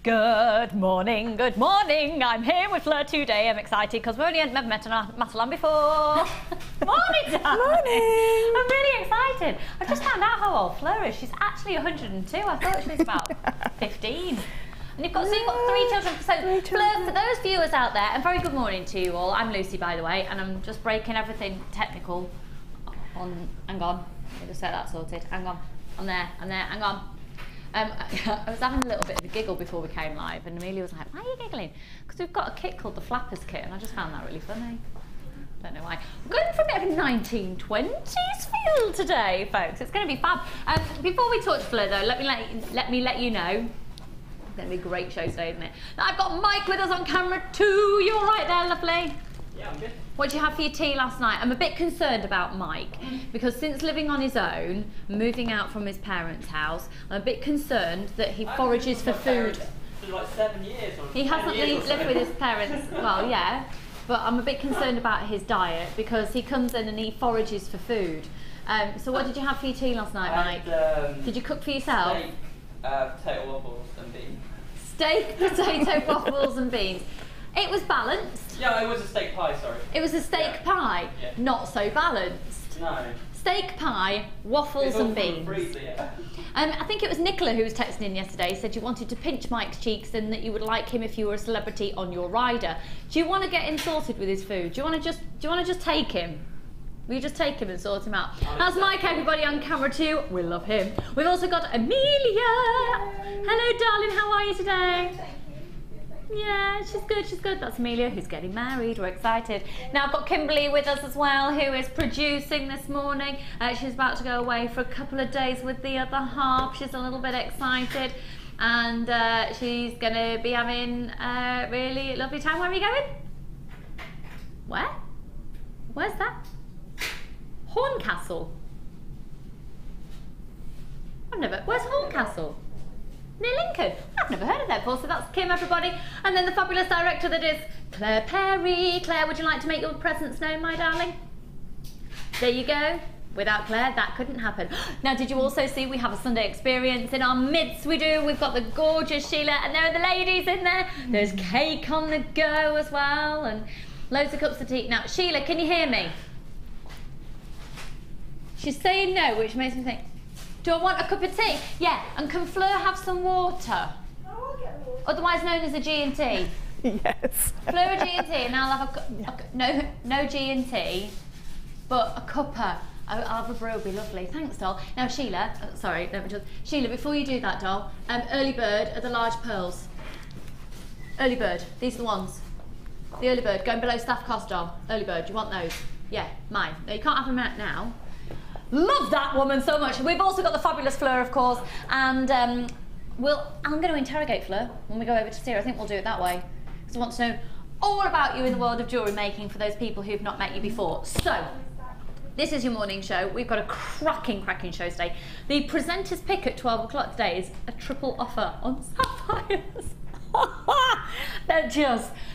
Good morning, good morning. I'm here with Fleur today. I'm excited because we only never met on Matalan before. Morning, Dan. Morning. I'm really excited. I just found out how old Fleur is. She's actually 102. I thought she was about 15. And you've got 3 children. So, Fleur, for those viewers out there, and very good morning to you all. I'm Lucy, by the way, and I'm just breaking everything technical on. Hang on. Let me just set that sorted. Hang on. I'm there. Hang on. I was having a little bit of a giggle before we came live, and Amelia was like, "Why are you giggling?" Because we've got a kit called the Flappers Kit, and I just found that really funny. Don't know why. I'm going for a bit of a 1920s feel today, folks. It's going to be fab. Before we talk to Fleur, though, let me let you know. It's going to be a great show today, isn't it? Now, I've got Mike with us on camera too. You're right there, lovely. Yeah, I'm good. What did you have for your tea last night? I'm a bit concerned about Mike because since living on his own, moving out from his parents' house, I'm a bit concerned that he forages for food. For like 7 years or He hasn't lived with his parents, well, yeah, but I'm a bit concerned about his diet because he comes in and he forages for food. So what did you have for your tea last night, Mike? Did you cook for yourself? Steak, potato waffles and beans. Steak, potato, waffles and beans. It was balanced. Yeah, it was a steak pie, sorry. It was a steak pie, yeah. not so balanced. No. Steak pie, waffles and beans. Freezer, yeah. I think it was Nicola who was texting in yesterday, said you wanted to pinch Mike's cheeks and that you would like him if you were a celebrity on your rider. Do you want to get him sorted with his food? Do you want to just take him? Will you just take him and sort him out? That's Mike, everybody on camera too. We love him. We've also got Amelia. Hello, darling. How are you today? Yeah, she's good. That's Amelia, who's getting married. We're excited. Now I've got Kimberly with us as well, who is producing this morning. She's about to go away for a couple of days with the other half. She's a little bit excited, and she's going to be having a really lovely time. Where are you going? Where? Where's that? Horncastle. Where's Horncastle? Near Lincoln. I've never heard of that before, so that's Kim, everybody. And then the fabulous director that is Claire Perry. Claire, would you like to make your presence known, my darling? There you go. Without Claire, that couldn't happen. Now, did you also see we have a Sunday experience in our midst? We do. We've got the gorgeous Sheila, and there are the ladies in there. There's cake on the go as well, and loads of cups of tea. Now, Sheila, can you hear me? She's saying no, which makes me think, do I want a cup of tea? Yeah, and can Fleur have some water? Oh, I'll get water. Otherwise known as a G&T. Yes. Fleur a G&T, and I'll have no G&T, but a cuppa. I'll have a brew, it'll be lovely. Thanks, doll. Now, Sheila, sorry, let me just... Sheila, before you do that, doll, early bird are the large pearls. Early bird, these are the ones. The early bird, going below staff cost, doll. Early bird, do you want those? Yeah, mine. No, you can't have them out now. Love that woman so much. We've also got the fabulous Fleur, of course, and I'm going to interrogate Fleur when we go over to see her. I think we'll do it that way, because I want to know all about you in the world of jewellery making for those people who've not met you before. So, this is your morning show. We've got a cracking show today. The presenter's pick at 12 o'clock today is a triple offer on sapphires.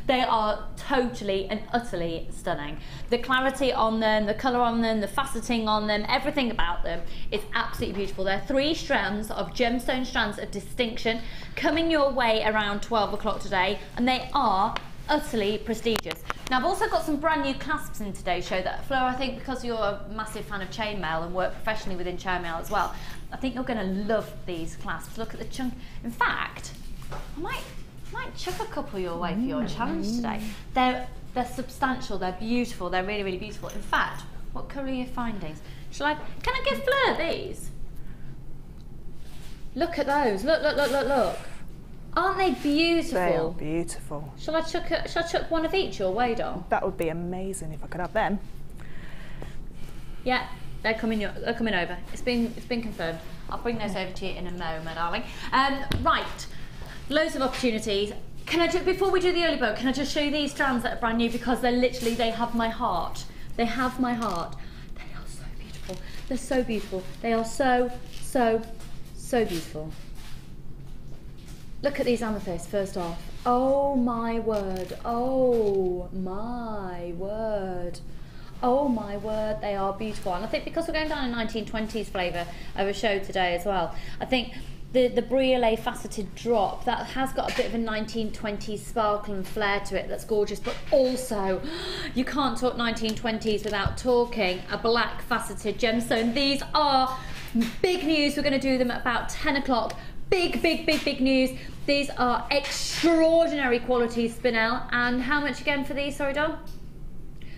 They are totally and utterly stunning. The clarity on them, the colour on them, the faceting on them, everything about them is absolutely beautiful. They're 3 strands of gemstone strands of distinction coming your way around 12 o'clock today, and they are utterly prestigious. Now, I've also got some brand new clasps in today's show that, Fleur, I think because you're a massive fan of chainmail and work professionally within chainmail as well, I think you're going to love these clasps. Look at the chunk. In fact, I might chuck a couple your way for your challenge today. They're substantial, they're beautiful, they're really, really beautiful. In fact, what colour are your findings? Can I give Fleur these? Look at those, look. Aren't they beautiful? They are beautiful. Shall I chuck one of each your way, doll? That would be amazing if I could have them. Yeah, they're coming over. It's been confirmed. I'll bring those over to you in a moment, darling. Right. Loads of opportunities. Can I just, before we do the early bird, can I just show you these strands that are brand new, because they have my heart. They have my heart. They are so beautiful. They're so beautiful. They are so beautiful. Look at these amethysts first off. Oh my word. Oh my word. Oh my word, they are beautiful. And I think because we're going down a 1920s flavour of a show today as well, I think the Briolet faceted drop that has got a bit of a 1920s sparkle and flare to it that's gorgeous, but also you can't talk 1920s without talking a black faceted gemstone. These are big news. We're going to do them at about 10 o'clock. Big news. These are extraordinary quality Spinel. And how much again for these, sorry Dom?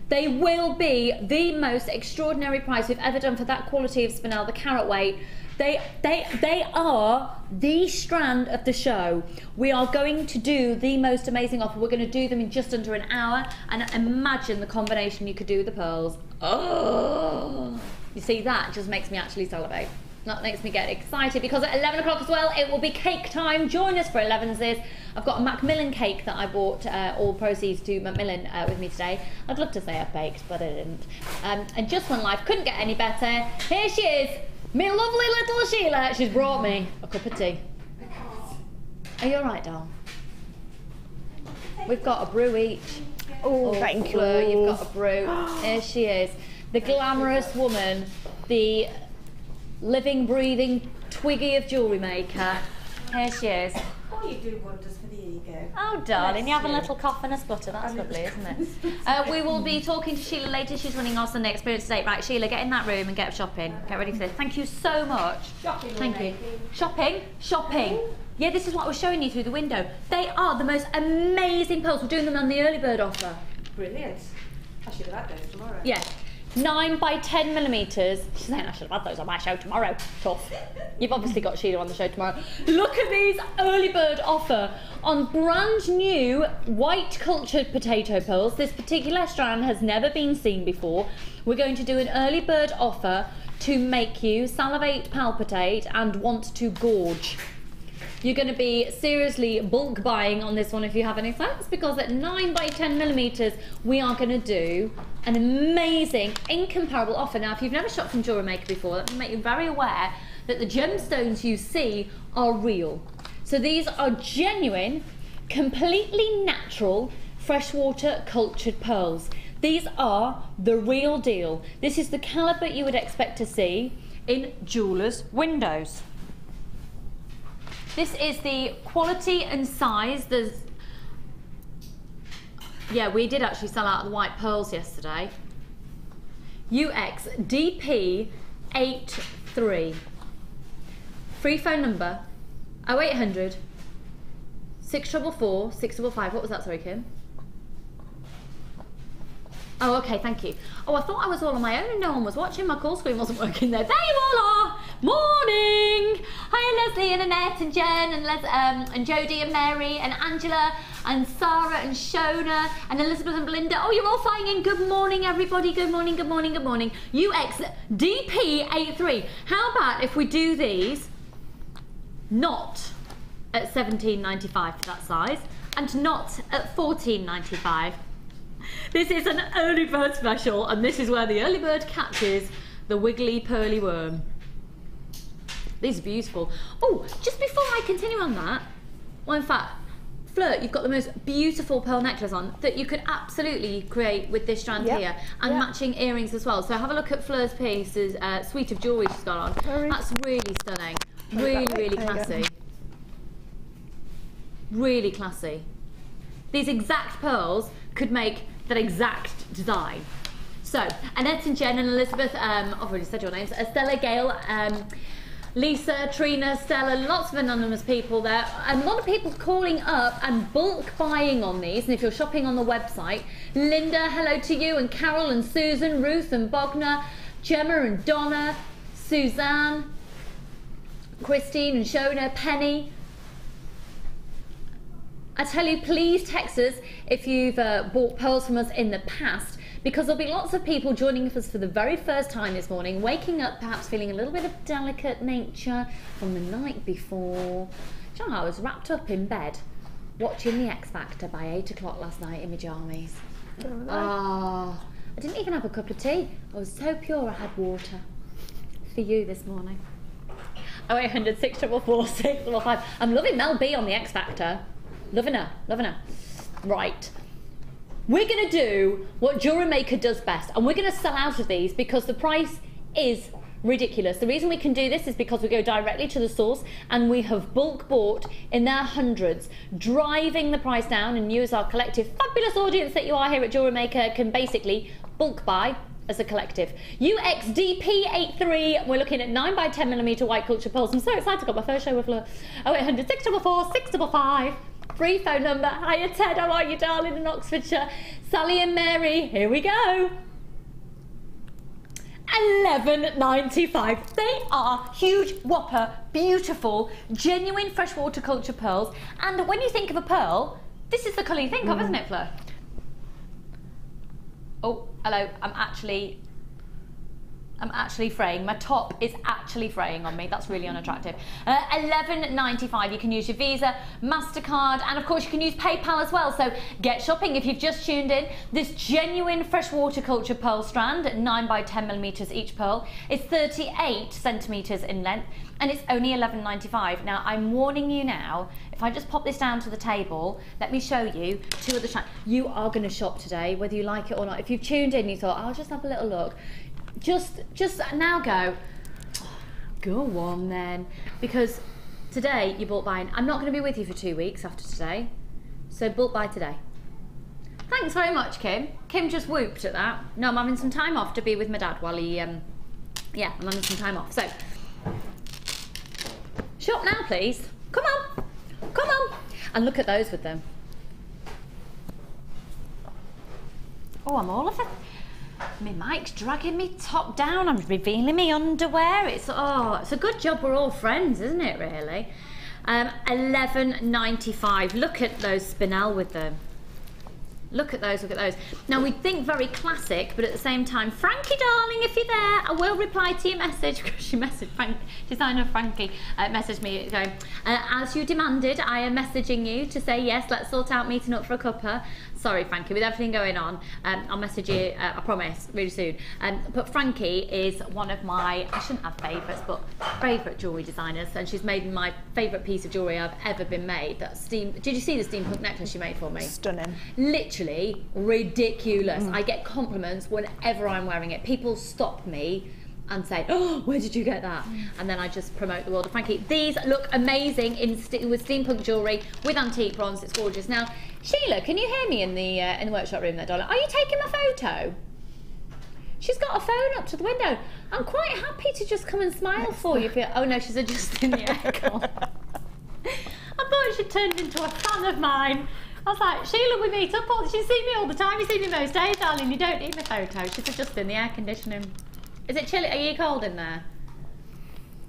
They will be the most extraordinary price we've ever done for that quality of Spinel, the carat weight. They are the strand of the show. We are going to do the most amazing offer. We're going to do them in just under an hour, and imagine the combination you could do with the pearls. Oh, you see, that just makes me actually salivate. That makes me get excited, because at 11 o'clock as well, it will be cake time. Join us for 11's. I've got a Macmillan cake that I bought, all proceeds to Macmillan with me today. I'd love to say I baked, but I didn't. And Just One Life couldn't get any better. Here she is, me lovely little Sheila. She's brought me a cup of tea. Are you all right, doll? We've got a brew each. Oh, thank you. Fleur, you've got a brew. Here she is, the glamorous woman, the living, breathing Twiggy of Jewellery Maker. Here she is. Oh, you do wonders for the ego. Oh, darling, you have a little cough and a sputter. That's lovely, isn't it? We will be talking to Sheila later. She's running our Sunday Experience today. Right, Sheila, get in that room and get shopping. Get ready for this. Thank you so much. Shopping. Thank you. Shopping. Yeah, this is what I was showing you through the window. They are the most amazing pearls. We're doing them on the early bird offer. Brilliant. I should have had those tomorrow. Yeah. 9 by 10 millimeters. She's saying I should have had those on my show tomorrow. Tough. You've obviously got Sheila on the show tomorrow. Look at these early bird offer on brand new white cultured potato pearls. This particular strand has never been seen before. We're going to do an early bird offer to make you salivate, palpitate and want to gorge. You're going to be seriously bulk buying on this one if you have any sense, because at 9 by 10 millimeters we are going to do an amazing, incomparable offer. Now, if you've never shopped from Jewellery Maker before, let me make you very aware that the gemstones you see are real. So these are genuine, completely natural, freshwater cultured pearls. These are the real deal. This is the calibre you would expect to see in jewellers' windows. This is the quality and size. Yeah, we did actually sell out the white pearls yesterday. UXDP83. Free phone number 0800 644 655. What was that, sorry, Kim? Oh, okay, thank you. Oh, I thought I was all on my own and no one was watching. My call screen wasn't working there. There you all are. Morning. Hiya, Leslie and Annette and Jen and Jodie and Mary and Angela and Sarah and Shona and Elizabeth and Belinda. Oh, you're all flying in. Good morning, everybody. Good morning, good morning, good morning. UXDP83. How about if we do these not at $17.95 for that size and not at $14.95? This is an early bird special, and this is where the early bird catches the wiggly pearly worm. These are beautiful. Oh, just before I continue on that, well, in fact, Fleur, you've got the most beautiful pearl necklace on that you could absolutely create with this strand here, and matching earrings as well. So have a look at Fleur's piece's suite of jewellery she's got on. That's really stunning. Really classy. Really classy. These exact pearls could make that exact design. So, Annette and Jen and Elizabeth, I've already said your names, Stella, Gail, Lisa, Trina, Stella, lots of anonymous people there, and a lot of people calling up and bulk buying on these. And if you're shopping on the website, Linda, hello to you, and Carol and Susan, Ruth and Bogner, Gemma and Donna, Suzanne, Christine and Shona, Penny. I tell you, please text us if you've bought pearls from us in the past, because there'll be lots of people joining us for the very first time this morning, waking up perhaps feeling a little bit of delicate nature from the night before. Do you know, I was wrapped up in bed watching the X Factor by 8 o'clock last night in my jammies. I didn't even have a cup of tea. I was so pure I had water for you this morning. 0800 644 655. I'm loving Mel B on the X Factor. Loving her. Right. We're going to do what Jewellery Maker does best, and we're going to sell out of these because the price is ridiculous. The reason we can do this is because we go directly to the source and we have bulk bought in their hundreds, driving the price down, and you as our collective fabulous audience that you are here at Jewellery Maker can basically bulk buy as a collective. UXDP83, we're looking at 9 by 10mm white culture pearls. I'm so excited, I got my first show with Fleur. 0800 644 655. Free phone number. Hiya Ted, how are you darling in Oxfordshire? Sally and Mary, here we go. $11.95. They are huge, whopper, beautiful, genuine freshwater culture pearls. And when you think of a pearl, this is the colour you think of, isn't it, Fleur? Oh, hello, I'm actually fraying. My top is actually fraying on me. That's really unattractive. $11.95. You can use your Visa, MasterCard, and of course you can use PayPal as well. So get shopping if you've just tuned in. This genuine freshwater culture pearl strand at 9 by 10mm each pearl. It's 38 centimetres in length and it's only $11.95. Now I'm warning you now, if I just pop this down to the table, let me show you two other strands. You are going to shop today, whether you like it or not. If you've tuned in, you thought, I'll just have a little look. Just now go on then, because today you bulk buying. I'm not going to be with you for 2 weeks after today, so bulk buy today. Thanks very much, Kim. Kim just whooped at that. No, I'm having some time off to be with my dad while he, yeah, I'm having some time off. So, shop now, please. Come on, come on, and look at those with them. Oh, I'm all of it. My mic's dragging me top down. I'm revealing me underwear. It's a good job we're all friends, isn't it? Really. $11.95. Look at those Spinel with them. Look at those, look at those. Now we think very classic, but at the same time, Frankie darling, if you're there, I will reply to your message, because she messaged designer Frankie messaged me going, as you demanded, I am messaging you to say yes, let's sort out meeting up for a cuppa. Sorry Frankie, with everything going on, I'll message you, I promise, really soon. But Frankie is one of my, I shouldn't have favourites, but favourite jewellery designers, and she's made my favourite piece of jewellery I've ever been made. That did you see the steampunk necklace she made for me? Stunning. Literally ridiculous. I get compliments whenever I'm wearing it. People stop me and say, oh, where did you get that? And then I just promote the world of Frankie. These look amazing with steampunk jewellery, with antique bronze. It's gorgeous. Now, Sheila, can you hear me in the workshop room there, darling? Are you taking my photo? She's got a phone up to the window. I'm quite happy to just come and smile for you. Oh no, she's adjusting the aircon. I thought she turned into a fan of mine. I was like, Sheila, we meet up. She see me all the time. You see me most days, darling. You don't need my photo. She's adjusting the air conditioning. Is it chilly? Are you cold in there?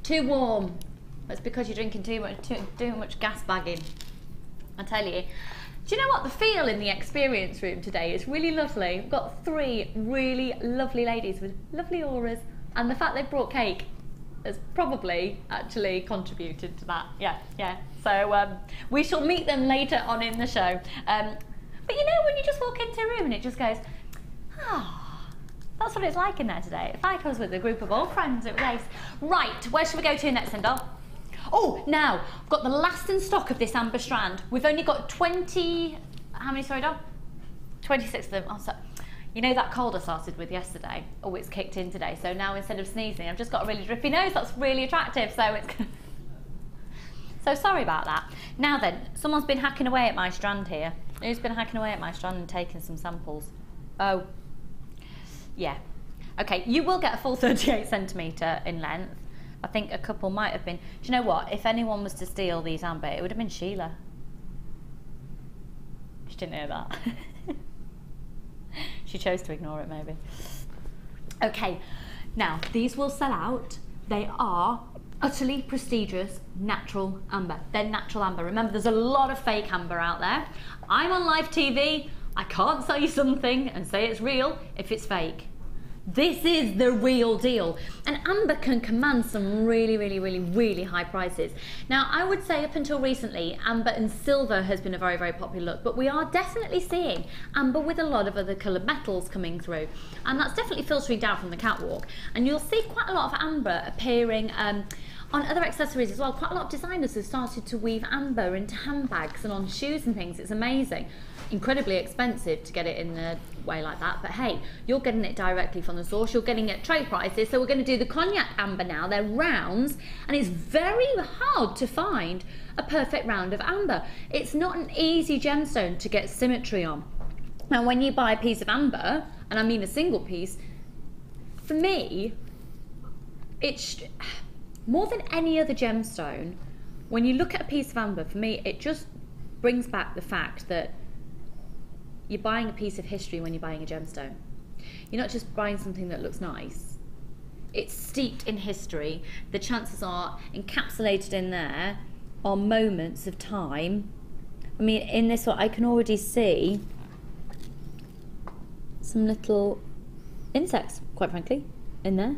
Too warm. That's because you're drinking too much gas bagging. I tell you. Do you know what? The feel in the experience room today is really lovely. We've got 3 really lovely ladies with lovely auras, and the fact they've brought cake has probably actually contributed to that. Yeah, yeah. So we shall meet them later on in the show. But you know, when you just walk into a room and it just goes, ah. That's what it's like in there today. If I was with a group of old friends, it was ace. Right, where should we go to next then, doll? Oh, now, I've got the last in stock of this amber strand. We've only got 20, how many, sorry, doll? 26 of them. Oh, so, you know that cold I started with yesterday? Oh, it's kicked in today. So now instead of sneezing, I've just got a really drippy nose. That's really attractive. So it's... So sorry about that. Now then, someone's been hacking away at my strand here. Who's been hacking away at my strand and taking some samples? Oh. Yeah. Okay, you will get a full 38 centimetre in length. I think a couple might have been. Do you know what? If anyone was to steal these amber, it would have been Sheila. She didn't hear that. She chose to ignore it, maybe. Okay, now these will sell out. They are utterly prestigious natural amber. They're natural amber. Remember, there's a lot of fake amber out there. I'm on live TV. I can't sell you something and say it's real if it's fake. This is the real deal. And amber can command some really high prices. Now, I would say up until recently, amber and silver has been a very popular look, but we are definitely seeing amber with a lot of other coloured metals coming through. And that's definitely filtering down from the catwalk. And you'll see quite a lot of amber appearing on other accessories as well. Quite a lot of designers have started to weave amber into handbags and on shoes and things. It's amazing. incredibly expensive to get it in the way like that, but hey, you're getting it directly from the source, you're getting it at trade prices. So we're going to do the cognac amber now. They're rounds, and it's very hard to find a perfect round of amber. It's not an easy gemstone to get symmetry on. Now when you buy a piece of amber, and I mean a single piece, for me, it's more than any other gemstone. When you look at a piece of amber, for me, it just brings back the fact that you're buying a piece of history when you're buying a gemstone. You're not just buying something that looks nice. It's steeped in history. The chances are encapsulated in there are moments of time. I mean, in this one, I can already see some little insects, quite frankly, in there.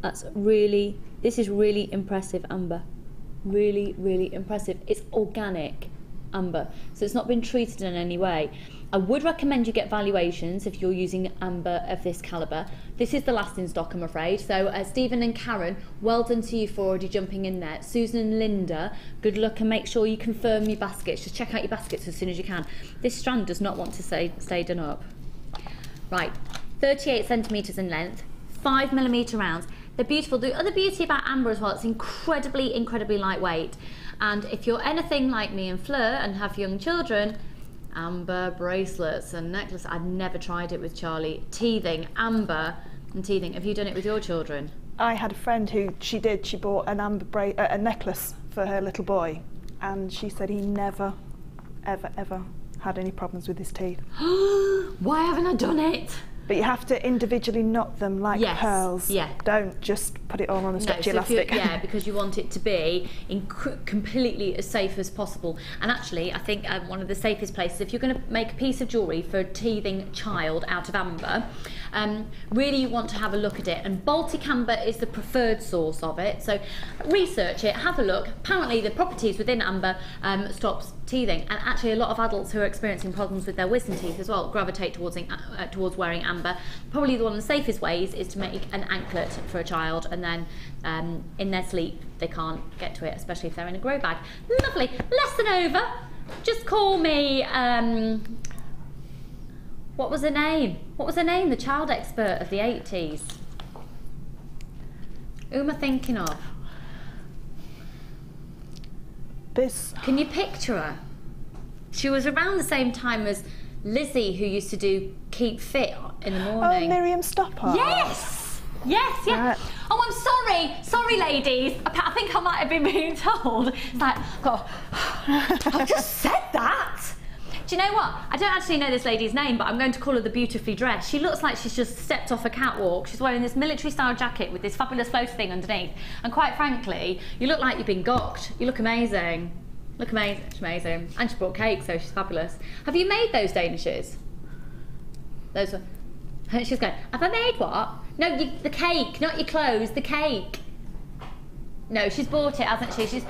This is really impressive amber. Really, really impressive. It's organic amber, so it's not been treated in any way. I would recommend you get valuations if you're using amber of this calibre. This is the last in stock, I'm afraid. So Stephen and Karen, well done to you for already jumping in there. Susan and Linda, good luck, and make sure you confirm your baskets. Just check out your baskets as soon as you can. This strand does not want to stay done up. Right, 38 centimetres in length, 5mm rounds. They're beautiful. The other beauty about amber as well, it's incredibly, incredibly lightweight. And if you're anything like me and Fleur and have young children, amber bracelets and necklace, I've never tried it with Charlie. Teething, amber and teething. Have you done it with your children? I had a friend who she bought an amber a necklace for her little boy, and she said he never, ever, ever had any problems with his teeth. Why haven't I done it? But you have to individually knot them like pearls. Yeah. Don't just put it all on a stretchy elastic. Yeah, because you want it to be completely as safe as possible. And actually, I think one of the safest places, if you're going to make a piece of jewellery for a teething child out of amber, really you want to have a look at it. And Baltic amber is the preferred source of it. So research it, have a look. Apparently the properties within amber stops teething, and actually a lot of adults who are experiencing problems with their wisdom teeth as well gravitate towards wearing amber. Probably one of the safest ways is to make an anklet for a child, and then in their sleep they can't get to it, especially if they're in a grow bag. Lovely. Lesson over. Just call me what was her name? What was her name? The child expert of the 80s. Who am I thinking of? Can you picture her? She was around the same time as Lizzie, who used to do Keep Fit in the morning. Oh, Miriam Stoppard. Yes! Yes, yeah. Oh, I'm sorry, ladies. I think I might have been being told. It's like, oh, I've just said that. Do you know what? I don't actually know this lady's name, but I'm going to call her the beautifully dressed. She looks like she's just stepped off a catwalk. She's wearing this military-style jacket with this fabulous floater thing underneath. And quite frankly, you look like you've been gocked. You look amazing. Look amazing. She's amazing. And she brought cake, so she's fabulous. Have you made those Danishes? Those were... She's going, have I made what? No, the cake, not your clothes, the cake. No, she's bought it, hasn't she? She's...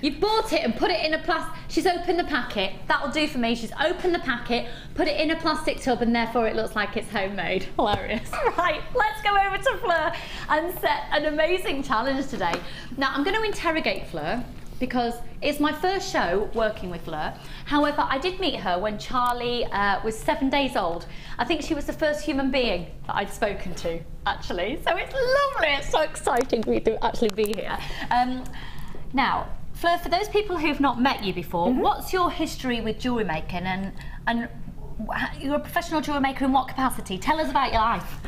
You've bought it and put it in a plastic... She's opened the packet. That'll do for me. She's opened the packet, put it in a plastic tub, and therefore it looks like it's homemade. Hilarious. Right, let's go over to Fleur and set an amazing challenge today. Now, I'm going to interrogate Fleur because it's my first show working with Fleur. However, I did meet her when Charlie was 7 days old. I think she was the first human being that I'd spoken to, actually. So it's lovely. It's so exciting for me to actually be here. Now, Fleur, for those people who've not met you before, what's your history with jewellery making, and you're a professional jewellery maker in what capacity? Tell us about your life.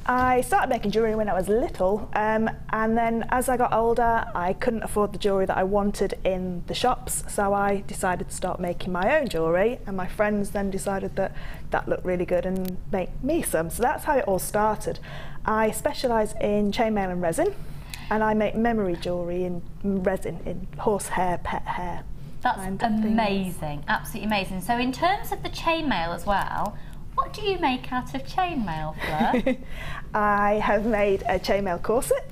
I started making jewellery when I was little, and then as I got older, I couldn't afford the jewellery that I wanted in the shops, so I decided to start making my own jewellery, and my friends then decided that that looked really good and make me some. So that's how it all started. I specialise in chainmail and resin. And I make memory jewellery in resin, in horsehair, pet hair. That's amazing, absolutely amazing. So in terms of the chainmail as well, what do you make out of chainmail, Fleur? I have made a chainmail corset,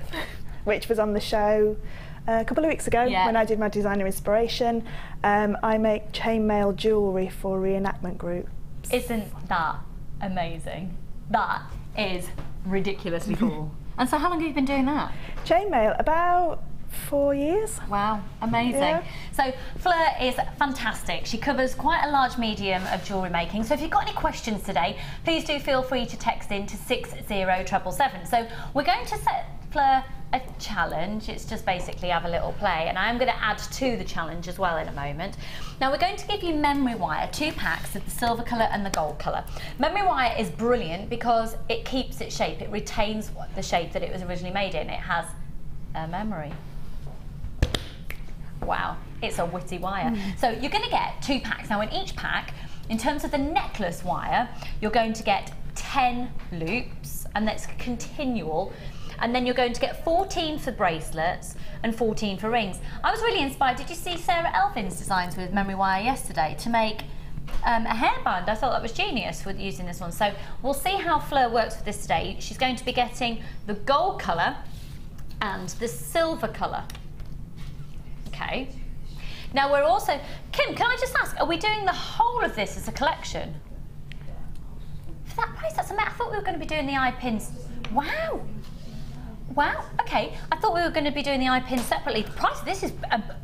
which was on the show a couple of weeks ago when I did my designer inspiration. I make chainmail jewellery for reenactment groups. Isn't that amazing? That is ridiculously cool. And so how long have you been doing that? Chainmail, about 4 years. Wow, amazing. Yeah. So Fleur is fantastic. She covers quite a large medium of jewellery making. So if you've got any questions today, please do feel free to text in to 60777. So we're going to set Fleur a challenge. It's just basically have a little play, and I am going to add to the challenge as well in a moment. Now we're going to give you memory wire, 2 packs of the silver colour and the gold colour. Memory wire is brilliant because it keeps its shape. It retains the shape that it was originally made in. It has a memory. Wow, it's a witty wire. So you're going to get 2 packs. Now in each pack, in terms of the necklace wire, you're going to get 10 loops, and that's continual. And then you're going to get 14 for bracelets and 14 for rings. I was really inspired. Did you see Sarah Elfin's designs with memory wire yesterday to make a hairband? I thought that was genius with using this one. So we'll see how Fleur works with this today. She's going to be getting the gold colour and the silver colour. Okay. Now we're also, Kim, can I just ask, are we doing the whole of this as a collection? For that price, that's amazing. I thought we were going to be doing the eye pins. Wow. Wow, okay. I thought we were going to be doing the eye pins separately. The price of this is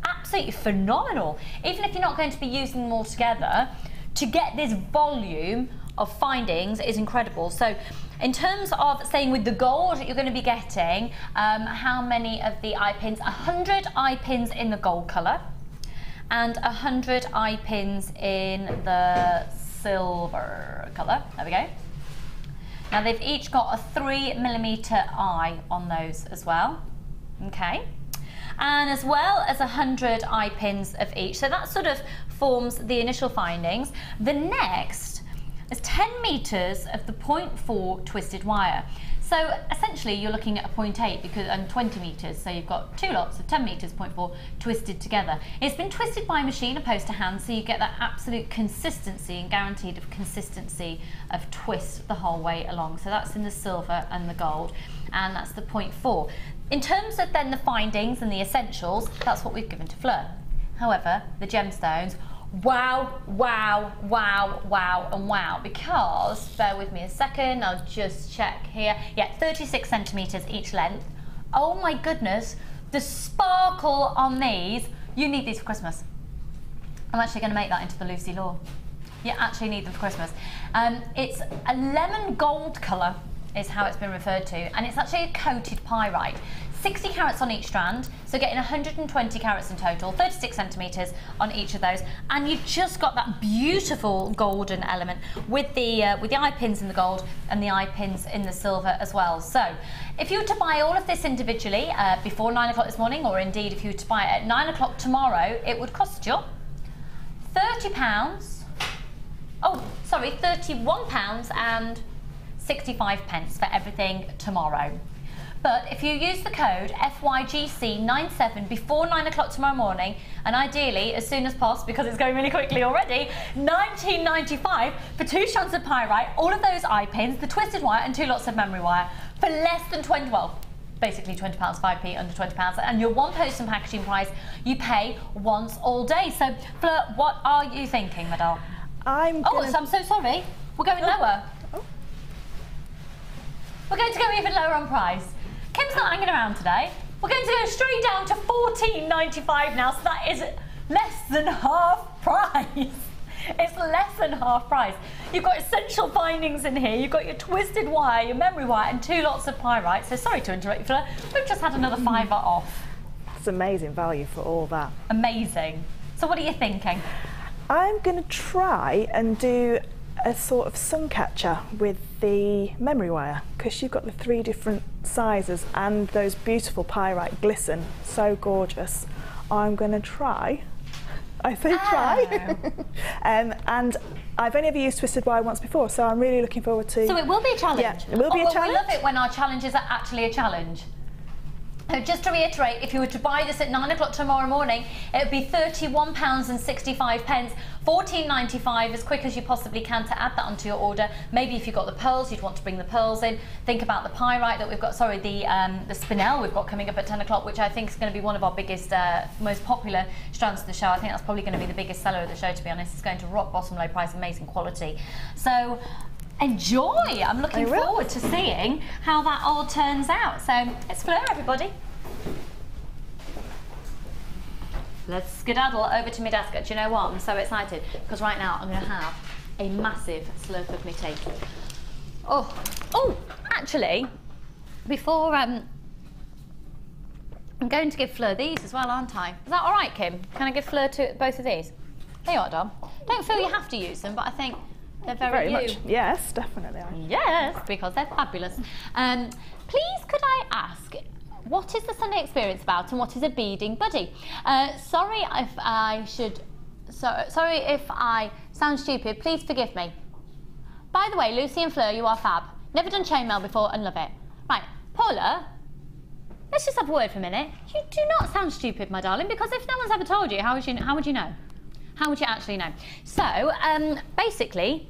absolutely phenomenal. Even if you're not going to be using them all together, to get this volume of findings is incredible. So in terms of staying with the gold, you're going to be getting how many of the eye pins? 100 eye pins in the gold colour and 100 eye pins in the silver colour. There we go. Now they've each got a 3mm eye on those as well. Okay. And as well as 100 eye pins of each. So that sort of forms the initial findings. The next is 10 meters of the 0.4 twisted wire. So essentially you're looking at a 0.8 because, and 20 meters. So you've got 2 lots of 10 meters, 0.4 twisted together. It's been twisted by machine opposed to hand, so you get that absolute consistency and guaranteed of consistency of twist the whole way along. So that's in the silver and the gold, and that's the 0.4. In terms of then the findings and the essentials, that's what we've given to Fleur. However, the gemstones, wow, wow, wow, wow, and wow, because, bear with me a second, I'll just check here. Yeah, 36 centimeters each length. Oh my goodness, the sparkle on these, you need these for Christmas. I'm actually going to make that into the Lucy Law. You actually need them for Christmas. It's a lemon gold colour is how it's been referred to, and it's actually a coated pyrite. 60 carats on each strand, so getting 120 carats in total, 36 centimetres on each of those, and you've just got that beautiful golden element with the eye pins in the gold and the eye pins in the silver as well. So if you were to buy all of this individually before 9 o'clock this morning, or indeed if you were to buy it at 9 o'clock tomorrow, it would cost you £30, oh sorry, £31 and 65 pence for everything tomorrow. But if you use the code FYGC97 before 9 o'clock tomorrow morning, and ideally as soon as possible because it's going really quickly already, $19.95 for 2 strands of pyrite, all of those eye pins, the twisted wire and 2 lots of memory wire for less than 20, well, basically £20, 5p, under £20, and your 1 post and packaging price you pay once all day. So Fleur, what are you thinking, my doll? I'm so sorry, we're going lower. We're going to go even lower on price. Kim's not hanging around today. We're going to go straight down to $14.95 now, so that is less than half price. It's less than half price. You've got essential findings in here. You've got your twisted wire, your memory wire, and 2 lots of pyrite. So sorry to interrupt you, Fleur. We've just had another £5 off. It's amazing value for all that. Amazing. So what are you thinking? I'm going to try and do a sort of sun catcher with the memory wire, because you've got the 3 different sizes and those beautiful pyrite glisten, so gorgeous. I'm going to try. I say try. And I've only ever used twisted wire once before, so I'm really looking forward to. So it will be a challenge. Yeah, it will be a challenge. We love it when our challenges are actually a challenge. So just to reiterate, if you were to buy this at 9 o'clock tomorrow morning, it would be £31 and 65 pence, £14.95 as quick as you possibly can to add that onto your order. Maybe if you've got the pearls, you'd want to bring the pearls in. Think about the pyrite that we've got, sorry, the Spinel we've got coming up at 10 o'clock, which I think is going to be one of our biggest, most popular strands of the show. I think that's probably going to be the biggest seller of the show, to be honest. It's going to rock bottom low price, amazing quality. So enjoy. I'm looking forward to seeing how that all turns out. So it's Fleur, everybody. let's skedaddle over to my desk. Do you know what? I'm so excited because right now I'm going to have a massive slurp of my tea. Oh, actually, before I'm going to give Fleur these as well, aren't I? Is that all right, Kim? Can I give Fleur both of these? There you are, Dom. Don't feel you have to use them, but I think they're very much. Yes, definitely. Yes, because they're fabulous. Please, could I ask, what is the Sunday experience about, and what is a beading buddy? Sorry if I sound stupid. Please forgive me. By the way, Lucy and Fleur, you are fab. Never done chainmail before and love it. Right, Paula. Let's just have a word for a minute. You do not sound stupid, my darling, because if no one's ever told you, how would you know? How would you actually know? So, basically,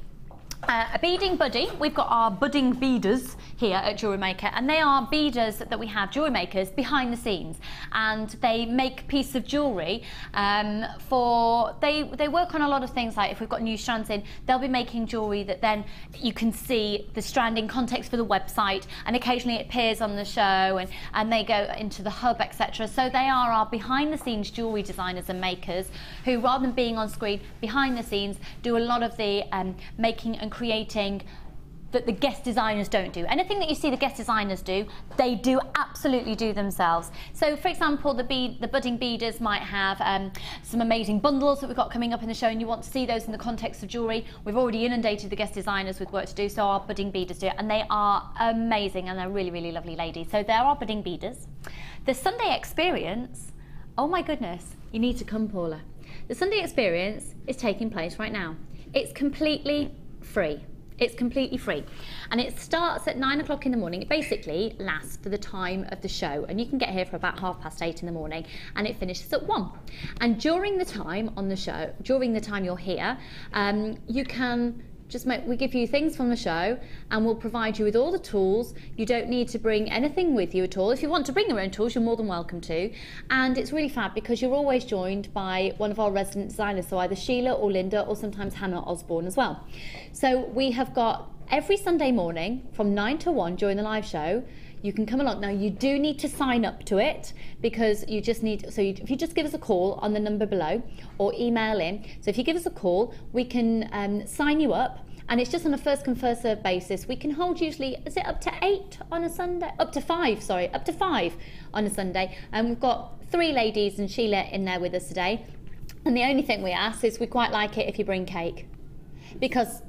a beading buddy. We've got our budding beaders here at Jewellery Maker, and they are beaders that we have, jewellery makers, behind the scenes, and they make pieces of jewellery they work on a lot of things, like if we've got new strands in, they'll be making jewellery that then you can see the strand in context for the website, and occasionally it appears on the show, and they go into the hub, etc. So they are our behind the scenes jewellery designers and makers who, rather than being on screen, behind the scenes, do a lot of the making and creating that the guest designers don't do. Anything that you see the guest designers do, they do absolutely do themselves. So for example, the budding beaders might have some amazing bundles that we've got coming up in the show, and you want to see those in the context of jewellery. We've already inundated the guest designers with work to do, so our budding beaders do it, and they are amazing, and they're really, really lovely ladies. So there are budding beaders. The Sunday experience, oh my goodness, you need to come, Paula. The Sunday experience is taking place right now. It's completely free. It's completely free, and it starts at 9 o'clock in the morning. It basically lasts for the time of the show, and you can get here for about 8:30 in the morning, and it finishes at 1. And during the time on the show, during the time you're here, you can we give you things from the show, and we'll provide you with all the tools. You don't need to bring anything with you at all. If you want to bring your own tools, you're more than welcome to. And it's really fab because you're always joined by one of our resident designers, so either Sheila or Linda, or sometimes Hannah Osborne as well. So we have got every Sunday morning from 9 to 1 during the live show. You can come along. Now, you do need to sign up to it, because you just need, if you just give us a call on the number below or email in. So if you give us a call, we can sign you up, and it's just on a first come first served basis. We can hold usually, is it up to 8 on a Sunday? Up to 5 on a Sunday. And we've got 3 ladies and Sheila in there with us today. And the only thing we ask is we quite like it if you bring cake, because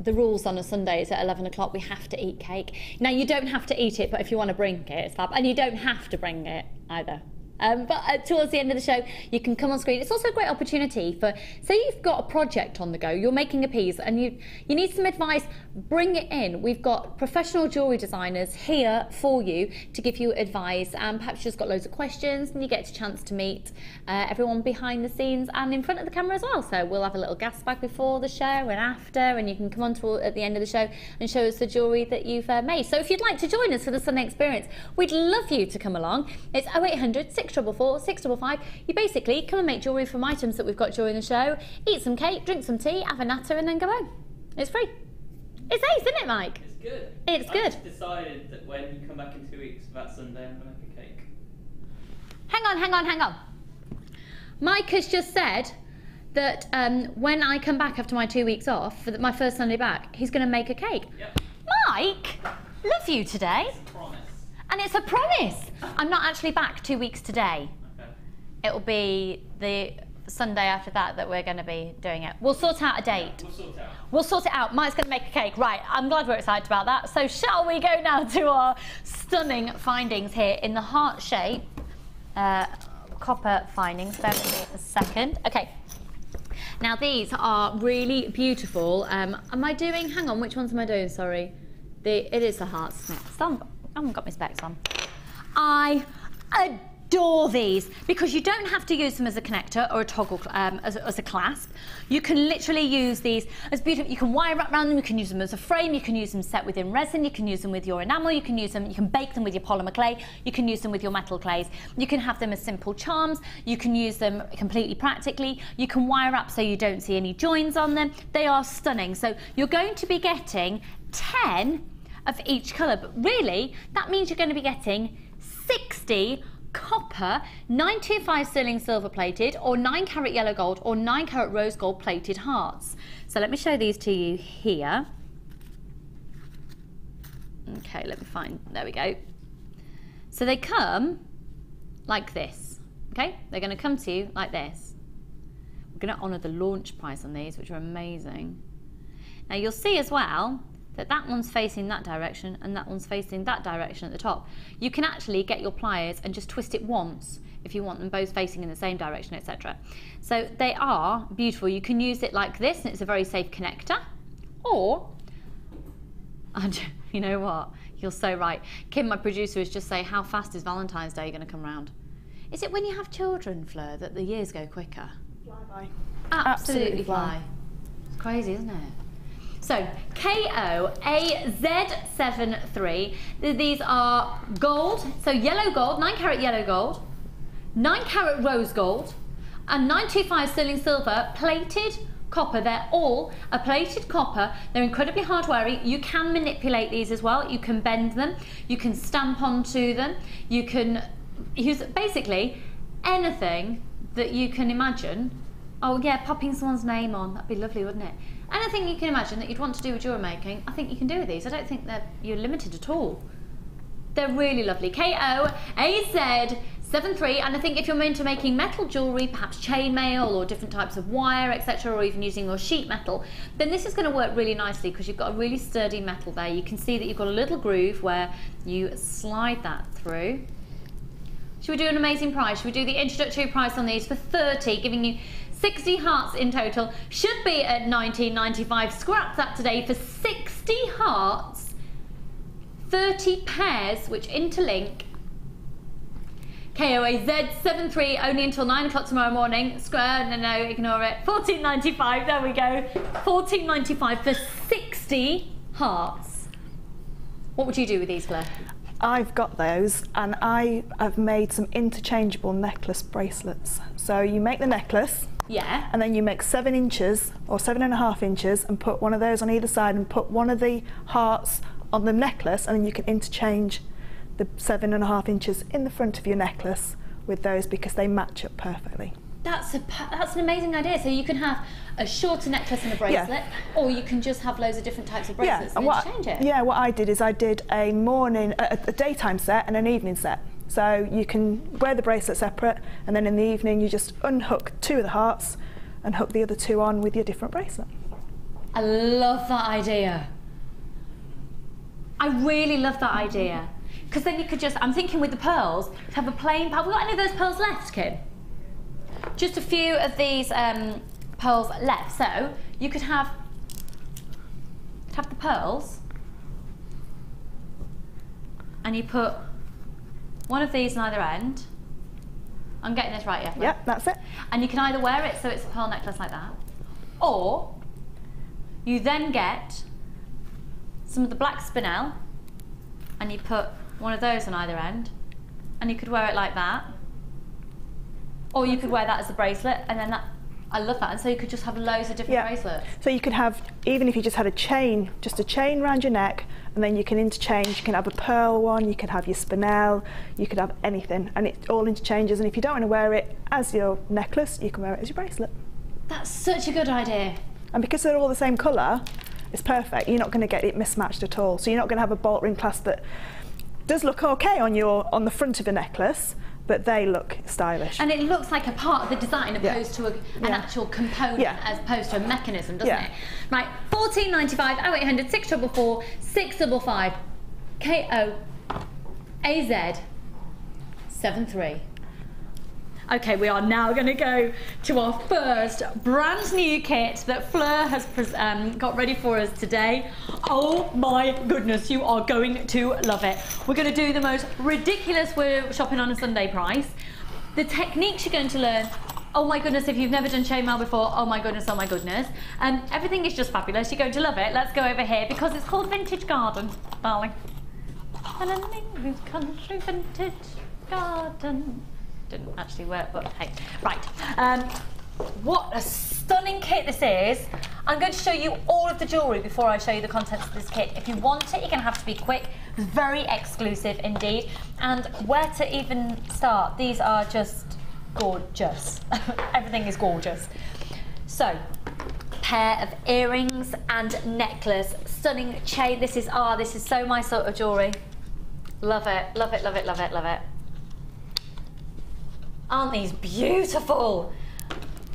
the rules on a Sunday is at 11 o'clock we have to eat cake. Now, you don't have to eat it, but if you want to bring it, it's fab. And you don't have to bring it either. But towards the end of the show, you can come on screen. It's also a great opportunity for, say you've got a project on the go, you're making a piece and you need some advice, bring it in. We've got professional jewellery designers here for you to give you advice, and perhaps you've just got loads of questions, and you get a chance to meet everyone behind the scenes and in front of the camera as well. So we'll have a little gas bag before the show and after, and you can come on to at the end of the show and show us the jewellery that you've made. So if you'd like to join us for the Sunday experience, we'd love you to come along. It's 0800 644 655. You basically come and make jewellery from items that we've got during the show, eat some cake, drink some tea, have a natter, and then go home. It's free. It's ace, isn't it, Mike? It's good. It's good. I just decided that when you come back in 2 weeks for that Sunday, I'm going to make a cake. Hang on. Mike has just said that when I come back after my 2 weeks off, for my first Sunday back, he's going to make a cake. Yep. Mike, love you today. It's a promise. And it's a promise. I'm not actually back 2 weeks today. Okay. It'll be the Sunday after that we're going to be doing it. We'll sort out a date. Yeah, we'll sort it out. We'll sort it out. Mike's going to make a cake. Right, I'm glad we're excited about that. So shall we go now to our stunning findings here in the heart shape copper findings. Bear with me a second. Okay. Now these are really beautiful. Am I doing, hang on, which ones am I doing? Sorry. It is the hearts. I haven't got my specs on. I adore these because you don't have to use them as a connector or a toggle as a clasp. You can literally use these as beautiful. You can wire wrap around them. You can use them as a frame. You can use them set within resin. You can use them with your enamel. You can use them. You can bake them with your polymer clay. You can use them with your metal clays. You can have them as simple charms. You can use them completely practically. You can wire wrap so you don't see any joins on them. They are stunning. So you're going to be getting 10 of each colour, but really that means you're going to be getting 60 copper, 925 sterling silver plated, or 9 carat yellow gold, or 9 carat rose gold plated hearts. So let me show these to you here. Okay, let me find, there we go. So they come like this, okay? They're going to come to you like this. We're going to honour the launch price on these, which are amazing. Now you'll see as well that that one's facing that direction and that one's facing that direction at the top. You can actually get your pliers and just twist it once if you want them both facing in the same direction, etc. So they are beautiful. You can use it like this and it's a very safe connector, or, and you know what, you're so right. Kim, my producer, is just saying, how fast is Valentine's Day going to come round? Is it when you have children, Fleur, that the years go quicker? Fly by. Absolutely fly. It's crazy, isn't it? So, KOAZ73, these are gold, so yellow gold, 9 carat yellow gold, 9 carat rose gold, and 925 sterling silver plated copper. They're all a plated copper. They're incredibly hard wearing. You can manipulate these as well. You can bend them, you can stamp onto them, you can use basically anything that you can imagine. Oh yeah, popping someone's name on, that'd be lovely, wouldn't it? Anything you can imagine that you'd want to do with jewellery making, I think you can do with these. I don't think that you're limited at all. They're really lovely. KOAZ73, and I think if you're into making metal jewellery, perhaps chainmail or different types of wire, etc., or even using your sheet metal, then this is going to work really nicely because you've got a really sturdy metal there. You can see that you've got a little groove where you slide that through. Should we do an amazing price? Should we do the introductory price on these for 30, giving you 60 hearts in total? Should be at $19.95. Scrap that today for 60 hearts, 30 pairs which interlink. KOAZ73, only until 9 o'clock tomorrow morning. No, ignore it. $14.95, there we go. $14.95 for 60 hearts. What would you do with these, Fleur? I've got those, and I have made some interchangeable necklace bracelets. So you make the necklace, yeah, and then you make 7 inches or 7.5 inches and put one of those on either side and put one of the hearts on the necklace, and then you can interchange the 7.5 inches in the front of your necklace with those because they match up perfectly. That's an amazing idea. So you can have a shorter necklace and a bracelet, yeah, or you can just have loads of different types of bracelets, yeah, and interchange it. Yeah, what I did is I did a daytime set and an evening set. So you can wear the bracelet separate, and then in the evening you just unhook 2 of the hearts and hook the other 2 on with your different bracelet. I love that idea. I really love that idea. Because then you could just, I'm thinking with the pearls, to have a plain pearl. Have we got any of those pearls left, Kim? Just a few of these pearls left. So you could have the pearls, and you put one of these on either end. I'm getting this right, yeah? Yep, that's it. And you can either wear it so it's a pearl necklace like that, or you then get some of the black spinel, and you put one of those on either end, and you could wear it like that, or you could wear that as a bracelet, and then that, I love that. And so you could just have loads of different, yeah, bracelets. So you could have, even if you just had a chain, just a chain around your neck, and then you can interchange. You can have a pearl one, you could have your spinel, you could have anything, and it all interchanges. And if you don't want to wear it as your necklace, you can wear it as your bracelet. That's such a good idea. And because they're all the same colour, it's perfect. You're not going to get it mismatched at all. So you're not going to have a bolt ring clasp that does look okay on the front of a necklace, but they look stylish. And it looks like a part of the design opposed, yeah, to an, yeah, actual component, yeah, as opposed to a mechanism, doesn't, yeah, it? Right, $14.95, 0800 644 655, KOAZ73. Okay, we are now going to go to our first brand new kit that Fleur has got ready for us today. Oh my goodness, you are going to love it. We're going to do the most ridiculous we're shopping on a Sunday price. The techniques you're going to learn, oh my goodness, if you've never done chainmail before, oh my goodness, oh my goodness. Everything is just fabulous. You're going to love it. Let's go over here because it's called Vintage Garden, darling. And an English country vintage garden. Didn't actually work, but hey. Right, what a stunning kit this is. I'm going to show you all of the jewellery before I show you the contents of this kit. If you want it, you're going to have to be quick. It's very exclusive indeed. And where to even start? These are just gorgeous. Everything is gorgeous. So, pair of earrings and necklace, stunning chain. This is so my sort of jewellery. Love it, love it, love it, love it, love it. Aren't these beautiful?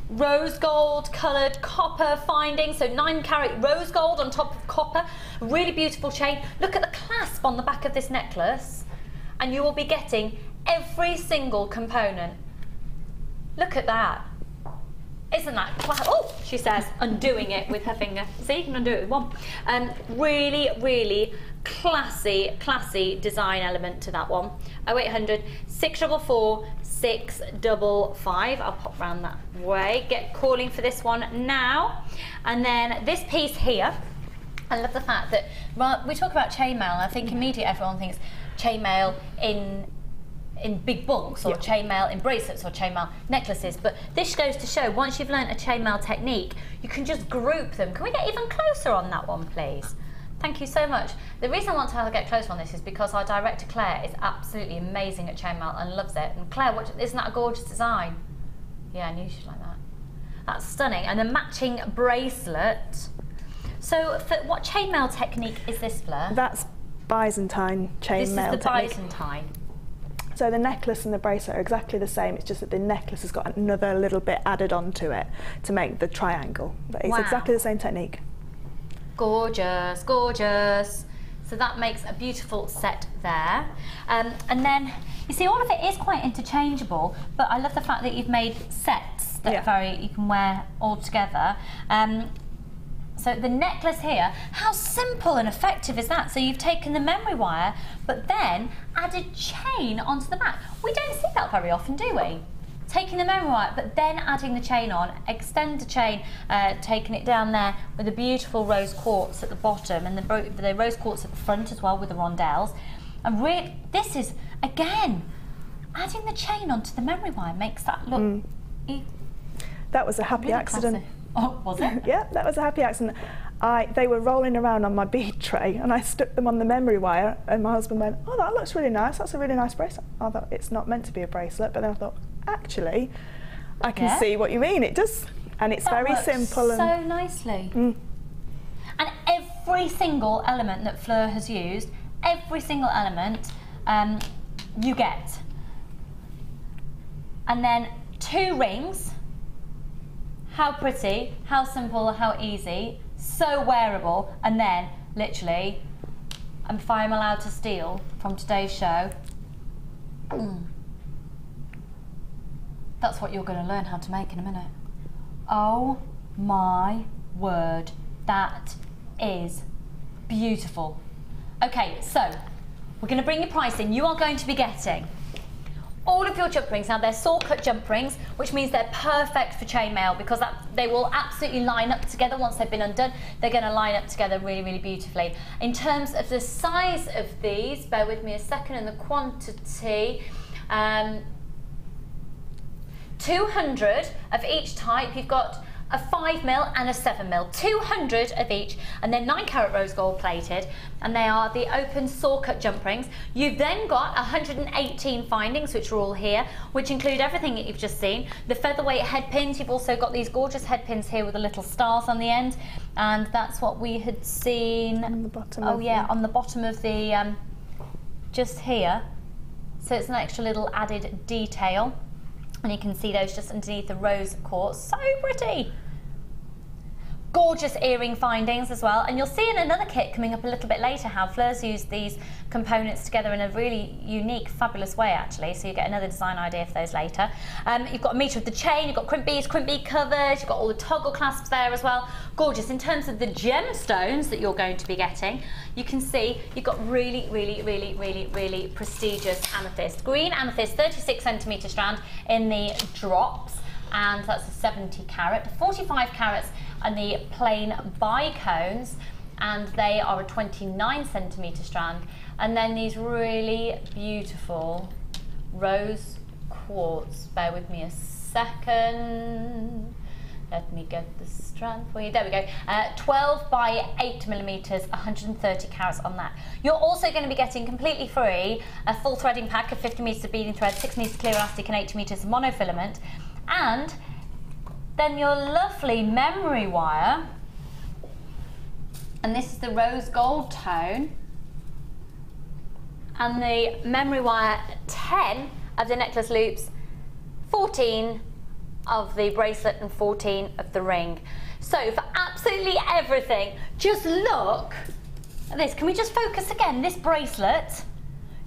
Rose gold coloured copper finding, so 9-carat rose gold on top of copper. Really beautiful chain. Look at the clasp on the back of this necklace, and you will be getting every single component. Look at that. Isn't that class? Oh, she says, undoing it with her finger. See, you can undo it with one. Really, really classy design element to that one. 0800 644 655. I'll pop round that way. Get calling for this one now. And then this piece here, I love the fact that we talk about chainmail, and I think immediately everyone thinks chainmail in big bulks, or chainmail in bracelets, or chainmail necklaces, but this goes to show once you've learnt a chainmail technique, you can just group them. Can we get even closer on that one, please? Thank you so much. The reason I want to get closer on this is because our director Claire is absolutely amazing at chainmail and loves it. And Claire, isn't that a gorgeous design? Yeah, I knew she'd like that. That's stunning. And the matching bracelet. So, what chainmail technique is this, Fleur? That's Byzantine chainmail technique. This is the Byzantine. So the necklace and the bracelet are exactly the same, it's just that the necklace has got another little bit added onto it to make the triangle. But it's exactly the same technique. Gorgeous, gorgeous. So that makes a beautiful set there. And then, you see, all of it is quite interchangeable, but I love the fact that you've made sets that are you can wear all together. So the necklace here, how simple and effective is that? So you've taken the memory wire, but then added chain onto the back. We don't see that very often, do we? Taking the memory wire, but then adding the chain on, extend the chain, taking it down there with the beautiful rose quartz at the bottom, and the rose quartz at the front as well with the rondelles. And really, this is, again, adding the chain onto the memory wire makes that look... That was a happy really accident. Classy. Oh, was it? Yeah, that was a happy accident. They were rolling around on my bead tray, and I stuck them on the memory wire, and my husband went, "Oh, that looks really nice. That's a really nice bracelet." I thought, it's not meant to be a bracelet, but then I thought, actually, I can see what you mean. It does, and it's very simple. So nicely. And every single element that Fleur has used, every single element, you get. And then 2 rings. How pretty, how simple, how easy, so wearable, and then, literally, and if I'm allowed to steal from today's show, that's what you're going to learn how to make in a minute. Oh my word, that is beautiful. Okay, so, we're going to bring your price in. You are going to be getting all of your jump rings. Now they're saw cut jump rings, which means they're perfect for chainmail because they will absolutely line up together once they've been undone. They're going to line up together really, really beautifully. In terms of the size of these, bear with me a second, and the quantity, 200 of each type. You've got a 5mm and a 7mm, 200 of each, and they're 9-carat rose gold plated, and they are the open saw cut jump rings. You've then got 118 findings, which are all here, which include everything that you've just seen. The featherweight head pins, you've also got these gorgeous head pins here with the little stars on the end, and that's what we had seen on the bottom. On the bottom of the just here. So it's an extra little added detail. And you can see those just underneath the rose quartz. So pretty. Gorgeous earring findings as well. And you'll see in another kit coming up a little bit later how Fleur's used these components together in a really unique, fabulous way actually. So you get another design idea for those later. You've got a metre of the chain, you've got crimp bead covers, you've got all the toggle clasps there as well. Gorgeous. In terms of the gemstones that you're going to be getting, you can see you've got really, really, really, really, really prestigious amethyst. Green amethyst, 36cm strand in the drops. And that's a 70-carat, 45 carats and the plain bicones, and they are a 29cm strand. And then these really beautiful rose quartz, bear with me a second. Let me get the strand for you. There we go. 12 by 8 millimeters, 130 carats on that. You're also going to be getting completely free a full threading pack of 50 meters of beading thread, 6 meters clear elastic, and 80 meters of monofilament, and then your lovely memory wire. And this is the rose gold tone, and the memory wire 10 of the necklace loops, 14 of the bracelet, and 14 of the ring. So for absolutely everything, just look at this. Can we just focus again? This bracelet,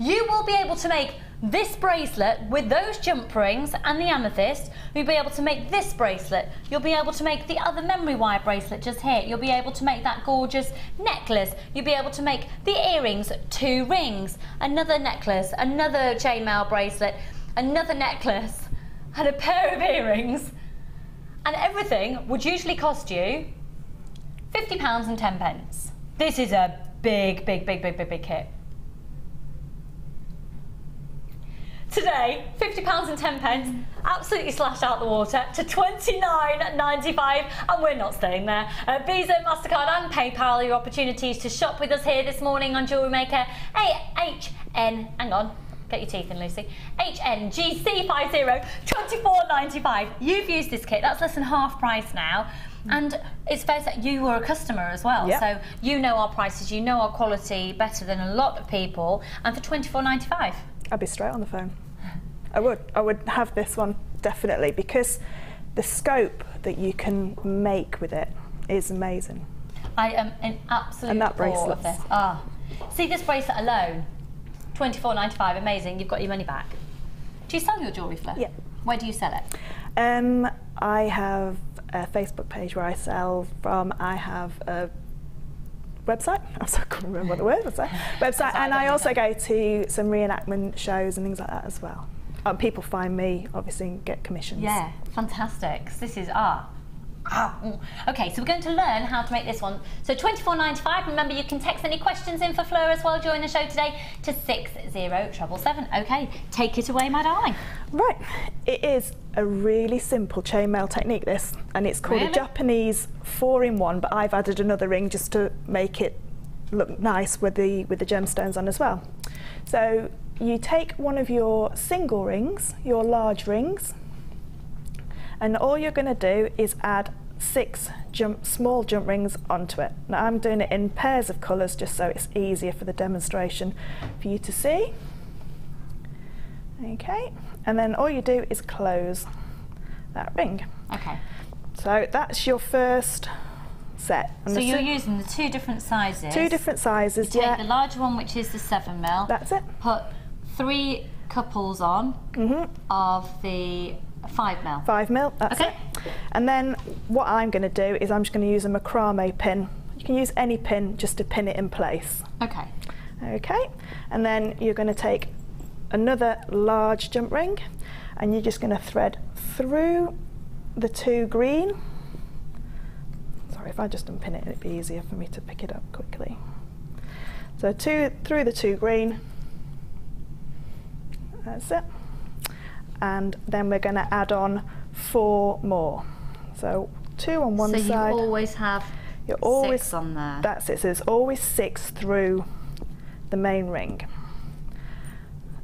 you will be able to make this bracelet with those jump rings and the amethyst. You'll be able to make this bracelet. You'll be able to make the other memory wire bracelet just here. You'll be able to make that gorgeous necklace. You'll be able to make the earrings, 2 rings, another necklace, another chainmail bracelet, another necklace, and a pair of earrings. And everything would usually cost you £50 and 10 pence. This is a big kit. Today, £50 and 10 pence, absolutely slashed out the water to £29.95, and we're not staying there. Visa, MasterCard and PayPal are your opportunities to shop with us here this morning on Jewellery Maker. HN, hang on, get your teeth in, Lucy. HNGC50, £24.95. You've used this kit, that's less than half price now. And it's fair to say you were a customer as well, yep. So you know our prices, you know our quality better than a lot of people, and for £24.95. I'd be straight on the phone. I would have this one, definitely, because the scope that you can make with it is amazing. I am in absolute awe of this. See this bracelet alone, £24.95, amazing, you've got your money back. Do you sell your jewellery, Fleur? Yeah. Where do you sell it? I have a Facebook page where I sell from. I have a website. I can't remember what the word was. Website, and I also go to some reenactment shows and things like that as well. People find me, obviously, and get commissions. Yeah, fantastic. This is Okay, so we're going to learn how to make this one. So £24.95. Remember, you can text any questions in for Fleur as well during the show today to 60777. Okay, take it away, my darling. Right, it is a really simple chainmail technique, this, and it's called a Japanese 4-in-1, but I've added another ring just to make it look nice with the gemstones on as well. So you take one of your single rings, your large rings, and all you're going to do is add 6 small jump rings onto it. Now I'm doing it in pairs of colours just so it's easier for the demonstration for you to see. Okay, and then all you do is close that ring. Okay. So that's your first set. And so you're using the 2 different sizes. 2 different sizes, you take the large one, which is the 7mm. That's it. Put 3 couples on of the 5mm. 5mm, that's it. And then what I'm going to do is I'm just going to use a macrame pin. You can use any pin just to pin it in place. Okay. Okay, and then you're going to take another large jump ring and you're just going to thread through the 2 green. Sorry, if I just unpin it, it'd be easier for me to pick it up quickly. So through the 2 green. That's it. And then we're going to add on 4 more. So 2 on one side. So you always have 6 on there. That's it. So there's always 6 through the main ring.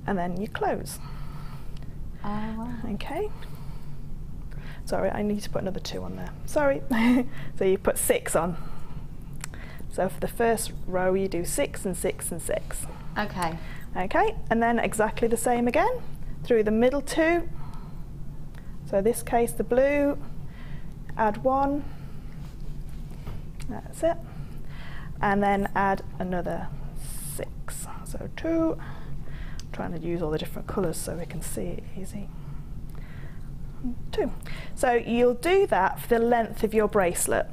And then you close. Oh, wow. Okay. Sorry, I need to put another 2 on there. Sorry. So you put 6 on. So for the first row you do 6 and 6 and 6. Okay. Okay, and then exactly the same again. Through the middle 2, so this case the blue, add 1, that's it, and then add another 6, so 2, I'm trying to use all the different colours so we can see it easy, 2. So you'll do that for the length of your bracelet,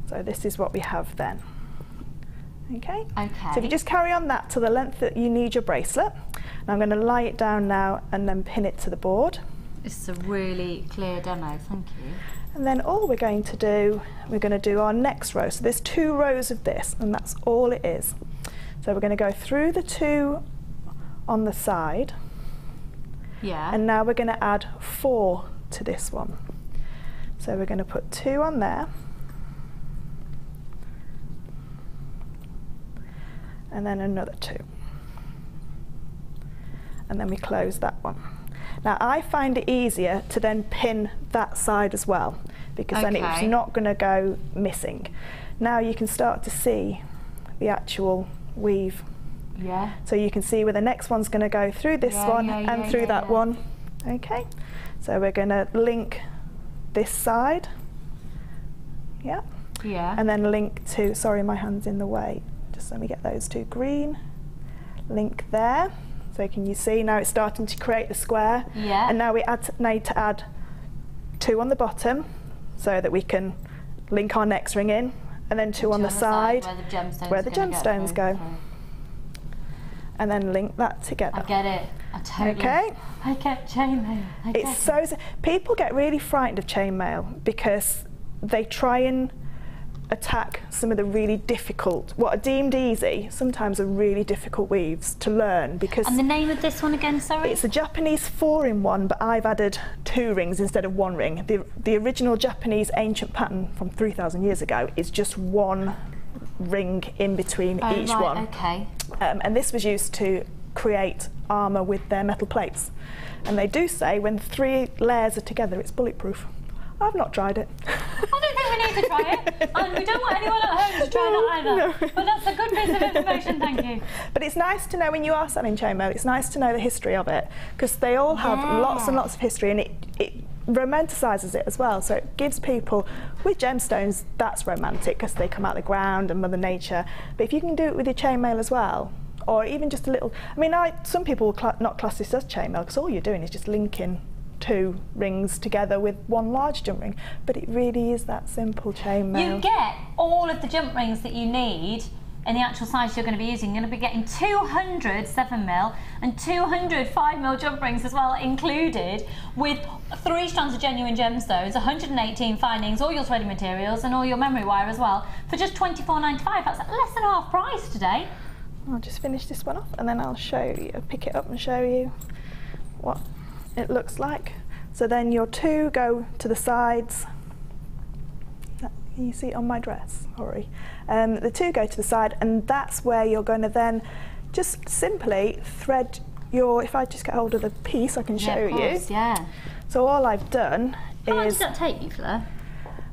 so this is what we have then. Okay. So if you just carry on that to the length that you need your bracelet, and I'm going to lie it down now and then pin it to the board. It's a really clear demo, thank you. And then all we're going to do, we're going to do our next row. So there's 2 rows of this, and that's all it is. So we're going to go through the 2 on the side. Yeah. And now we're going to add 4 to this one. So we're going to put 2 on there. And then another 2. And then we close that one. Now I find it easier to then pin that side as well, because then it's not going to go missing. Now you can start to see the actual weave. Yeah. So you can see where the next one's going to go through this one and through that one. Okay. So we're going to link this side. Yeah. Yeah. And then link to, sorry, my hand's in the way. Just let me get those 2 green. Link there. So can you see now it's starting to create the square? Yeah. And now we need to add 2 on the bottom so that we can link our next ring in, and then 2 on the side where the gemstones go. And then link that together. I get it. I totally. Okay. I get chainmail. It's so people get really frightened of chainmail because they try and attack some of the really difficult, what are deemed easy, sometimes are really difficult weaves to learn. Because and the name of this one again, sorry? It's a Japanese 4-in-1, but I've added 2 rings instead of 1 ring. The original Japanese ancient pattern from 3,000 years ago is just 1 ring in between each one. Okay. And this was used to create armour with their metal plates. And they do say when 3 layers are together, it's bulletproof. I've not tried it. I don't think we need to try it, and we don't want anyone at home to try that either. No. But that's a good piece of information, thank you. But it's nice to know when you are selling chainmail, it's nice to know the history of it, because they all have lots and lots of history, and it romanticises it as well. So it gives people, with gemstones, that's romantic because they come out of the ground and Mother Nature. But if you can do it with your chainmail as well, or even just a little, I mean, some people will not class this as chainmail because all you're doing is just linking 2 rings together with 1 large jump ring, but it really is that simple chainmail. You get all of the jump rings that you need in the actual size you're going to be using. You're going to be getting 200 7mm and 200 5mm jump rings as well included, with 3 strands of genuine gemstones, 118 findings, all your threading materials and all your memory wire as well, for just £24.95. That's less than half price today. I'll just finish this one off and then I'll show you, pick it up and show you what it looks like. So then your 2 go to the sides. Can you see it on my dress? Sorry. The 2 go to the side, and that's where you're going to then just simply thread your, if I just get hold of the piece I can show you. Yeah. So all I've done How long is does that take you, Fleur?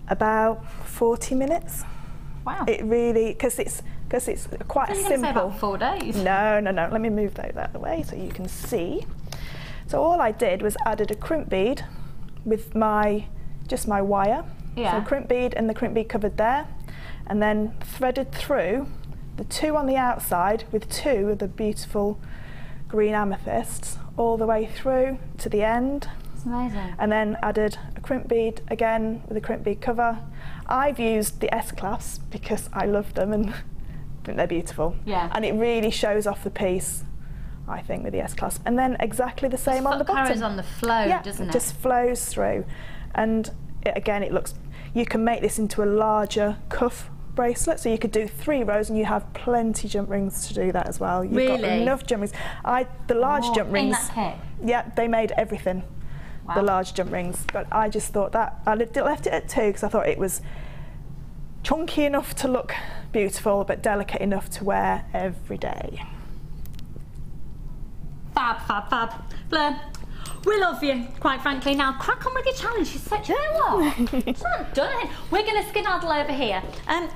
about 40 minutes. Wow. It really, because it's quite a simple. Say about 4 days. No. Let me move that out of the way so you can see. So all I did was added a crimp bead with just my wire. Yeah. So crimp bead and the crimp bead covered there, and then threaded through the 2 on the outside with 2 of the beautiful green amethysts all the way through to the end. It's amazing. And then added a crimp bead again with a crimp bead cover. I've used the Clasps because I love them and think they're beautiful. Yeah. And it really shows off the piece, I think, with the Clasp. And then exactly the same on the bottom. Carries on the flow, doesn't it? It just flows through. And again, it looks, you can make this into a larger cuff bracelet, so you could do 3 rows and you have plenty jump rings to do that as well. You've got enough jump rings. The large jump rings. In that kit? Yeah, they made everything. Wow. The large jump rings, but I just thought that I left it at 2 because I thought it was chunky enough to look beautiful but delicate enough to wear every day. Fab, fab, fab. Fleur, we love you, quite frankly. Now crack on with your challenge. She's such, you know what? It's not done anything. We're going to skedaddle over here.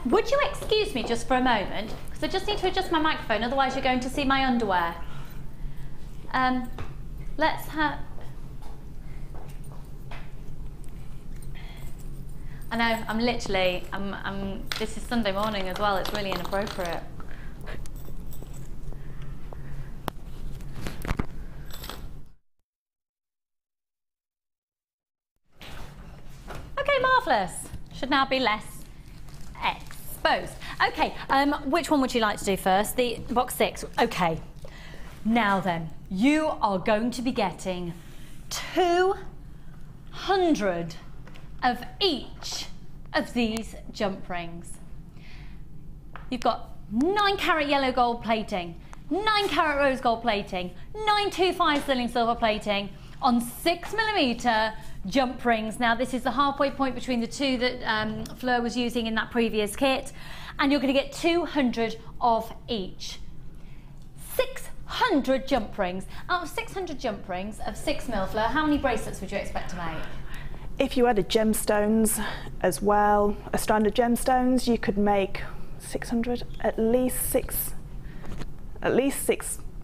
Would you excuse me just for a moment? Because I just need to adjust my microphone, otherwise you're going to see my underwear. Let's have... I know, I'm literally, this is Sunday morning as well, it's really inappropriate. Okay, marvellous. Should now be less exposed. Okay, which one would you like to do first? The box 6, okay. Now then, you are going to be getting 200 of each of these jump rings. You've got 9-carat yellow gold plating, 9-carat rose gold plating, 925 sterling silver plating on 6mm jump rings. Now this is the halfway point between the two that Fleur was using in that previous kit, and you're going to get 200 of each. 600 jump rings. Out of 600 jump rings of 6mm, Fleur, how many bracelets would you expect to make? If you added gemstones as well, a strand of gemstones, you could make 600, at least six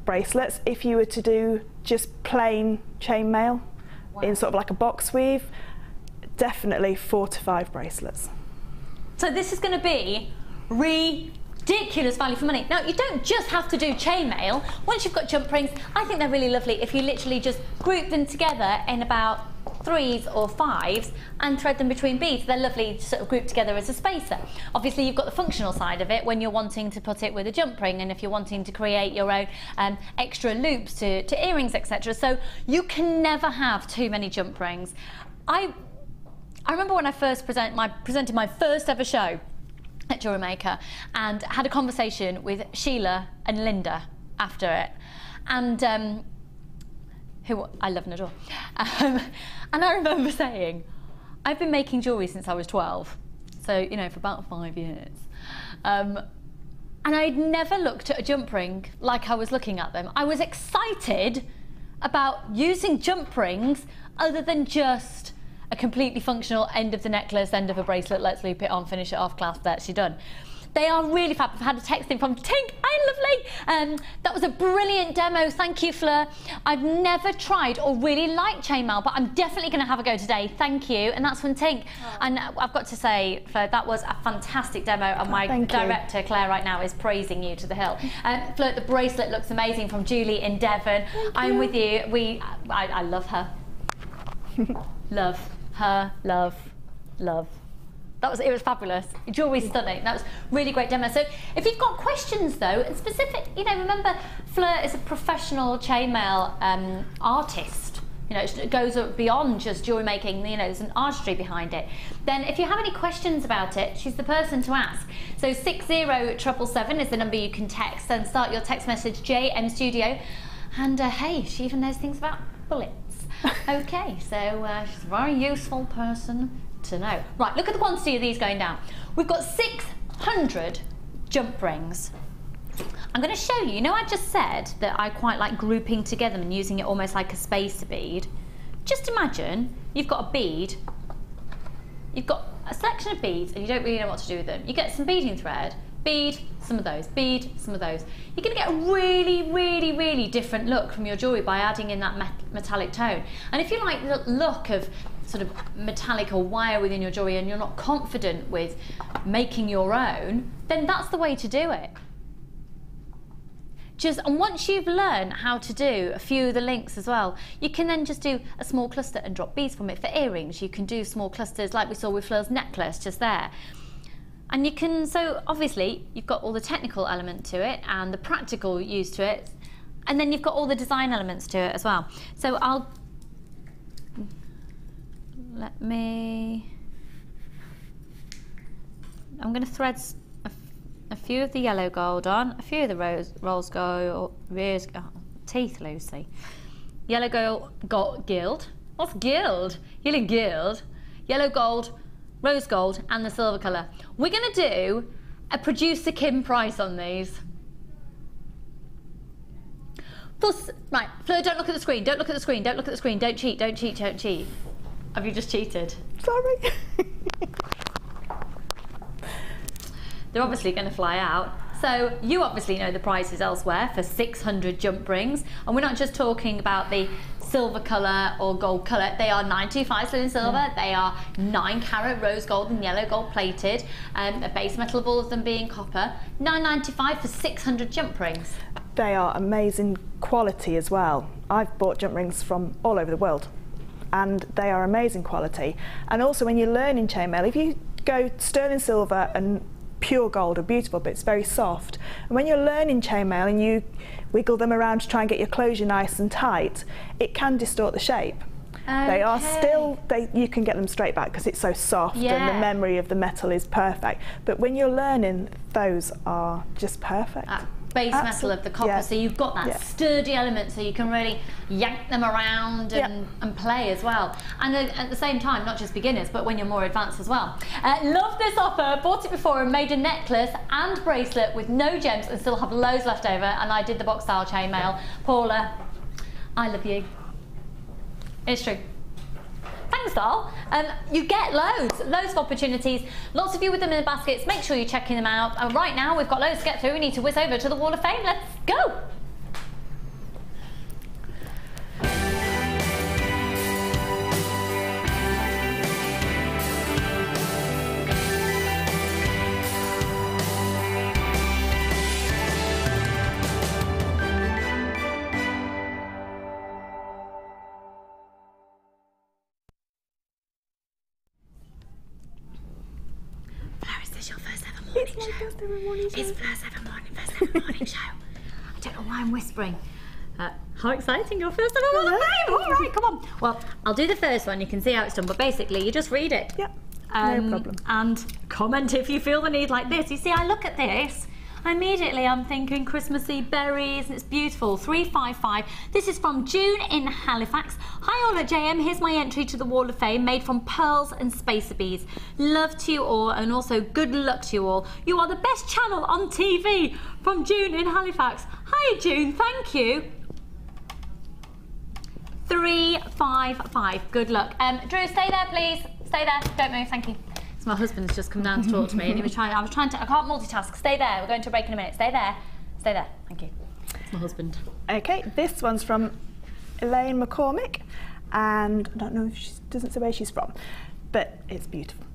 bracelets. If you were to do just plain chainmail in sort of like a box weave, definitely 4 to 5 bracelets. So this is going to be ridiculous value for money. Now you don't just have to do chainmail. Once you've got jump rings, I think they're really lovely if you literally just group them together in about 3s or 5s and thread them between beads. They're lovely to sort of group together as a spacer. Obviously you've got the functional side of it when you're wanting to put it with a jump ring, and if you're wanting to create your own extra loops to earrings, etc. So you can never have too many jump rings. I remember when I first presented my first ever show at Jewellery Maker, and had a conversation with Sheila and Linda after it, and who I love and adore. And I remember saying, I've been making jewellery since I was 12, so you know, for about 5 years. And I'd never looked at a jump ring like I was looking at them. I was excited about using jump rings other than just a completely functional end of the necklace, end of a bracelet, let's loop it on, finish it off, clasp, that's you done. They are really fab. I've had a text in from Tink, hi lovely. That was a brilliant demo, thank you Fleur. I've never tried or really liked chainmail, but I'm definitely going to have a go today, thank you. And that's from Tink. Oh. And I've got to say, Fleur, that was a fantastic demo, and my director Claire right now is praising you to the hill. Fleur, the bracelet looks amazing from Julie in Devon. I'm with you. I love her. Love her, love. It was fabulous. Jewellery stunning. That was really great demo. So if you've got questions though, and specific, you know, remember Fleur is a professional chainmail artist. You know, it goes beyond just jewellery making, you know, there's an artistry behind it. Then if you have any questions about it, she's the person to ask. So 60777 is the number you can text, and start your text message JM Studio. And hey, she even knows things about bullets. Okay, so she's a very useful person to know. Right, look at the quantity of these going down. We've got 600 jump rings. I'm going to show you, you know I just said that I quite like grouping together and using it almost like a spacer bead. Just imagine you've got a bead, you've got a selection of beads and you don't really know what to do with them. You get some beading thread, bead, some of those, bead, some of those. You're going to get a really, really, really different look from your jewellery by adding in that metallic tone. And if you like the look of sort of metallic or wire within your jewellery and you're not confident with making your own, then that's the way to do it. And once you've learned how to do a few of the links as well, you can then just do a small cluster and drop beads from it. For earrings, you can do small clusters like we saw with Fleur's necklace just there. And you can, so obviously you've got all the technical element to it and the practical use to it, and then you've got all the design elements to it as well. So I'm going to thread a few of the yellow gold on, a few of the rose gold, teeth Lucy. Yellow gold, gild. What's gild? Yellow gild. Yellow gold, rose gold, and the silver colour. We're going to do a producer Kim price on these. Plus, right, Fleur, don't look at the screen, don't look at the screen, don't look at the screen, don't cheat, don't cheat, don't cheat. Have you just cheated? Sorry. They're obviously going to fly out. So you obviously know the prices elsewhere for 600 jump rings. And we're not just talking about the silver colour or gold colour. They are 925 sterling silver. They are 9 carat rose gold and yellow gold plated. A base metal of all of them being copper. $9.95 for 600 jump rings. They are amazing quality as well. I've bought jump rings from all over the world, and they are amazing quality. And also when you're learning chainmail, if you go sterling silver and pure gold are beautiful, but it's very soft. And when you're learning chainmail and you wiggle them around to try and get your closure nice and tight, it can distort the shape. Okay. They are still, you can get them straight back because it's so soft, and the memory of the metal is perfect. But when you're learning, those are just perfect. base metal of the copper, so you've got that sturdy element, so you can really yank them around and play as well. And at the same time, not just beginners, but when you're more advanced as well. Love this offer. Bought it before and made a necklace and bracelet with no gems and still have loads left over. And I did the box style chainmail. Paula, I love you. It's true. Thanks, doll. You get loads of opportunities. Lots of you with them in the baskets. Make sure you're checking them out. And right now, we've got loads to get through. We need to whiz over to the Wall of Fame. Let's go. It's my first ever morning show. It's Fleur's first ever morning show. I don't know why I'm whispering. How exciting, your first ever morning show. All right, come on. Well, I'll do the first one. You can see how it's done, but basically you just read it. Yep, no problem. And comment if you feel the need like this. You see, I look at this, immediately I'm thinking Christmassy berries, and it's beautiful. 355. This is from June in Halifax. Hi all at JM, here's my entry to the Wall of Fame, made from pearls and spacer beads. Love to you all, and also good luck to you all. You are the best channel on TV. From June in Halifax. Hi June, thank you. 355. Good luck. Drew, stay there please. Stay there. Don't move, thank you. My husband's just come down to talk to me, and I was trying to, I can't multitask. Stay there, we're going to a break in a minute. Stay there, thank you. It's my husband. Okay, this one's from Elaine McCormick, and I don't know if she doesn't say where she's from, but it's beautiful.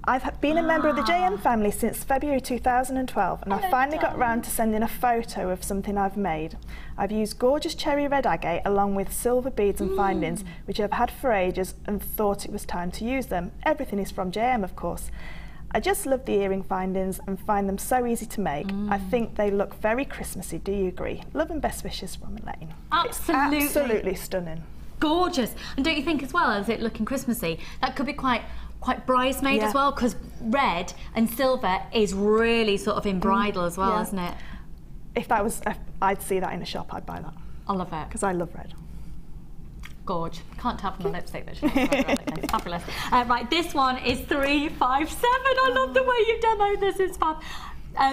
I've been a member of the JM family since February 2012, and I finally got round to sending a photo of something I've made. I've used gorgeous cherry red agate along with silver beads and findings, which I've had for ages and thought it was time to use them. Everything is from JM, of course. I just love the earring findings and find them so easy to make. I think they look very Christmassy. Do you agree? Love and best wishes from Elaine. Absolutely. It's absolutely stunning. Gorgeous. And don't you think as well, as it looking Christmassy, that could be quite bridesmaid as well, because red and silver is really sort of in bridal as well, isn't it? If that was, I'd see that in a shop, I'd buy that. I love it. Because I love red. Gorge. Can't tell from the lipstick that she's fabulous. Right, this one is 357. I love the way you've demoed this. It's fab.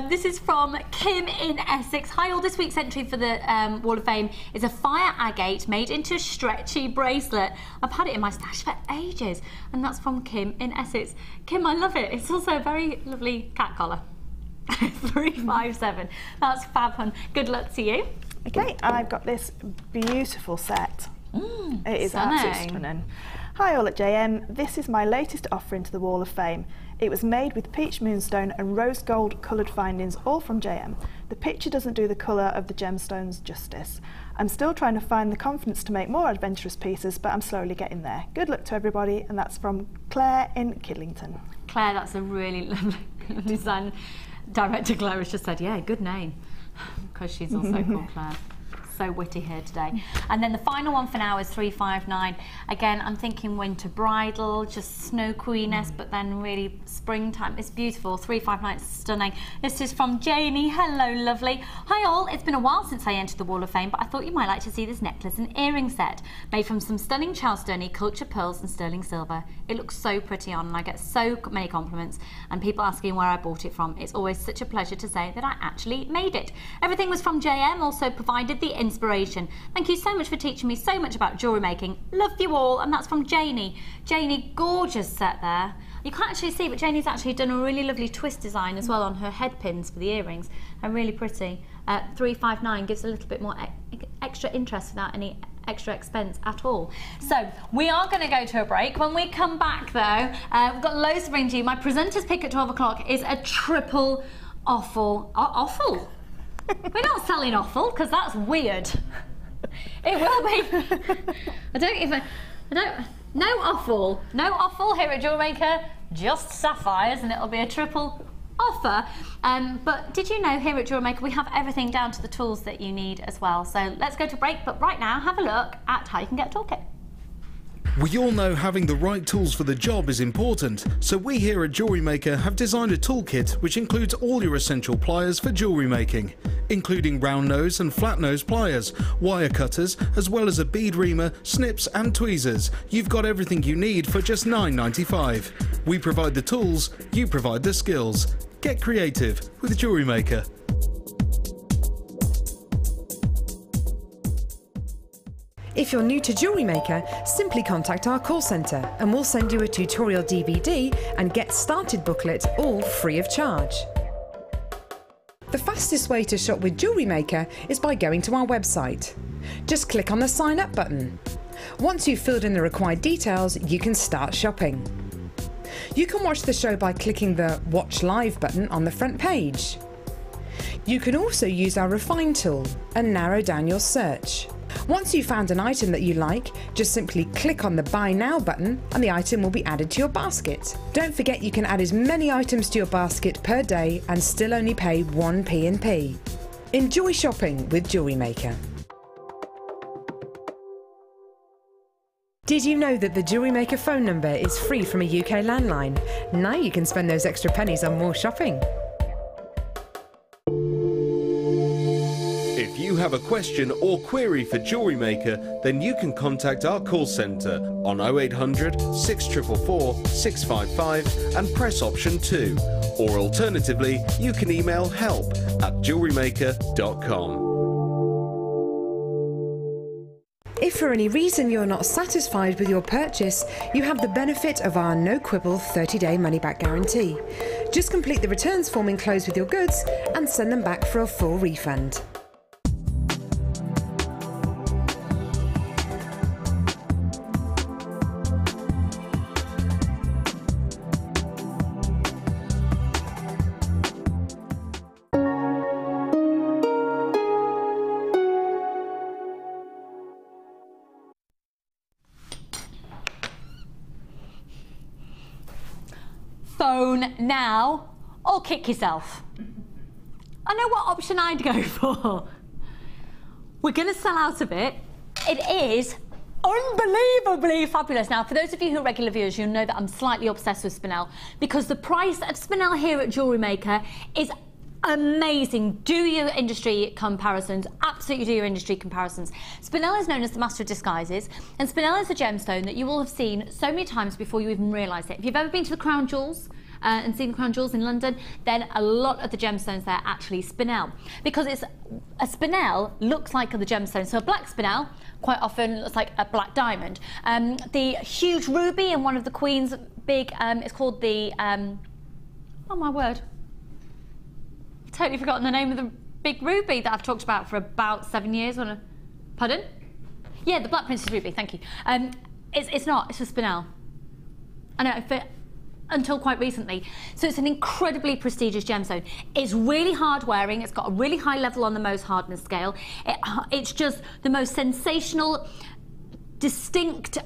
This is from Kim in Essex. Hi all, this week's entry for the Wall of Fame is a fire agate made into a stretchy bracelet. I've had it in my stash for ages, and that's from Kim in Essex. Kim, I love it. It's also a very lovely cat collar. 357. That's fab, hun. Good luck to you. Okay, I've got this beautiful set. It is absolutely stunning. Hi all at JM, this is my latest offering to the Wall of Fame. It was made with peach moonstone and rose gold coloured findings, all from JM. The picture doesn't do the colour of the gemstones justice. I'm still trying to find the confidence to make more adventurous pieces, but I'm slowly getting there. Good luck to everybody, and that's from Claire in Kidlington. Claire, that's a really lovely design. Director Claire has just said, yeah, good name, because she's also called Claire. So witty here today. And then the final one for now is 359. Again, I'm thinking winter bridal, just snow queen-esque, but then really springtime. It's beautiful. 359, stunning. This is from Janie. Hello, lovely. Hi all. It's been a while since I entered the Wall of Fame, but I thought you might like to see this necklace and earring set made from some stunning Charlestoney culture pearls and sterling silver. It looks so pretty on, and I get so many compliments and people asking where I bought it from. It's always such a pleasure to say that I actually made it. Everything was from JM, also provided the inspiration. Thank you so much for teaching me so much about jewellery making. Love you all. And that's from Janie. Janie, gorgeous set there. You can't actually see, but Janie's actually done a really lovely twist design as well on her head pins for the earrings. And really pretty. 359 gives a little bit more extra interest without any extra expense at all. So we are going to go to a break. When we come back though, we've got loads to bring to you. My presenter's pick at 12 o'clock is a triple offal. Offal? We're not selling offal because that's weird. It will be. No offal here at JewelleryMaker, just sapphires, and it'll be a triple offer. But did you know here at JewelleryMaker we have everything down to the tools that you need as well. So let's go to break, but right now have a look at how you can get a toolkit. We all know having the right tools for the job is important, so we here at Jewellery Maker have designed a toolkit which includes all your essential pliers for jewellery making, including round nose and flat nose pliers, wire cutters, as well as a bead reamer, snips and tweezers. You've got everything you need for just $9.95. We provide the tools, you provide the skills. Get creative with Jewellery Maker. If you're new to Jewellery Maker, simply contact our call centre and we'll send you a tutorial DVD and Get Started booklet, all free of charge. The fastest way to shop with Jewellery Maker is by going to our website. Just click on the Sign Up button. Once you've filled in the required details, you can start shopping. You can watch the show by clicking the Watch Live button on the front page. You can also use our Refine tool and narrow down your search. Once you've found an item that you like, just simply click on the Buy Now button and the item will be added to your basket. Don't forget you can add as many items to your basket per day and still only pay 1p in P. Enjoy shopping with Jewellery Maker. Did you know that the Jewellery Maker phone number is free from a UK landline? Now you can spend those extra pennies on more shopping. If you have a question or query for Jewellery Maker, then you can contact our call centre on 0800 644 655 and press option 2. Or alternatively, you can email help@jewellerymaker.com. If for any reason you're not satisfied with your purchase, you have the benefit of our no quibble 30-day money-back guarantee. Just complete the returns form enclosed with your goods and send them back for a full refund. Phone now or kick yourself. I know what option I'd go for. We're going to sell out of it. It is unbelievably fabulous. Now, for those of you who are regular viewers, you'll know that I'm slightly obsessed with Spinel because the price of Spinel here at Jewellery Maker is amazing. Do your industry comparisons, absolutely do your industry comparisons. Spinel is known as the master of disguises, and Spinel is a gemstone that you will have seen so many times before you even realise it. If you've ever been to the Crown Jewels and seen the Crown Jewels in London, then a lot of the gemstones there are actually Spinel, because it's a Spinel looks like the gemstone. So a black Spinel quite often looks like a black diamond. The huge ruby in one of the Queen's big, it's called the, oh my word, totally forgotten the name of the big ruby that I've talked about for about 7 years. Pardon? Yeah, the Black Princess Ruby, thank you. It's not, it's a Spinel. I know, until quite recently. So it's an incredibly prestigious gemstone. It's really hard wearing, it's got a really high level on the Mohs hardness scale. It's just the most sensational, distinct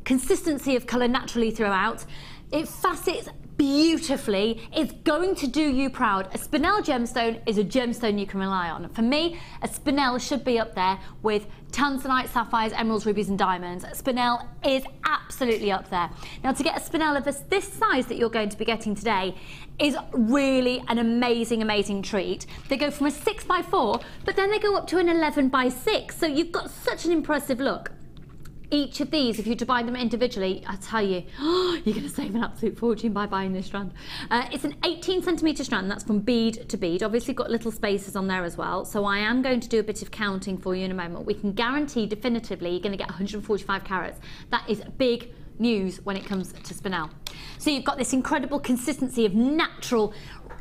consistency of colour naturally throughout. It facets beautifully. It's going to do you proud. A Spinel gemstone is a gemstone you can rely on. For me, a Spinel should be up there with tanzanite, sapphires, emeralds, rubies and diamonds. Spinel is absolutely up there. Now, to get a Spinel of this size that you're going to be getting today is really an amazing, amazing treat. They go from a 6x4, but then they go up to an 11x6, so you've got such an impressive look. Each of these, if you were to buy them individually, I tell you, you're going to save an absolute fortune by buying this strand. It's an 18cm strand, that's from bead to bead. Obviously got little spaces on there as well, so I am going to do a bit of counting for you in a moment. We can guarantee definitively you're going to get 145 carats. That is big news when it comes to Spinel. So you've got this incredible consistency of natural,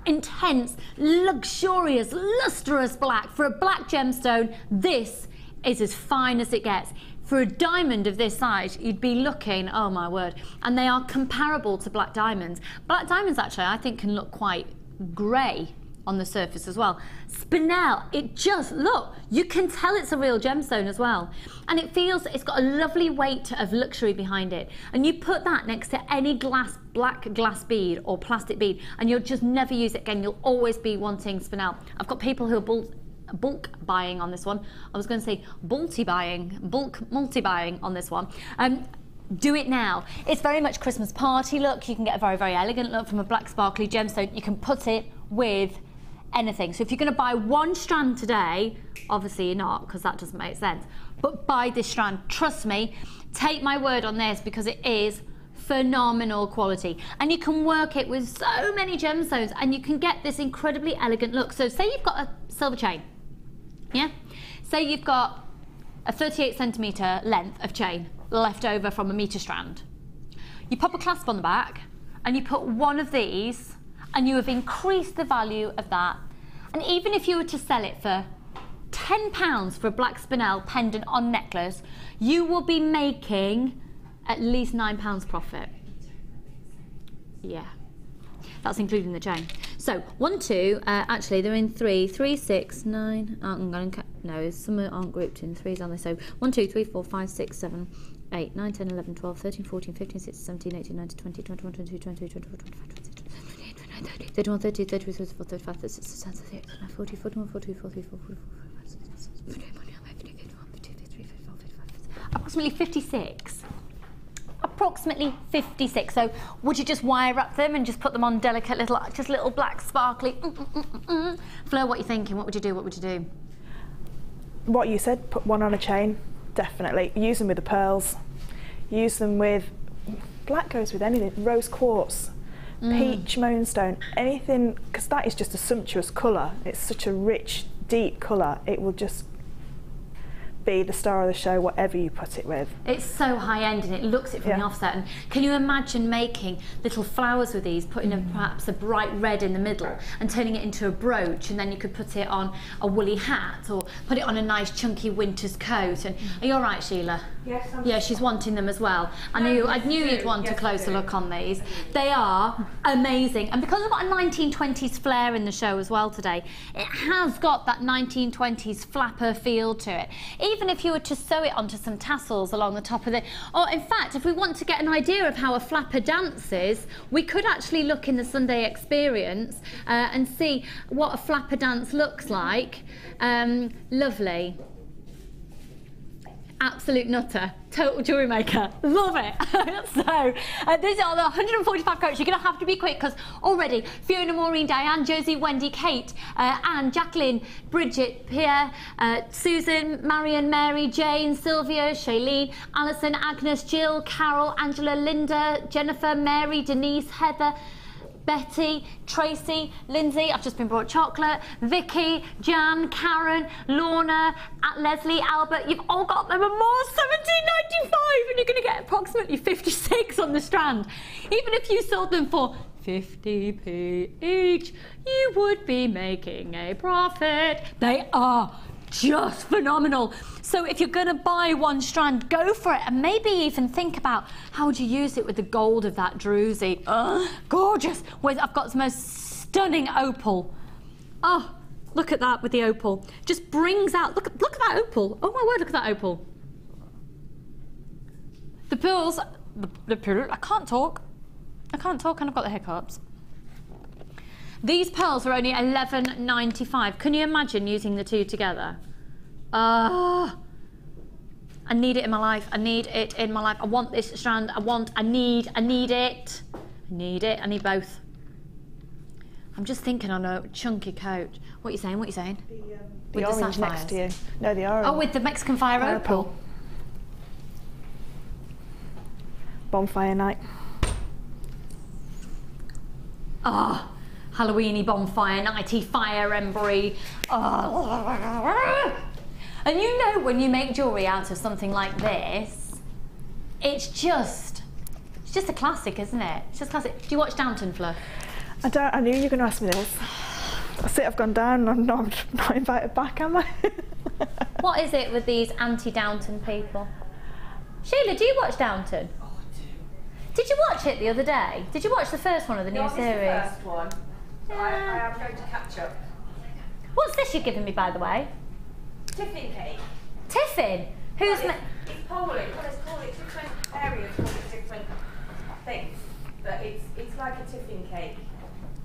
intense, luxurious, lustrous black. For a black gemstone, this is as fine as it gets. For a diamond of this size, you'd be looking, oh my word, and they are comparable to black diamonds. Black diamonds actually, I think, can look quite grey on the surface as well. Spinel, it just, look, you can tell it's a real gemstone as well. And it feels, it's got a lovely weight of luxury behind it. And you put that next to any black glass bead or plastic bead, and you'll just never use it again. You'll always be wanting Spinel. I've got people who are bulk buying on this one. I was going to say bulk multi-buying on this one. Do it now. It's very much Christmas party look. You can get a very, very elegant look from a black sparkly gemstone. You can put it with anything. So if you're going to buy one strand today, obviously you're not, because that doesn't make sense, but buy this strand. Trust me, take my word on this, because it is phenomenal quality, and you can work it with so many gemstones and you can get this incredibly elegant look. So say you've got a silver chain, yeah? Say you've got a 38 centimetre length of chain left over from a metre strand. You pop a clasp on the back and you put one of these and you have increased the value of that. And even if you were to sell it for £10 for a black spinel pendant on necklace, you will be making at least £9 profit. Yeah, that's including the chain. So 1, 2, actually they're in 3, 3, 6, 9, no, some aren't grouped in threes on this. So 1, 2, 3, 4, 5, 6, 7, 8, 9, 10, 11, 12, 13, 14, 15, 16, 17, 18, 19, 20, 21, 22, 23, 24, 25, 26, 27, 28, 29, 30, 31, 32, 33, 34, 35, 36, 37, 38, 39, 40, 41, 42, 43, 44, 45, 46, 47, approximately 56. Approximately 56. So would you just wire wrap them and just put them on delicate little black sparkly? Fleur, what are you thinking? What would you do? What would you do? What you said, put one on a chain, definitely. Use them with the pearls. Use them with, black goes with anything, rose quartz, peach moonstone, anything, because that is just a sumptuous colour. It's such a rich, deep colour. It will just be the star of the show, whatever you put it with. It's so high end and it looks it from the offset. And can you imagine making little flowers with these, putting perhaps a bright red in the middle and turning it into a brooch, and then you could put it on a woolly hat or put it on a nice chunky winter's coat. And are you all right, Sheila? Yes, yeah, she's wanting them as well. I knew you'd want a closer look on these. They are amazing, and because we've got a 1920s flair in the show as well today, it has got that 1920s flapper feel to it. Even if you were to sew it onto some tassels along the top of it, or in fact, if we want to get an idea of how a flapper dances, we could actually look in the Sunday Experience and see what a flapper dance looks like. Lovely. Absolute nutter, total jewellery maker, love it. So these are the 145 coats. You're going to have to be quick because already Fiona, Maureen, Diane, Josie, Wendy, Kate, Anne, Jacqueline, Bridget, Pierre, Susan, Marion, Mary, Jane, Sylvia, Shailene, Alison, Agnes, Jill, Carol, Angela, Linda, Jennifer, Mary, Denise, Heather, Betty, Tracy, Lindsay, I've just been brought chocolate, Vicky, Jan, Karen, Lorna, Leslie, Albert, you've all got them and more, £17.95, and you're going to get approximately 56 on the strand. Even if you sold them for 50p each, you would be making a profit. They are just phenomenal. So if you're going to buy one strand, go for it, and maybe even think about how would you use it with the gold of that druzy. Gorgeous. I've got the most stunning opal. Oh, look at that with the opal. Just brings out, look at that opal. Oh my word, look at that opal. The pearls, I can't talk and I've got the hiccups. These pearls are only £11.95. Can you imagine using the two together? I need it in my life. I need it in my life. I want this strand. I need it. I need both. I'm just thinking on a chunky coat. What are you saying? The orange next to you. No, the orange. Oh, with the Mexican fire opal. Bonfire night. Ah. Halloweeny bonfire, nighty fire embry. Oh. And you know when you make jewellery out of something like this, it's just a classic, isn't it? It's just classic. Do you watch Downton, Fleur? I don't. I knew you were going to ask me this. That's it. I've gone down. I'm not invited back, am I? What is it with these anti-Downton people? Sheila, do you watch Downton? Oh, I do. Did you watch it the other day? Did you watch the first one of the new series? The first one. I am going to catch up. What's this you've given me, by the way? Tiffin cake. Tiffin? Who's it's Polish. Well, it's called it different areas call it different things. But it's like a tiffin cake,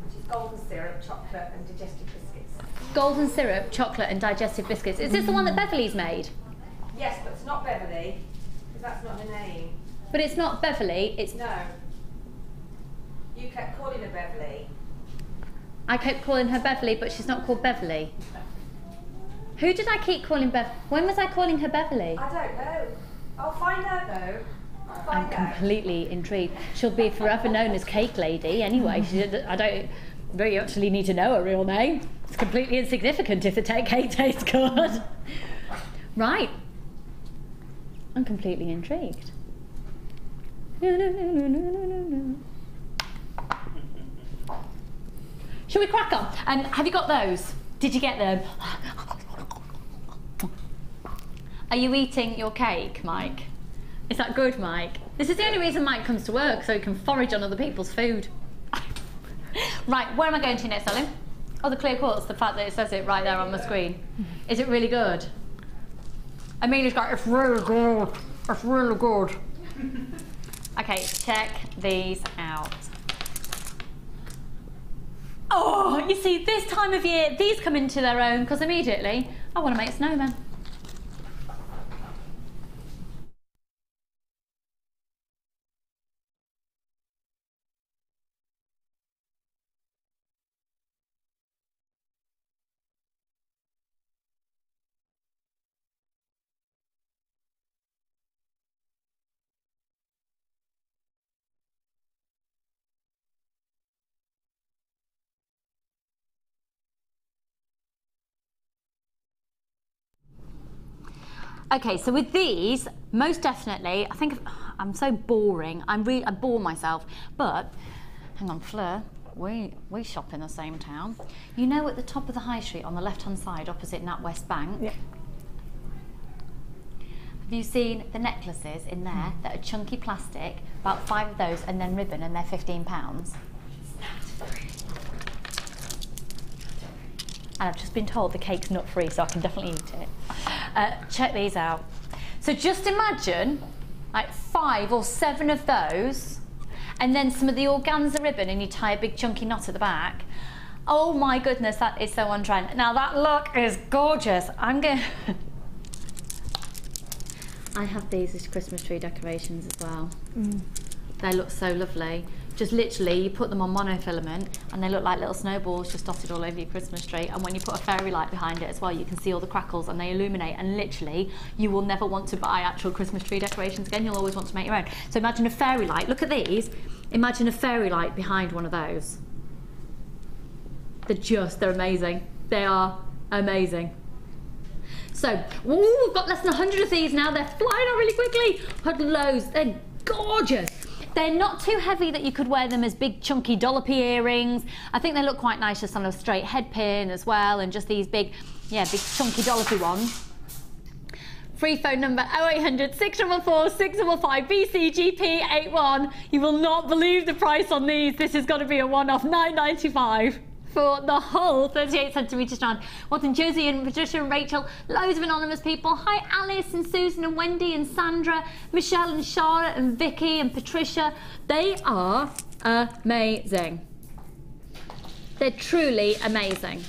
which is golden syrup, chocolate, and digestive biscuits. golden syrup, chocolate and digestive biscuits. Is this the one that Beverly's made? Yes, but it's not Beverly, because that's not her name. But it's not Beverly, it's... No. You kept calling her Beverly. I kept calling her Beverly, but she's not called Beverly. Who did I keep calling Bev? When was I calling her Beverly? I don't know. I'll find out though. I'm completely intrigued. She'll be forever known as Cake Lady anyway. I don't really actually need to know her real name. It's completely insignificant if the cake tastes good. Right. I'm completely intrigued. Shall we crack on? And have you got those? Did you get them? Are you eating your cake, Mike? Is that good, Mike? This is the only reason Mike comes to work, so he can forage on other people's food. Right, where am I going to next, darling? Oh, the clear quartz, the fact that it says it right there on the screen. Is it really good? Amelia's got, it's really good. It's really good. Okay, check these out. Oh, you see, this time of year, these come into their own, because immediately, I want to make snowmen. Okay, so with these, most definitely, I think I'm so boring. I bore myself. But hang on, Fleur, we shop in the same town. You know, at the top of the high street on the left-hand side, opposite NatWest Bank. Yeah. Have you seen the necklaces in there that are chunky plastic? About 5 of those, and then ribbon, and they're £15. And I've just been told the cake's nut free, so I can definitely eat it. Check these out. So just imagine like 5 or 7 of those, and then some of the organza ribbon, and you tie a big chunky knot at the back. Oh my goodness, that is so on trend. Now that look is gorgeous. I'm going I have these as Christmas tree decorations as well. They look so lovely. Just literally, you put them on monofilament and they look like little snowballs just dotted all over your Christmas tree. And when you put a fairy light behind it as well, you can see all the crackles and they illuminate. And literally, you will never want to buy actual Christmas tree decorations again. You'll always want to make your own. So imagine a fairy light. Look at these. Imagine a fairy light behind one of those. They're amazing. They are amazing. So, ooh, we've got less than 100 of these now. They're flying out really quickly. Had loads. They're gorgeous. They're not too heavy that you could wear them as big chunky dollopy earrings. I think they look quite nice just on a straight head pin as well, and just these big, yeah, big chunky dollopy ones. Free phone number 0800 644 655 BCGP81. You will not believe the price on these. This has got to be a one-off, £9.95. For the whole 38 centimetre strand. Well done, Josie and Patricia and Rachel, loads of anonymous people. Hi Alice and Susan and Wendy and Sandra, Michelle and Charlotte and Vicky and Patricia. They are amazing. They're truly amazing.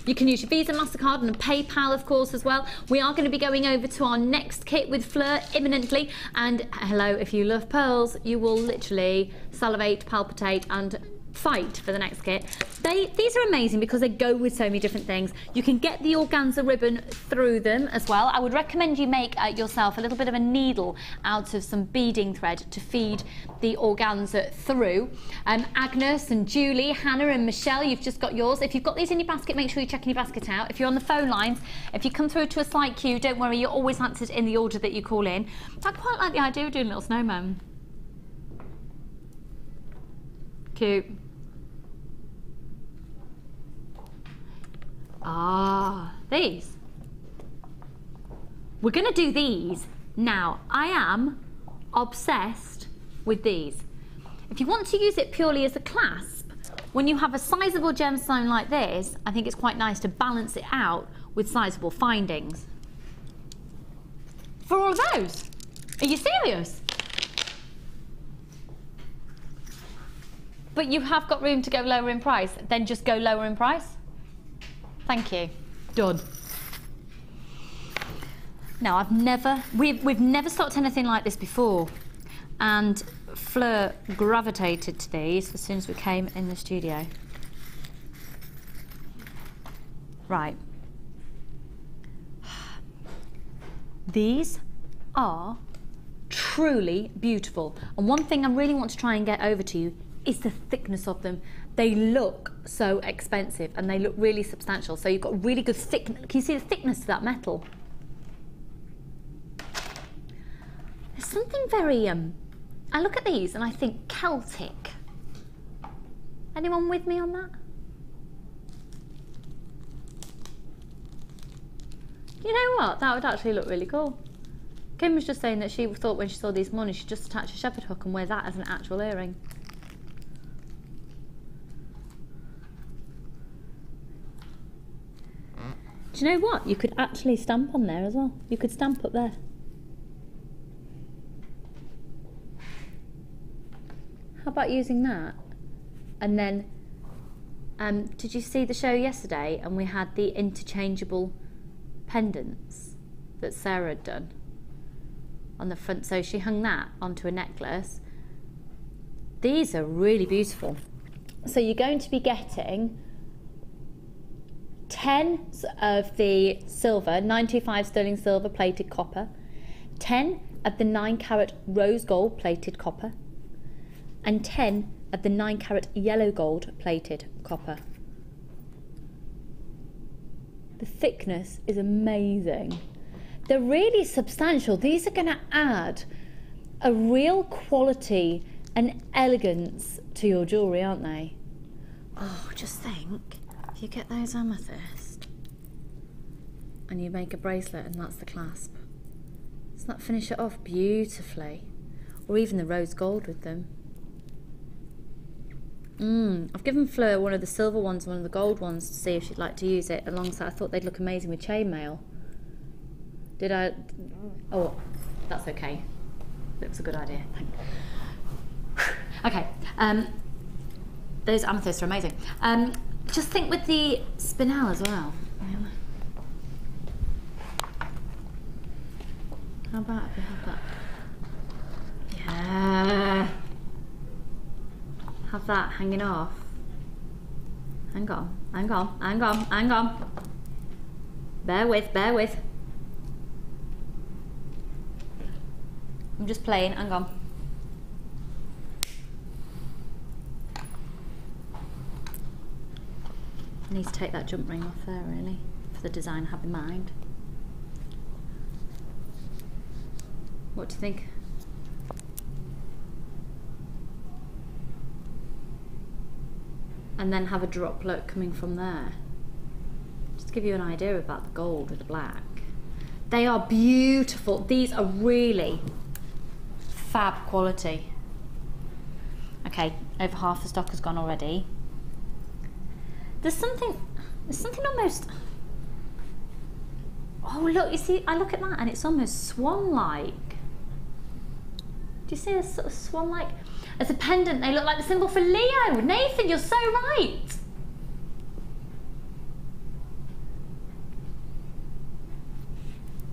You can use your Visa, MasterCard and PayPal, of course, as well. We are going to be going over to our next kit with Fleur imminently. And hello, if you love pearls, you will literally salivate, palpitate and fight for the next kit. These are amazing because they go with so many different things. You can get the organza ribbon through them as well. I would recommend you make yourself a little bit of a needle out of some beading thread to feed the organza through. Agnes and Julie, Hannah and Michelle, you've just got yours. If you've got these in your basket, make sure you're checking your basket out. If you're on the phone lines, if you come through to a slight queue, don't worry, you're always answered in the order that you call in. I quite like the idea of doing little snowmen. Cute. Ah, these. We're going to do these now. I am obsessed with these. If you want to use it purely as a clasp, when you have a sizable gemstone like this, I think it's quite nice to balance it out with sizable findings. For all of those? Are you serious? But you have got room to go lower in price, then just go lower in price? Thank you. Done. Now, we've never stocked anything like this before, and Fleur gravitated to these as soon as we came in the studio. Right. These are truly beautiful, and one thing I really want to try and get over to you is the thickness of them. They look so expensive and they look really substantial, so you've got really good thickness. Can you see the thickness to that metal? There's something very I look at these and I think Celtic. Anyone with me on that? You know what, that would actually look really cool. Kim was just saying that she thought when she saw these morning she'd just attach a shepherd hook and wear that as an actual earring. Do you know what? You could actually stamp on there as well. You could stamp up there. How about using that? And then, did you see the show yesterday? And we had the interchangeable pendants that Sarah had done on the front. So she hung that onto a necklace. These are really beautiful. So you're going to be getting 10 of the silver, 925 sterling silver plated copper, 10 of the 9 carat rose gold plated copper, and 10 of the 9 carat yellow gold plated copper. The thickness is amazing. They're really substantial. These are going to add a real quality and elegance to your jewellery, aren't they? Oh, just think, if you get those amethyst and you make a bracelet and that's the clasp, doesn't that finish it off beautifully? Or even the rose gold with them. I've given Fleur one of the silver ones, one of the gold ones, to see if she'd like to use it alongside. I thought they'd look amazing with chainmail. Did I? Oh, that's okay. It was a good idea. Okay. Those amethysts are amazing. Just think with the spinel as well. How about if we have that? Yeah. Have that hanging off. Hang on, hang on, hang on, hang on. Bear with, bear with. I'm just playing, hang on. I need to take that jump ring off there, really, for the design I have in mind. What do you think? And then have a droplet coming from there. Just to give you an idea about the gold with the black. They are beautiful. These are really fab quality. Okay, over half the stock has gone already. There's something almost, oh look, you see, I look at that and it's almost swan-like. Do you see a sort of swan-like? As a pendant, they look like the symbol for Leo. Nathan, you're so right.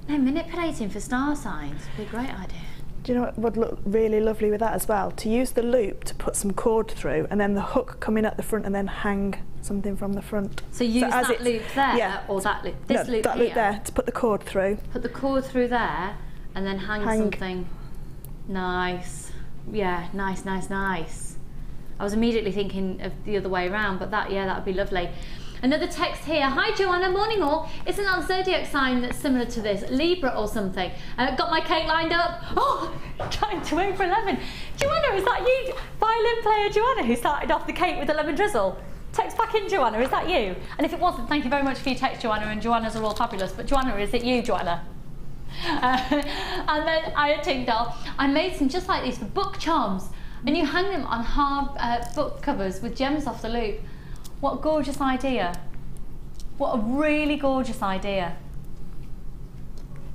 No, manipulating for star signs would be a great idea. Do you know what would look really lovely with that as well? To use the loop to put some cord through and then the hook come in at the front and then hang something from the front. So use that loop there, yeah, or that loop, this loop that here. Loop there to put the cord through. Put the cord through there and then hang something. Nice. Yeah, nice, nice, nice. I was immediately thinking of the other way around, but that, yeah, that would be lovely. Another text here. Hi Joanna, morning all. Isn't that a zodiac sign that's similar to this? Libra or something? Got my cake lined up. Oh, trying to wait for 11. Joanna, is that you? Violin player Joanna who started off the cake with a lemon drizzle. Text back in, Joanna, is that you? And if it wasn't, thank you very much for your text, Joanna, and Joannas are all fabulous. But Joanna, is it you, Joanna? And then I had Tyndall. I made some just like these for book charms, and you hang them on hard book covers with gems off the loop. What a gorgeous idea. What a really gorgeous idea.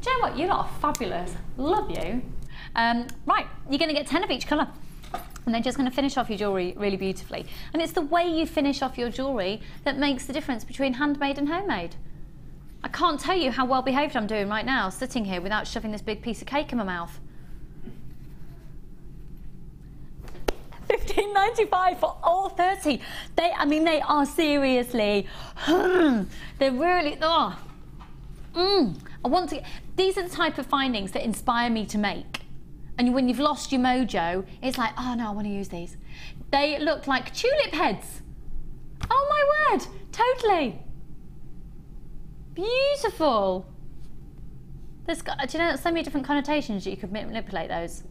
Do you know what? You lot are fabulous. Love you. Right, you're going to get 10 of each colour. And they're just going to finish off your jewellery really beautifully. And it's the way you finish off your jewellery that makes the difference between handmade and homemade. I can't tell you how well behaved I'm doing right now, sitting here without shoving this big piece of cake in my mouth. $15.95 for all 30. I mean, they are seriously, they're really, I want to, these are the type of findings that inspire me to make. And when you've lost your mojo, it's like, oh no, I want to use these. They look like tulip heads. Oh my word, totally. Beautiful. There's got, do you know, there's so many different connotations that you could manipulate those.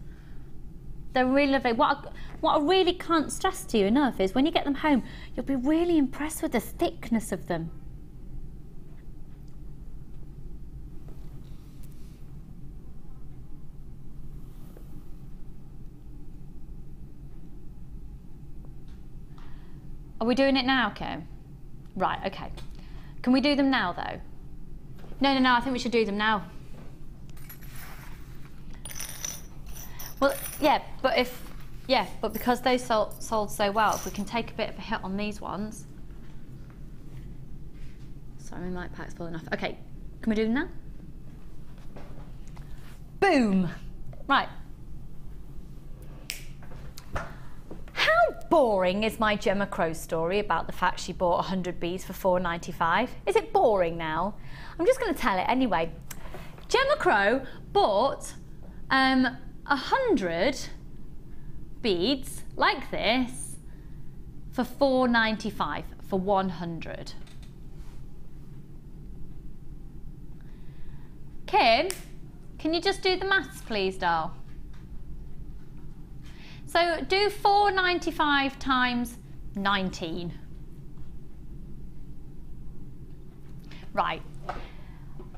They're really lovely. What I really can't stress to you enough is when you get them home, you'll be really impressed with the thickness of them. Are we doing it now, Kim? Right, okay. Can we do them now, though? No, I think we should do them now. Well, yeah, but because they sold so well, if we can take a bit of a hit on these ones. Sorry, my mic pack's falling off. Okay, can we do them now? Boom! Right. How boring is my Gemma Crow story about the fact she bought 100 beads for $4.95? Is it boring now? I'm just going to tell it anyway. Gemma Crow bought 100 beads like this for $4.95 for 100. Kim, can you just do the maths, please, doll? So do $4.95 times 19. Right,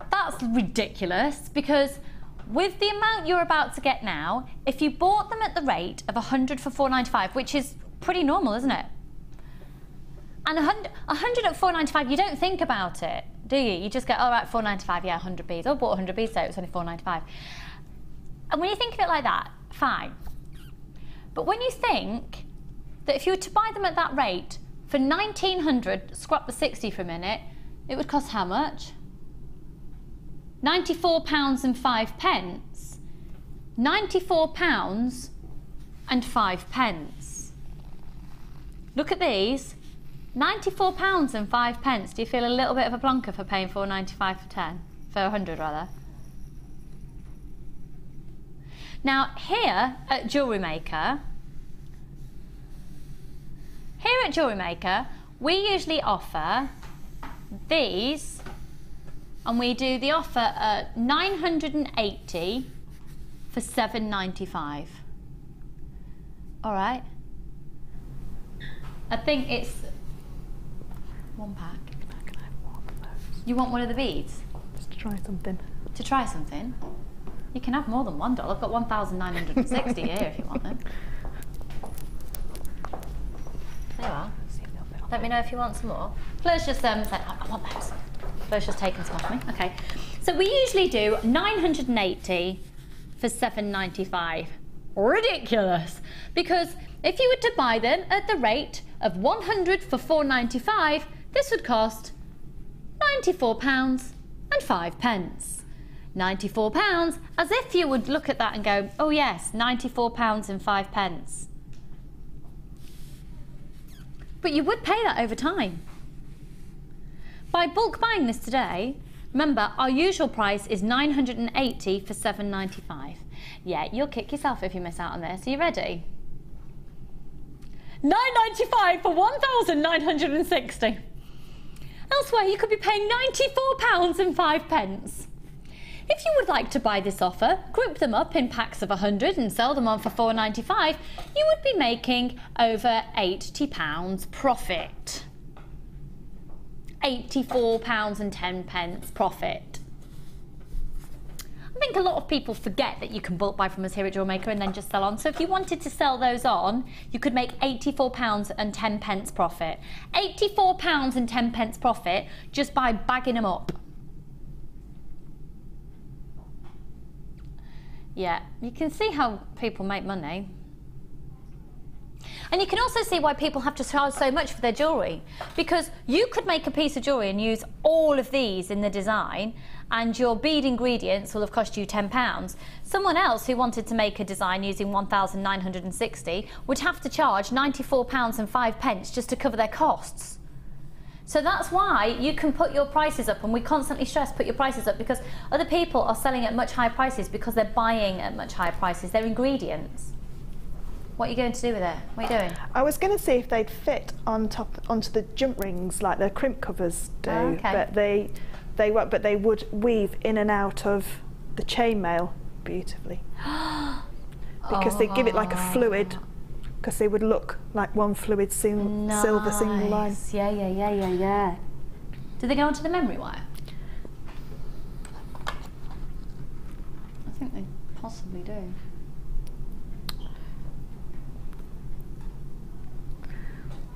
that's ridiculous because with the amount you're about to get now, if you bought them at the rate of 100 for $4.95, which is pretty normal, isn't it? And 100 at $4.95, you don't think about it, do you? You just go, all right, $4.95, yeah, 100 beads. I bought 100 beads, so it was only $4.95. And when you think of it like that, fine. But when you think that if you were to buy them at that rate for 1,900, scrap the 60 for a minute, it would cost how much? £94 and 5 pence. £94 and 5 pence. Look at these. £94 and 5 pence. Do you feel a little bit of a plonker for paying $4.95 for 100 rather? Now here at Jewellery Maker, we usually offer these, and we do the offer at 980 for $7.95. All right. I think it's one pack. Can I have one of those? You want one of the beads? Just to try something. To try something? You can have more than $1. I've got 1,960 here if you want them. There you are. Let me know if you want some more. Fleur's just said, I want those. Fleur's just taken some off me. Okay. So we usually do 980 for $7.95. Ridiculous. Because if you were to buy them at the rate of 100 for $4.95, this would cost £94 and 5 pence. £94, as if you would look at that and go, oh yes, £94 and 5 pence. But you would pay that over time. By bulk buying this today, remember our usual price is 980 for $7.95. Yeah, you'll kick yourself if you miss out on this. Are you ready? $9.95 for 1,960. Elsewhere, you could be paying £94 and 5 pence. If you would like to buy this offer, group them up in packs of 100 and sell them on for $4.95, you would be making over £80 profit. £84 and 10 pence profit. I think a lot of people forget that you can bulk buy from us here at Jewellery Maker and then just sell on. So if you wanted to sell those on, you could make £84 and 10 pence profit. £84 and 10 pence profit just by bagging them up. Yeah, you can see how people make money. And you can also see why people have to charge so much for their jewellery, because you could make a piece of jewellery and use all of these in the design, and your bead ingredients will have cost you £10. Someone else who wanted to make a design using 1,960 would have to charge £94 and 5 pence just to cover their costs. So that's why you can put your prices up, and we constantly stress put your prices up, because other people are selling at much higher prices because they're buying at much higher prices their ingredients. What are you going to do with it? What are you doing? I was going to see if they'd fit onto the jump rings like the crimp covers do, but they won't. But they would weave in and out of the chainmail beautifully because they give it like a fluid. Because they would look like one fluid silver single line. Yeah. Do they go onto the memory wire? I think they possibly do.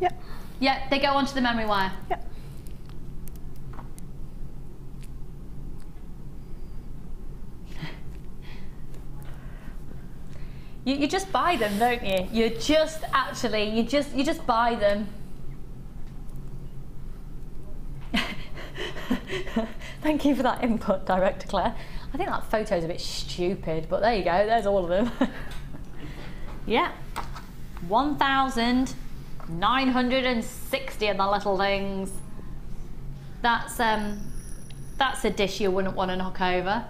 Yep. Yeah, they go onto the memory wire. Yep. You just buy them, don't you? You just buy them. Thank you for that input, Director Claire. I think that photo's a bit stupid, but there you go, there's all of them. Yeah. 1,960 of the little things. That's a dish you wouldn't want to knock over.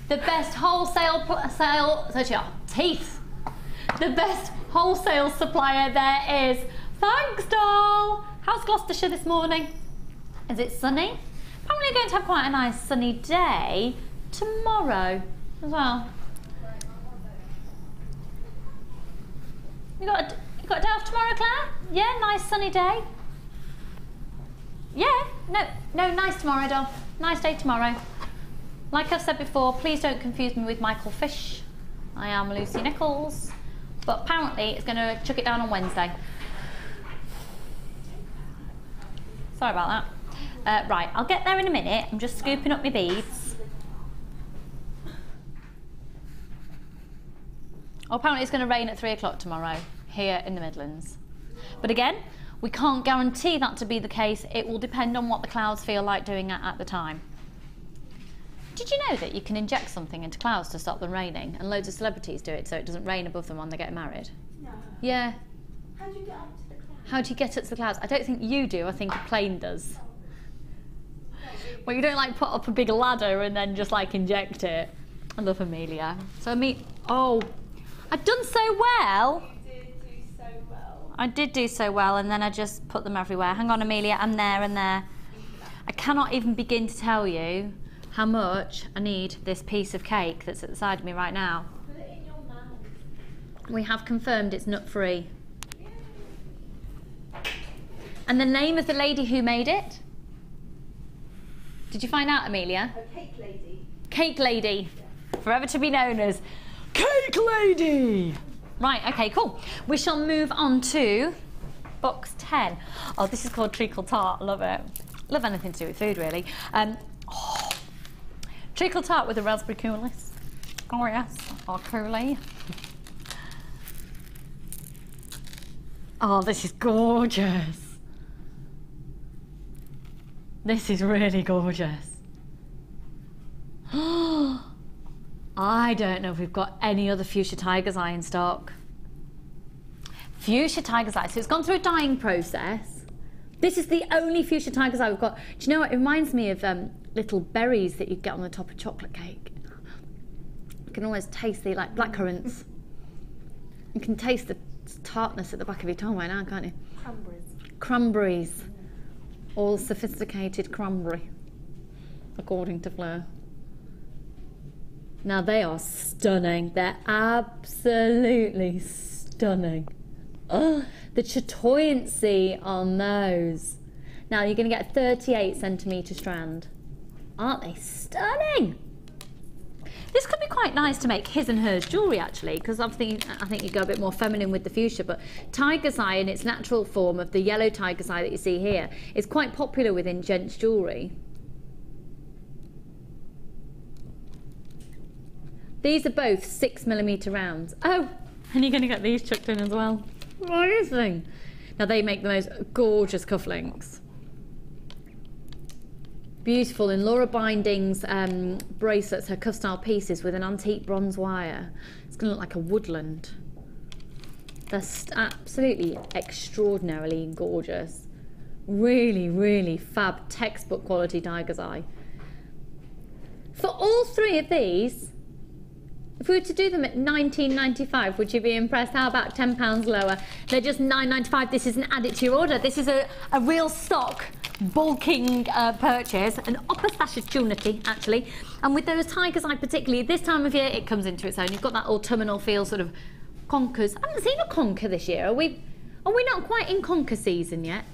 The best wholesale teeth. The best wholesale supplier there is. Thanks, doll. How's Gloucestershire this morning? Is it sunny? Probably going to have quite a nice sunny day tomorrow as well. You got a day off tomorrow, Claire? Yeah, nice sunny day. Yeah, no, nice tomorrow, doll. Nice day tomorrow. Like I've said before, please don't confuse me with Michael Fish. I am Lucy Nicholls, but apparently it's going to chuck it down on Wednesday. Sorry about that. Right, I'll get there in a minute. I'm just scooping up my beads. Oh, apparently it's going to rain at 3 o'clock tomorrow here in the Midlands. But again, we can't guarantee that to be the case. It will depend on what the clouds feel like doing at the time. Did you know that you can inject something into clouds to stop them raining? And loads of celebrities do it so it doesn't rain above them when they get married. No. Yeah. How do you get up to the clouds? How do you get up to the clouds? I don't think you do, I think a plane does. Well, you don't like put up a big ladder and then just like inject it. I love Amelia. So oh, I've done so well. You did do so well. I did do so well, and then I just put them everywhere. Hang on, Amelia, I'm there and there. I cannot even begin to tell you how much I need this piece of cake that's at the side of me right now. Put it in your mouth. We have confirmed it's nut-free. And the name of the lady who made it? Did you find out, Amelia? A cake lady. Cake Lady. Forever to be known as Cake Lady. Right, okay, cool. We shall move on to box 10. Oh, this is called Treacle Tart. Love it. Love anything to do with food, really. Treacle Tart with a raspberry coulis. Oh yes, or coulis. Oh, this is gorgeous. This is really gorgeous. I don't know if we've got any other fuchsia tiger's eye in stock. Fuchsia tiger's eye, so it's gone through a dyeing process. This is the only fuchsia tiger's eye we've got. Do you know what, it reminds me of little berries that you get on the top of chocolate cake. You can almost taste the like blackcurrants. You can taste the tartness at the back of your tongue right now, can't you? Cranberries. Cranberries. All sophisticated cranberry, according to Fleur. Now they are stunning. They're absolutely stunning. Oh, the chatoyancy on those. Now you're going to get a 38 centimetre strand. Aren't they stunning? This could be quite nice to make his and hers jewellery, actually, because I think you go a bit more feminine with the fuchsia, but tiger's eye in its natural form of the yellow tiger's eye that you see here is quite popular within gents jewellery. These are both 6mm rounds. Oh, and you're going to get these chucked in as well. amazing. Now they make the most gorgeous cufflinks. Beautiful in Laura Binding's bracelets, her cuff style pieces with an antique bronze wire. It's going to look like a woodland. They're absolutely extraordinarily gorgeous. Really, really fab textbook quality tiger's eye. For all three of these, if we were to do them at £19.95, would you be impressed? How about £10 lower? They're just £9.95. This isn't added to your order. This is a real stock bulking purchase, an opportunity actually. And with those tiger's eye particularly, this time of year it comes into its own. You've got that autumnal feel, sort of conkers. I haven't seen a conker this year. Are we not quite in conker season yet?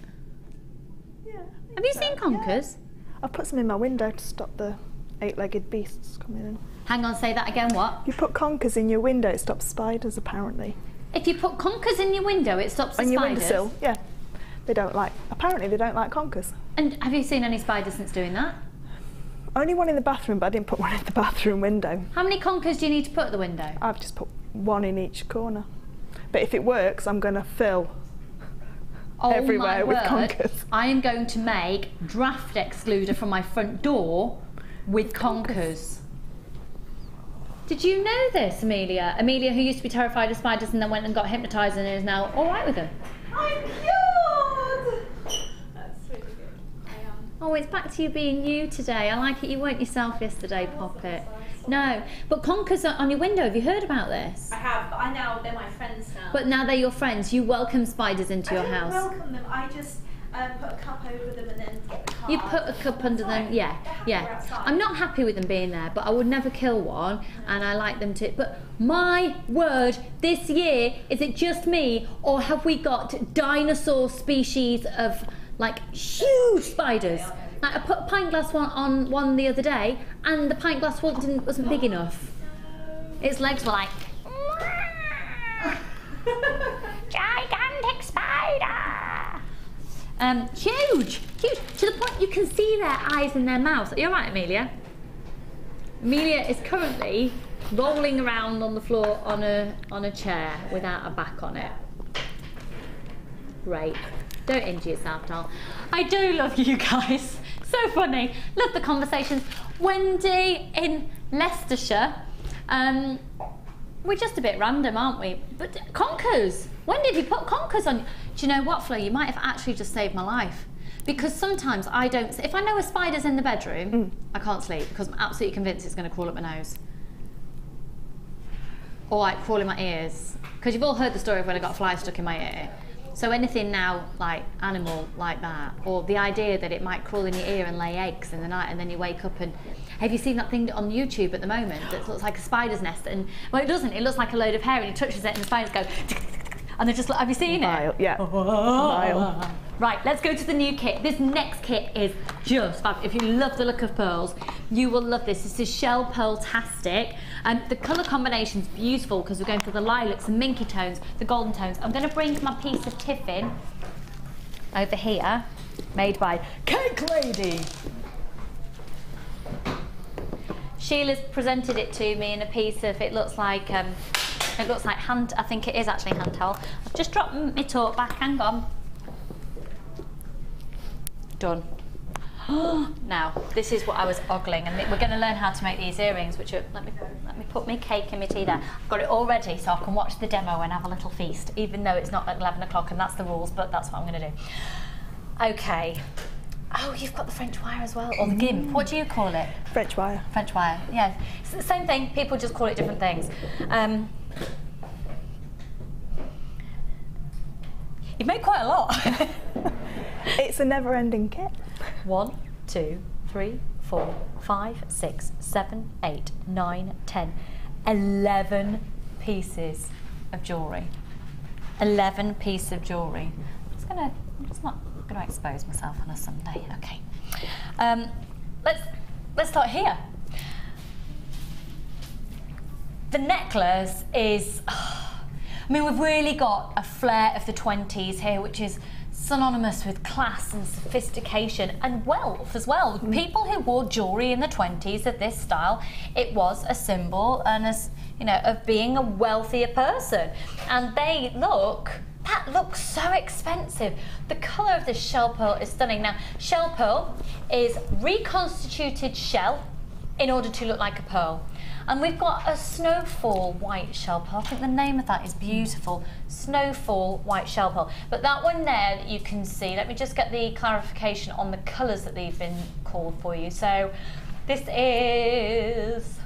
Yeah. Have you seen conkers? Yeah. I've put some in my window to stop the eight-legged beasts coming in. Hang on, say that again, what? You put conkers in your window, it stops spiders, apparently. If you put conkers in your window, it stops the on your spiders? windowsill, yeah. Apparently they don't like conkers. And have you seen any spiders since doing that? Only one in the bathroom, but I didn't put one in the bathroom window. How many conkers do you need to put at the window? I've just put one in each corner. But if it works, I'm going to fill everywhere with conkers. I am going to make draft excluder from my front door with conkers. Did you know this, Amelia? Amelia, who used to be terrified of spiders and then went and got hypnotised and is now all right with them. I'm cured! That's really good. I am. Oh, it's back to you being you today. I like it. You weren't yourself yesterday, Poppet. No, but conkers are on your window. Have you heard about this? I have, but they're my friends now. But now they're your friends. You welcome spiders into your house. I don't welcome them. I just put a cup over them and then get the card. You put a cup under them, yeah. I'm not happy with them being there, but I would never kill one, and I like them to. But my word, this year, is it just me, or have we got dinosaur species of like huge spiders? Like I put a pint glass one on one the other day, and the pint glass wasn't big enough. Its legs were like gigantic spider. Huge, to the point you can see their eyes and their mouths. You're right, Amelia. Amelia is currently rolling around on the floor on a chair without a back on it. Great. Don't injure yourself, doll. I do love you guys. So funny. Love the conversations. Wendy in Leicestershire. We're just a bit random, aren't we? But conkers. When did you put conkers on? Do you know what, Fleur? You might have actually just saved my life. Because sometimes I don't... If I know a spider's in the bedroom, I can't sleep because I'm absolutely convinced it's going to crawl up my nose. Or like crawl in my ears. Because you've all heard the story of when I got a fly stuck in my ear. So anything now, like animal like that, or the idea that it might crawl in your ear and lay eggs in the night and then you wake up and... Have you seen that thing on YouTube at the moment that looks like a spider's nest? And well, it doesn't. It looks like a load of hair and he touches it and the spiders go... And they're just like, have you seen it? Yeah. Vile. Right, let's go to the new kit. This next kit is just fab. If you love the look of pearls, you will love this. This is Shell Pearl-tastic. The colour combination's beautiful because we're going for the lilacs, the minky tones, the golden tones. I'm going to bring my piece of tiffin over here, made by Cake Lady. Sheila's presented it to me in a piece of, it looks like hand, I think it is actually hand towel. I've just dropped my tote back, hang on. Done. Now, this is what I was ogling, and we're going to learn how to make these earrings, which are, let me put my cake and my tea there. I've got it all ready so I can watch the demo and have a little feast, even though it's not at 11 o'clock and that's the rules, but that's what I'm going to do. Okay. Oh, you've got the French wire as well, or the gimp. What do you call it? French wire. French wire, yeah. It's the same thing, people just call it different things. You've made quite a lot. It's a never-ending kit. 1, 2, 3, 4, 5, 6, 7, 8, 9, 10, 11 pieces of jewellery. 11 pieces of jewellery. I'm just not going to expose myself on a Sunday. Okay. Let's start here. The necklace is... I mean, we've really got a flair of the 20s here, which is synonymous with class and sophistication and wealth as well. People who wore jewellery in the 20s of this style, it was a symbol and of being a wealthier person. And they look That looks so expensive. The colour of this shell pearl is stunning. Now, shell pearl is reconstituted shell in order to look like a pearl. And we've got a snowfall white shell pearl. I think the name of that is beautiful. Snowfall white shell pearl. But that one there that you can see, let me just get the clarification on the colours that they've been called for you. So this is...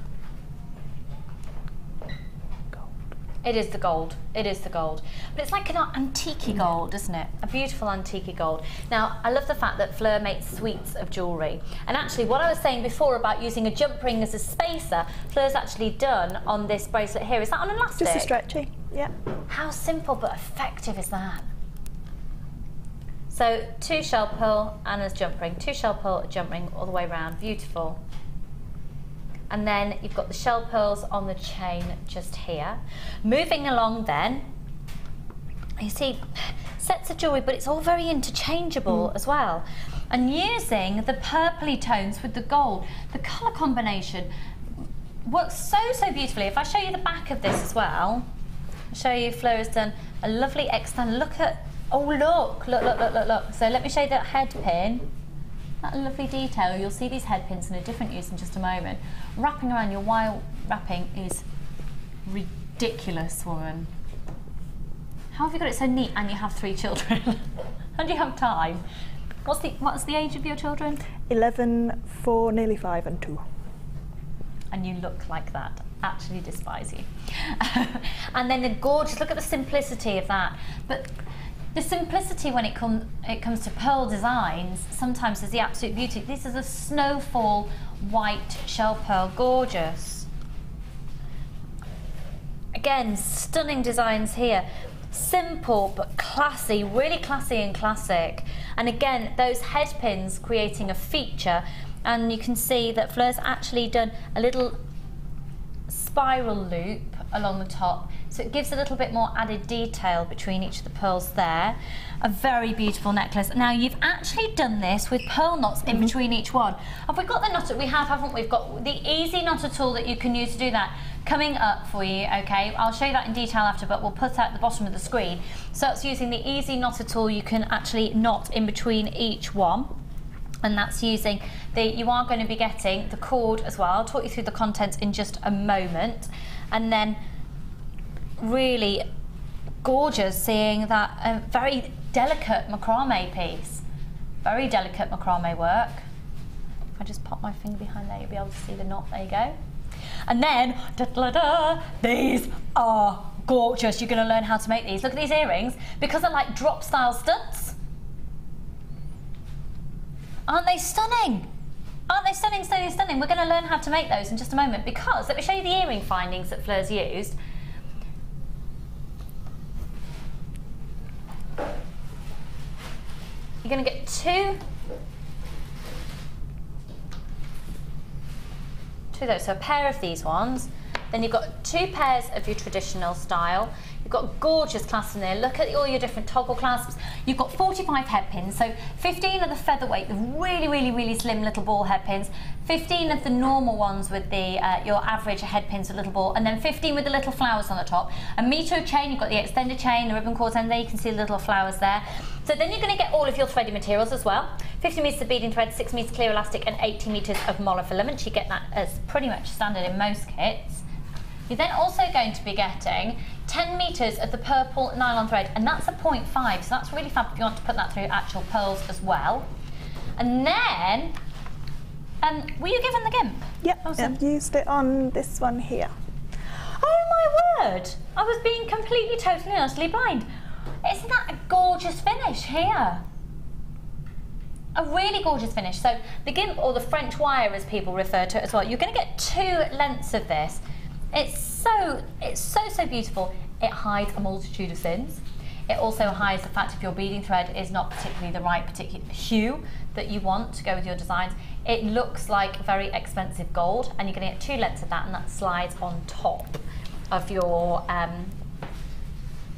It is the gold. It is the gold. But it's like an antique gold, isn't it? A beautiful antique gold. Now, I love the fact that Fleur makes suites of jewellery. And actually, what I was saying before about using a jump ring as a spacer, Fleur's actually done on this bracelet here. Is that on elastic? Just a stretchy, yeah. How simple but effective is that? So, 2 shell pearl and a jump ring. 2 shell pearl, a jump ring all the way around. Beautiful. And then you've got the shell pearls on the chain just here. Moving along then, you see sets of jewellery, but it's all very interchangeable as well. And using the purpley tones with the gold, the colour combination works so, so beautifully. If I show you the back of this as well, I'll show you Fleur has done a lovely extend. Look at, oh look. So let me show you that head pin. That lovely detail. You'll see these head pins in a different use in just a moment. Wrapping around your wire wrapping is ridiculous, woman. How have you got it so neat and you have 3 children? How do you have time? What's the age of your children? 11, 4, nearly 5 and 2. And you look like that. Actually despise you. And then the gorgeous, look at the simplicity of that. But the simplicity when it comes to pearl designs sometimes is the absolute beauty. This is a snowfall white shell pearl, gorgeous. Again, stunning designs here. Simple but classy, really classy and classic. And again, those head pins creating a feature, and you can see that Fleur's actually done a little spiral loop along the top, so it gives a little bit more added detail between each of the pearls there. A very beautiful necklace. Now you've actually done this with pearl knots in between each one. Have we got the knot? We have, haven't we? We've got the easy knotter tool that you can use to do that coming up for you, okay? I'll show you that in detail after, but we'll put that at the bottom of the screen. So it's using the easy knotter tool. You can actually knot in between each one. And that's using you are going to be getting the cord as well. I'll talk you through the contents in just a moment. And then really gorgeous seeing that very delicate macrame piece. Very delicate macrame work. If I just pop my finger behind there, you'll be able to see the knot. There you go. And then, these are gorgeous. You're going to learn how to make these. Look at these earrings. Because they're like drop style studs. Aren't they stunning? Aren't they stunning, stunning, stunning? We're going to learn how to make those in just a moment, because let me show you the earring findings that Fleur's used. You're going to get two of those, so a pair of these ones. Then you've got 2 pairs of your traditional style. You've got gorgeous clasps in there. Look at all your different toggle clasps. You've got 45 head pins, so 15 of the featherweight, the really, really, really slim little ball head pins, 15 of the normal ones with the your average head pins with little ball, and then 15 with the little flowers on the top. A metre of chain, you've got the extended chain, the ribbon cords, and there you can see the little flowers there. So then you're going to get all of your threaded materials as well. 50 metres of beading thread, 6 metres clear elastic, and 80 metres of monofilament. You get that as pretty much standard in most kits. You're then also going to be getting 10 metres of the purple nylon thread, and that's a 0.5, so that's really fab if you want to put that through actual pearls as well. And then, were you given the GIMP? Yep, Awesome. I've used it on this one here. Oh my word! I was being completely, totally, honestly blind. Isn't that a gorgeous finish here? A really gorgeous finish. So the GIMP, or the French wire as people refer to it as well, you're going to get 2 lengths of this. It's so beautiful. It hides a multitude of sins. It also hides the fact if your beading thread is not particularly the right particular hue that you want to go with your designs. It looks like very expensive gold, and you're going to get 2 lengths of that, and that slides on top of your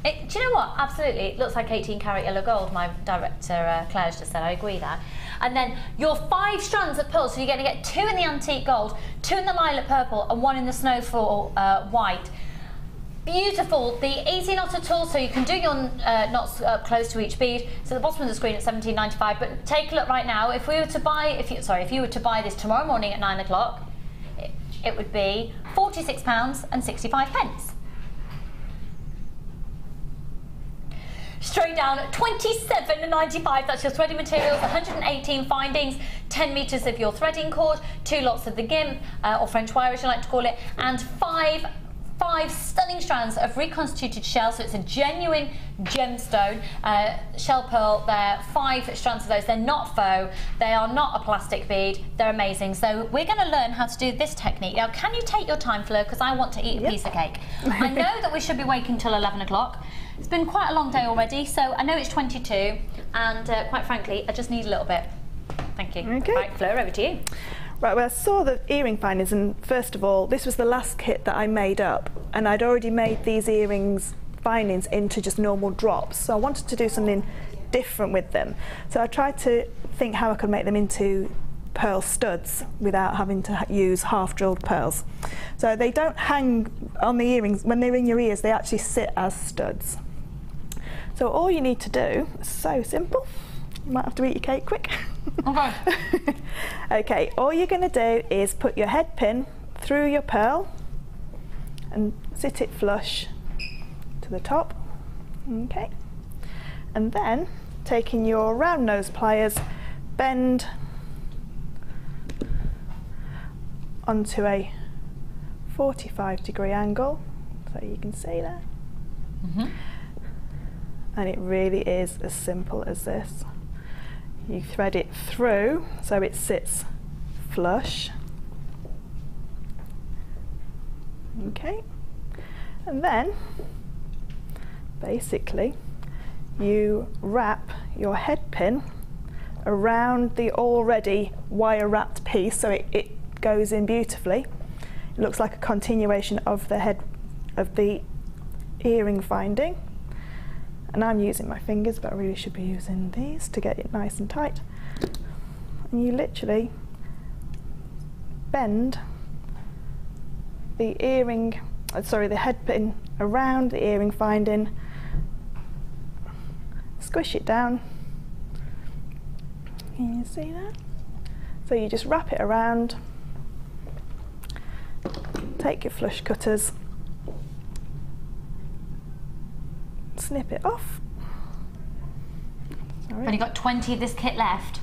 do you know what? Absolutely, it looks like 18 karat yellow gold. My director Claire just said, I agree there. And then your 5 strands of pearls, so you're going to get 2 in the antique gold, 2 in the lilac purple, and 1 in the snowfall white. Beautiful, the easy knot at all, so you can do your knots close to each bead. So the bottom of the screen at £17.95. But take a look right now. If we were to buy, if you were to buy this tomorrow morning at 9 o'clock, it would be £46.65. Straight down at £27.95. That's your threading materials, 118 findings, 10 metres of your threading cord, 2 lots of the gimp, or French wire as you like to call it, and five stunning strands of reconstituted shell. So it's a genuine gemstone shell pearl. There are 5 strands of those. They're not faux, they are not a plastic bead, they're amazing. So we're going to learn how to do this technique. Now, can you take your time, Fleur, because I want to eat a piece of cake. I know that we should be waking till 11 o'clock. It's been quite a long day already, so I know it's 22, and quite frankly, I just need a little bit. Thank you. Okay. Right, Fleur, over to you. Right, well, I saw the earring findings, and first of all, this was the last kit that I made up, and I'd already made these earrings findings into just normal drops, so I wanted to do something different with them. So I tried to think how I could make them into pearl studs without having to use half-drilled pearls. So they don't hang on the earrings. When they're in your ears, they actually sit as studs. So all you need to do, is so simple, you might have to eat your cake quick. Okay. Okay, all you're going to do is put your head pin through your pearl and sit it flush to the top. Okay, and then taking your round nose pliers, bend onto a 45-degree angle, so you can see there. And it really is as simple as this. You thread it through so it sits flush. Okay, and then basically you wrap your head pin around the already wire wrapped piece so it goes in beautifully. It looks like a continuation of the head of the earring finding. And I'm using my fingers, but I really should be using these to get it nice and tight. And you literally bend the earring, the head pin around the earring finding, squish it down. Can you see that? So you just wrap it around, take your flush cutters, snip it off. Sorry. But you've got 20 of this kit left.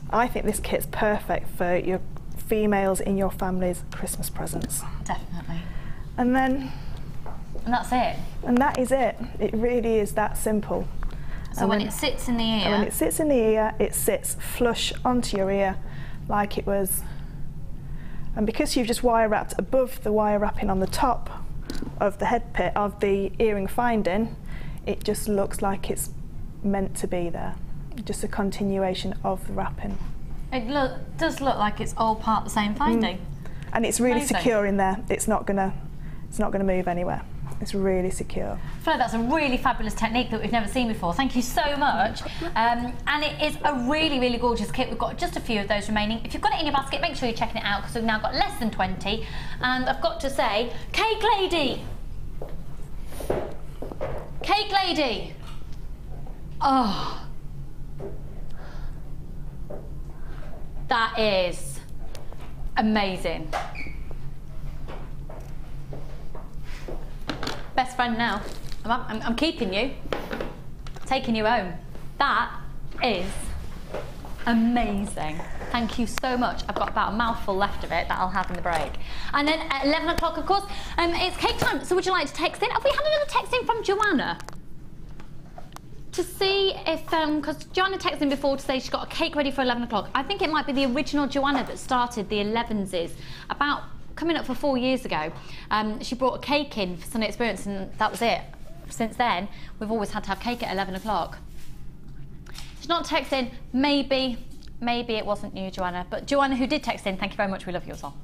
I think this kit's perfect for your females in your family's Christmas presents. Definitely. And then... And that's it. And that is it. It really is that simple. So when it sits in the ear... And when it sits in the ear, it sits flush onto your ear like it was... And because you've just wire wrapped above the wire wrapping on the top of the head pit of the earring finding, it just looks like it's meant to be there. Just a continuation of the wrapping. It does look like it's all part of the same finding. And it's really Amazing. secure in there. It's not gonna move anywhere. It's really secure. Flo, that's a really fabulous technique that we've never seen before. Thank you so much. And it is a really, really gorgeous kit. We've got just a few of those remaining. If you've got it in your basket, make sure you're checking it out because we've now got less than 20. And I've got to say, Cake Lady! Cake Lady! Oh. That is amazing. Best friend now. I'm keeping you. Taking you home. That is amazing. Thank you so much. I've got about a mouthful left of it that I'll have in the break. And then at 11 o'clock, of course, it's cake time. So would you like to text in? Have we had another text in from Joanna? To see if, because Joanna texted in before to say she's got a cake ready for 11 o'clock. I think it might be the original Joanna that started the 11s about coming up for 4 years ago. She brought a cake in for Sunday Experience and that was it. Since then, we've always had to have cake at 11 o'clock. She's not texting, maybe it wasn't you, Joanna, but Joanna who did text in, thank you very much, we love you as well.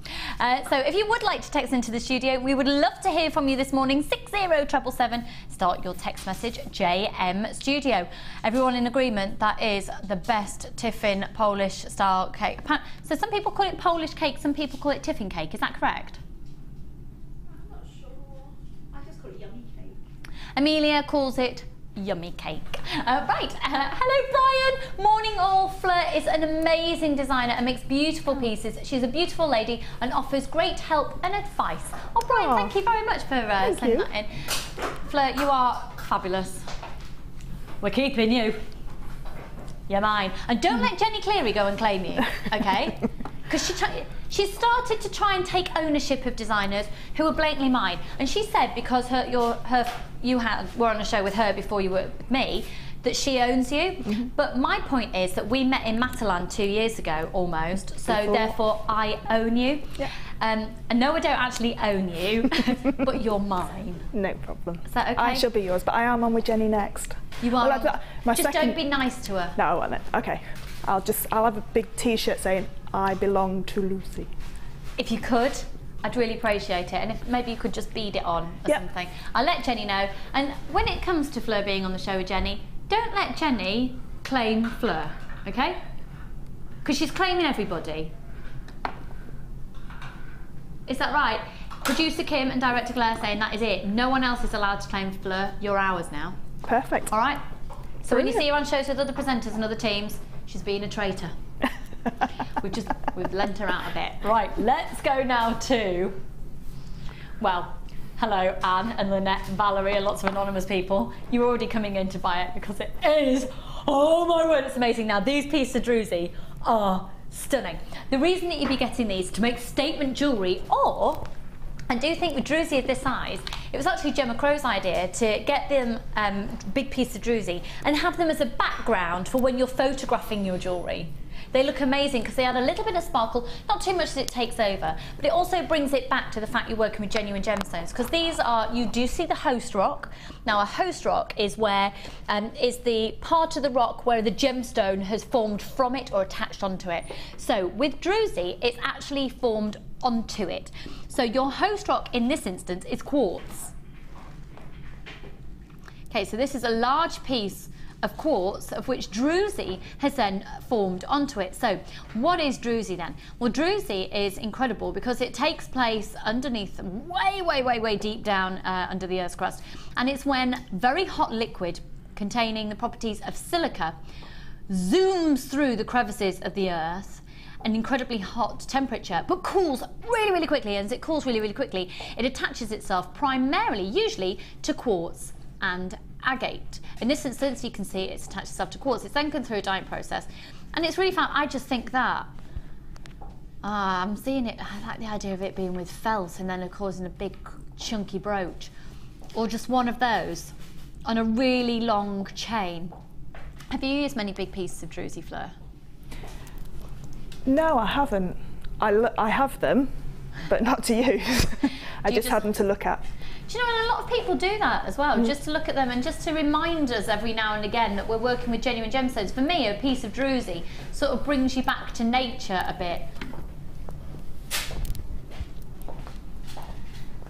So if you would like to text into the studio, we would love to hear from you this morning, 60777, start your text message, JM Studio. Everyone in agreement, that is the best tiffin Polish style cake. So some people call it Polish cake, some people call it tiffin cake, is that correct? I'm not sure. Amelia calls it yummy cake. Hello Brian, morning all. Fleur is an amazing designer and makes beautiful pieces. She's a beautiful lady and offers great help and advice. Oh Brian, thank you very much for sending that in. Fleur, you are fabulous. We're keeping you. You're mine. And don't let Jenny Cleary go and claim you, okay? Because she started to try and take ownership of designers who were blatantly mine. And she said because you were on a show with her before you were with me, that she owns you. But my point is that we met in Matalan 2 years ago, almost. So therefore, I own you. Yeah. And no, I don't actually own you, but you're mine. No problem. Is that okay? I shall be yours, but I am on with Jenny next. You are. Well, just don't be nice to her. No, I won't. Okay. I'll have a big T-shirt saying I belong to Lucy. If you could, I'd really appreciate it. And if maybe you could just bead it on or something. I'll let Jenny know. And when it comes to Fleur being on the show with Jenny, don't let Jenny claim Fleur, okay? Because she's claiming everybody. Is that right? Producer Kim and Director Claire saying that is it. No one else is allowed to claim Fleur. You're ours now. Perfect. All right? So when you see her on shows with other presenters and other teams, she's being a traitor. We've lent her out a bit. Right, let's go now to, well, hello Anne and Lynette and Valerie and lots of anonymous people. You're already coming in to buy it because it is, oh my word, it's amazing. Now these pieces of druzy are stunning. The reason that you'd be getting these to make statement jewellery, or I do think with druzy of this size, it was actually Gemma Crow's idea to get them big piece of druzy and have them as a background for when you're photographing your jewellery. They look amazing because they add a little bit of sparkle, not too much that it takes over, but it also brings it back to the fact you're working with genuine gemstones, because these are, you do see the host rock. Now a host rock is where, is the part of the rock where the gemstone has formed from it or attached onto it. So with druzy, it's actually formed onto it. So your host rock in this instance is quartz. Okay, so this is a large piece of quartz of which druzy has then formed onto it. So what is druzy then? Well, druzy is incredible because it takes place underneath, way deep down under the Earth's crust, and it's when very hot liquid containing the properties of silica zooms through the crevices of the Earth, an incredibly hot temperature, but cools really quickly, and as it cools really quickly, it attaches itself primarily, usually, to quartz and agate. In this instance, you can see it's attached itself to quartz. It's then gone through a dyeing process, and it's really fun. I just think that I'm seeing it. I like the idea of it being with felt and then causing a big chunky brooch, or just one of those on a really long chain. Have you used many big pieces of druzy, Fleur? No, I haven't. I have them, but not to use. I just had them to look at. Do you know, and a lot of people do that as well, just to look at them and just to remind us every now and again that we're working with genuine gemstones. For me, a piece of druzy sort of brings you back to nature a bit.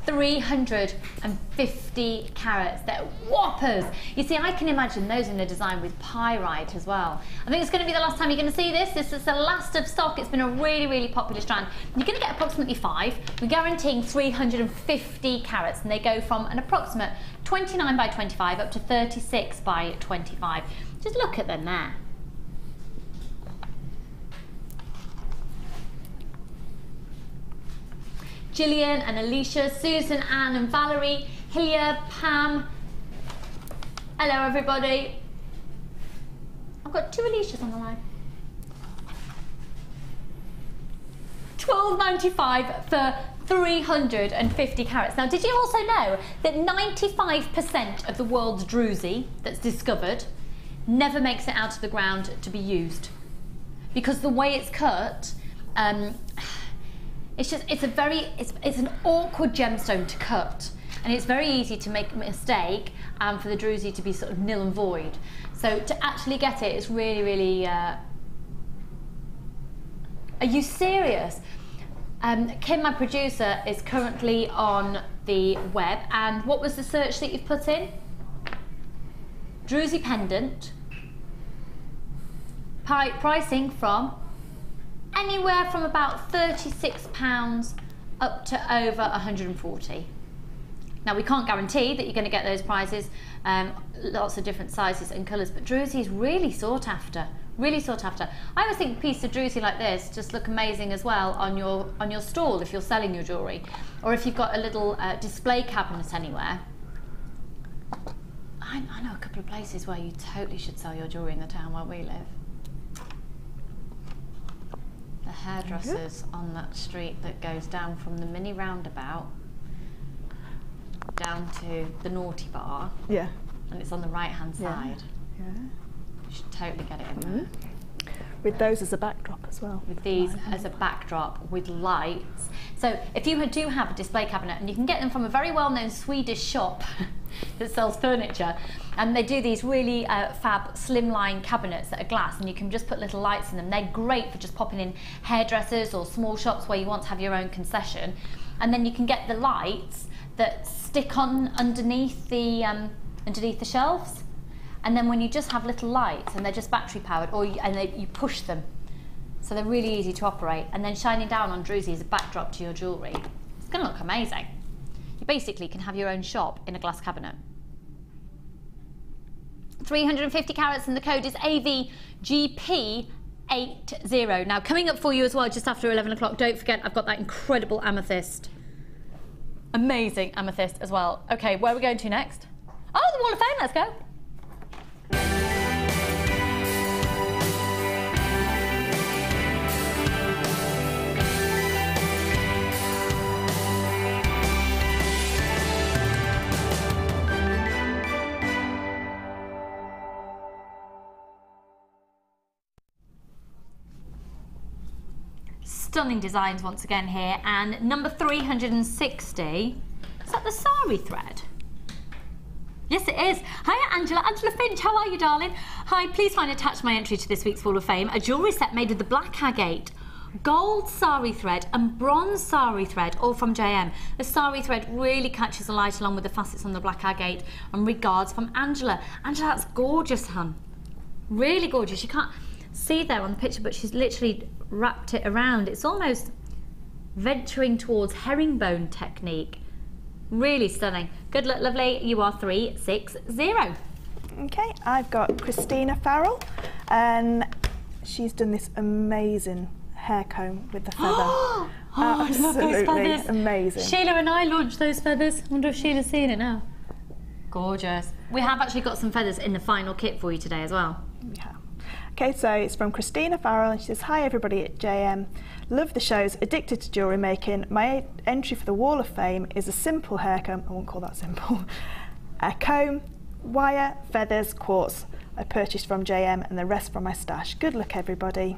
350 carats, they're whoppers. You see, I can imagine those in a design with pyrite as well. I think it's going to be the last time you're going to see this. This is the last of stock. It's been a really popular strand. You're going to get approximately 5. We're guaranteeing 350 carats, and they go from an approximate 29 by 25 up to 36 by 25. Just look at them there. Gillian and Alicia, Susan, Anne and Valerie, Hilya, Pam. Hello everybody. I've got 2 Alicias on the line. $12.95 for 350 carats. Now, did you also know that 95% of the world's druzy that's discovered never makes it out of the ground to be used? Because the way it's cut, it's an awkward gemstone to cut, and it's very easy to make a mistake and for the druzy to be sort of nil and void. So to actually get it, it's really are you serious? Kim, my producer, is currently on the web, and what was the search that you've put in? Druzy pendant, pricing from anywhere from about £36 up to over 140. Now we can't guarantee that you're going to get those prizes, lots of different sizes and colours, but druzy is really sought after. Really sought after. I always think a piece of druzy like this just look amazing as well on your stall if you're selling your jewellery, or if you've got a little display cabinet anywhere. I know a couple of places where you totally should sell your jewellery in the town where we live. The hairdressers on that street that goes down from the mini roundabout down to the naughty bar. Yeah. And it's on the right hand side. Yeah. You should totally get it in there. With those as a backdrop as well. With these as a backdrop with lights. So if you do have a display cabinet, and you can get them from a very well-known Swedish shop that sells furniture, and they do these really fab slimline cabinets that are glass, and you can just put little lights in them. They're great for just popping in hairdressers or small shops where you want to have your own concession. And then you can get the lights that stick on underneath the shelves. And then when you just have little lights and they're just battery powered, you push them, so they're really easy to operate, and then shining down on druzy as a backdrop to your jewellery, it's going to look amazing. You basically can have your own shop in a glass cabinet. 350 carats, and the code is AVGP80. Now coming up for you as well just after 11 o'clock, don't forget I've got that incredible amethyst. Amazing amethyst as well. Okay, where are we going to next? Oh, the Wall of Fame, let's go. Stunning designs once again here, and number 360, is that the sari thread? Yes, it is. Hiya, Angela. Angela Finch, how are you, darling? Hi, please find attached my entry to this week's Wall of Fame, a jewellery set made of the black agate, gold sari thread and bronze sari thread, all from JM. The sari thread really catches the light along with the facets on the black agate, and regards from Angela. Angela, that's gorgeous, hun. Really gorgeous. You can't see there on the picture, but she's literally wrapped it around. It's almost venturing towards herringbone technique. Really stunning. Good luck, lovely. You are 360. Okay, I've got Christina Farrell, and she's done this amazing hair comb with the feather. Oh, I love those feathers. Amazing. Sheila and I launched those feathers. I wonder if Sheila's seeing it now. Gorgeous. We have actually got some feathers in the final kit for you today as well. Yeah. Okay, so it's from Christina Farrell, and she says, hi everybody at JM. Love the shows, addicted to jewellery making. My entry for the Wall of Fame is a simple hair comb, I won't call that simple, a comb, wire, feathers, quartz. I purchased from JM and the rest from my stash. Good luck everybody.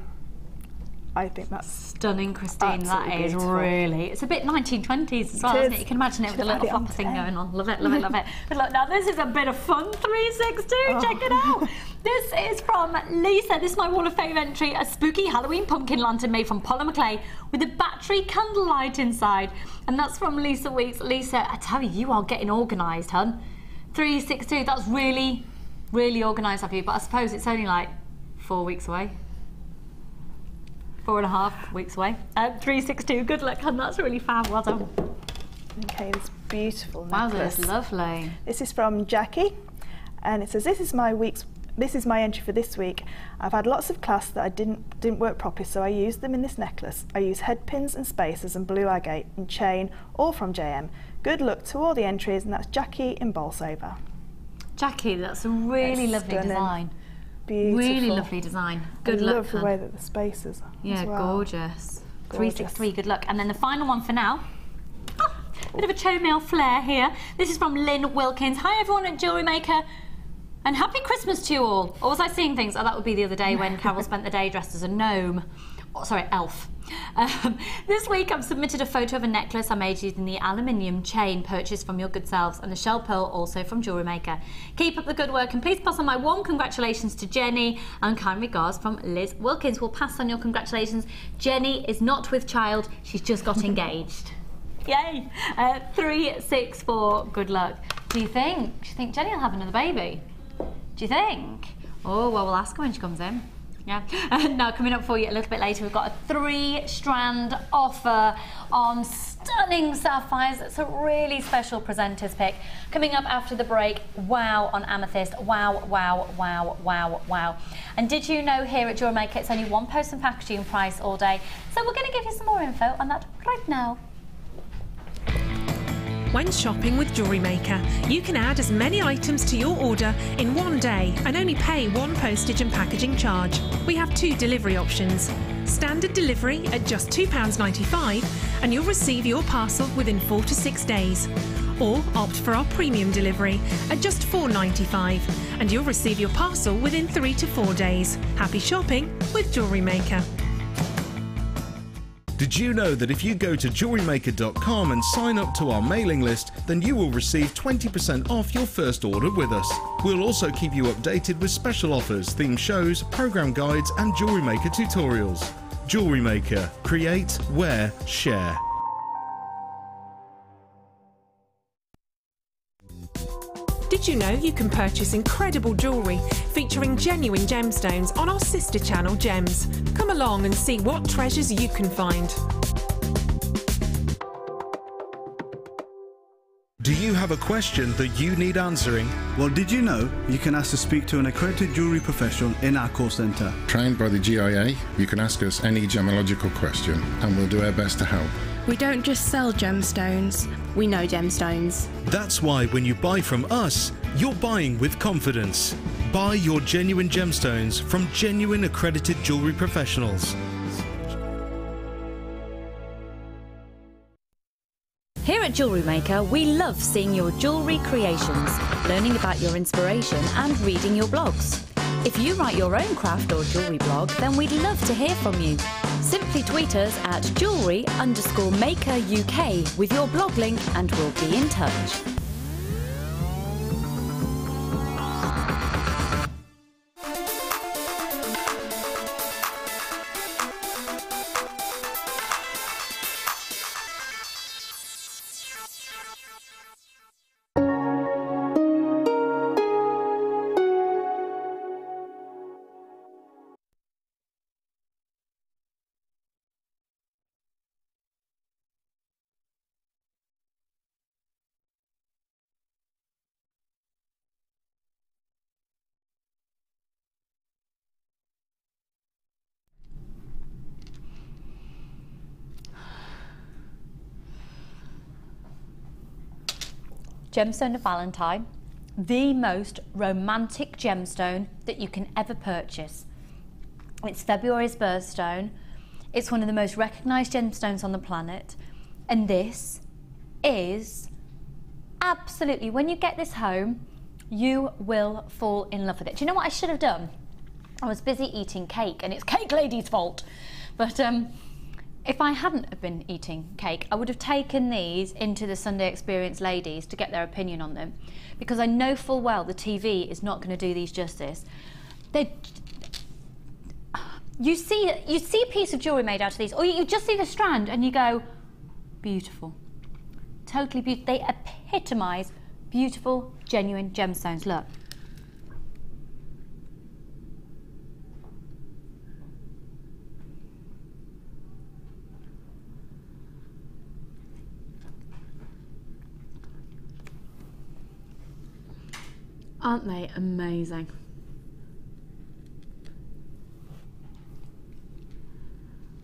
I think that's stunning, Christine. That is beautiful. Really, it's a bit 1920s as well, isn't it? You can imagine it with a little flopper thing going on. Love it, love it, love it. But look, now this is a bit of fun. 362, check it out. This is from Lisa. This is my Wall of Fame entry, a spooky Halloween pumpkin lantern made from polymer clay with a battery candlelight inside. And that's from Lisa Weeks. Lisa, I tell you, you are getting organised, hun. 362, that's really, really organised of you, but I suppose it's only like 4 weeks away. 4.5 weeks away. 362, good luck, hun, that's really fab, well done. Okay, this beautiful necklace. Wow, that's lovely. This is from Jackie, and it says, this is my entry for this week. I've had lots of clasps that I didn't work properly, so I used them in this necklace. I use head pins and spacers and blue agate and chain, all from JM. Good luck to all the entries, and that's Jackie in Bolsover. Jackie, that's a really lovely design. Beautiful. Really lovely design. Good luck. I love the way that the spacers are. Yeah, gorgeous. 363, good luck. And then the final one for now. Oh, bit of a chainmail flare here. This is from Lynn Wilkins. Hi everyone at Jewellery Maker. And happy Christmas to you all. Or was I seeing things? Oh, that would be the other day when Carol spent the day dressed as a gnome. Oh, sorry, elf. This week I've submitted a photo of a necklace I made using the aluminium chain purchased from your good selves, and the shell pearl also from Jewellery Maker. Keep up the good work, and please pass on my warm congratulations to Jenny and kind regards from Liz Wilkins. We'll pass on your congratulations. Jenny is not with child, she's just got engaged. Yay! 364, good luck. Do you think Jenny will have another baby? Do you think? Oh, well, we'll ask her when she comes in. Yeah. Now coming up for you a little bit later, we've got a 3-strand offer on stunning sapphires. It's a really special presenter's pick. Coming up after the break, wow on Amethyst. Wow, wow, wow, wow, wow. And did you know here at Jewellery Maker it's only one post and packaging price all day? So we're going to give you some more info on that right now. When shopping with Jewellery Maker, you can add as many items to your order in one day and only pay one postage and packaging charge. We have 2 delivery options. Standard delivery at just £2.95 and you'll receive your parcel within 4 to 6 days. Or opt for our premium delivery at just £4.95 and you'll receive your parcel within 3 to 4 days. Happy shopping with Jewellery Maker. Did you know that if you go to JewelleryMaker.com and sign up to our mailing list, then you will receive 20% off your first order with us? We'll also keep you updated with special offers, themed shows, program guides and Jewellery Maker tutorials. Jewellery Maker. Create, wear, share. Did you know you can purchase incredible jewellery featuring genuine gemstones on our sister channel Gems? Come along and see what treasures you can find. Do you have a question that you need answering? Well, did you know you can ask to speak to an accredited jewellery professional in our call centre? Trained by the GIA, you can ask us any gemological question and we'll do our best to help. We don't just sell gemstones, we know gemstones. That's why when you buy from us, you're buying with confidence. Buy your genuine gemstones from genuine accredited jewellery professionals. Here at Jewellery Maker, we love seeing your jewellery creations, learning about your inspiration and reading your blogs. If you write your own craft or jewellery blog, then we'd love to hear from you. Simply tweet us at jewellery_maker UK with your blog link and we'll be in touch. Gemstone of Valentine, the most romantic gemstone that you can ever purchase. It's February's birthstone. It's one of the most recognised gemstones on the planet. And this is absolutely, when you get this home, you will fall in love with it. Do you know what I should have done? I was busy eating cake and it's Cake Lady's fault. But if I hadn't have been eating cake, I would have taken these into the Sunday Experience ladies to get their opinion on them, because I know full well the TV is not going to do these justice. You see a piece of jewellery made out of these, or you just see the strand and you go, beautiful. Totally beautiful. They epitomise beautiful, genuine gemstones. Look. Aren't they amazing?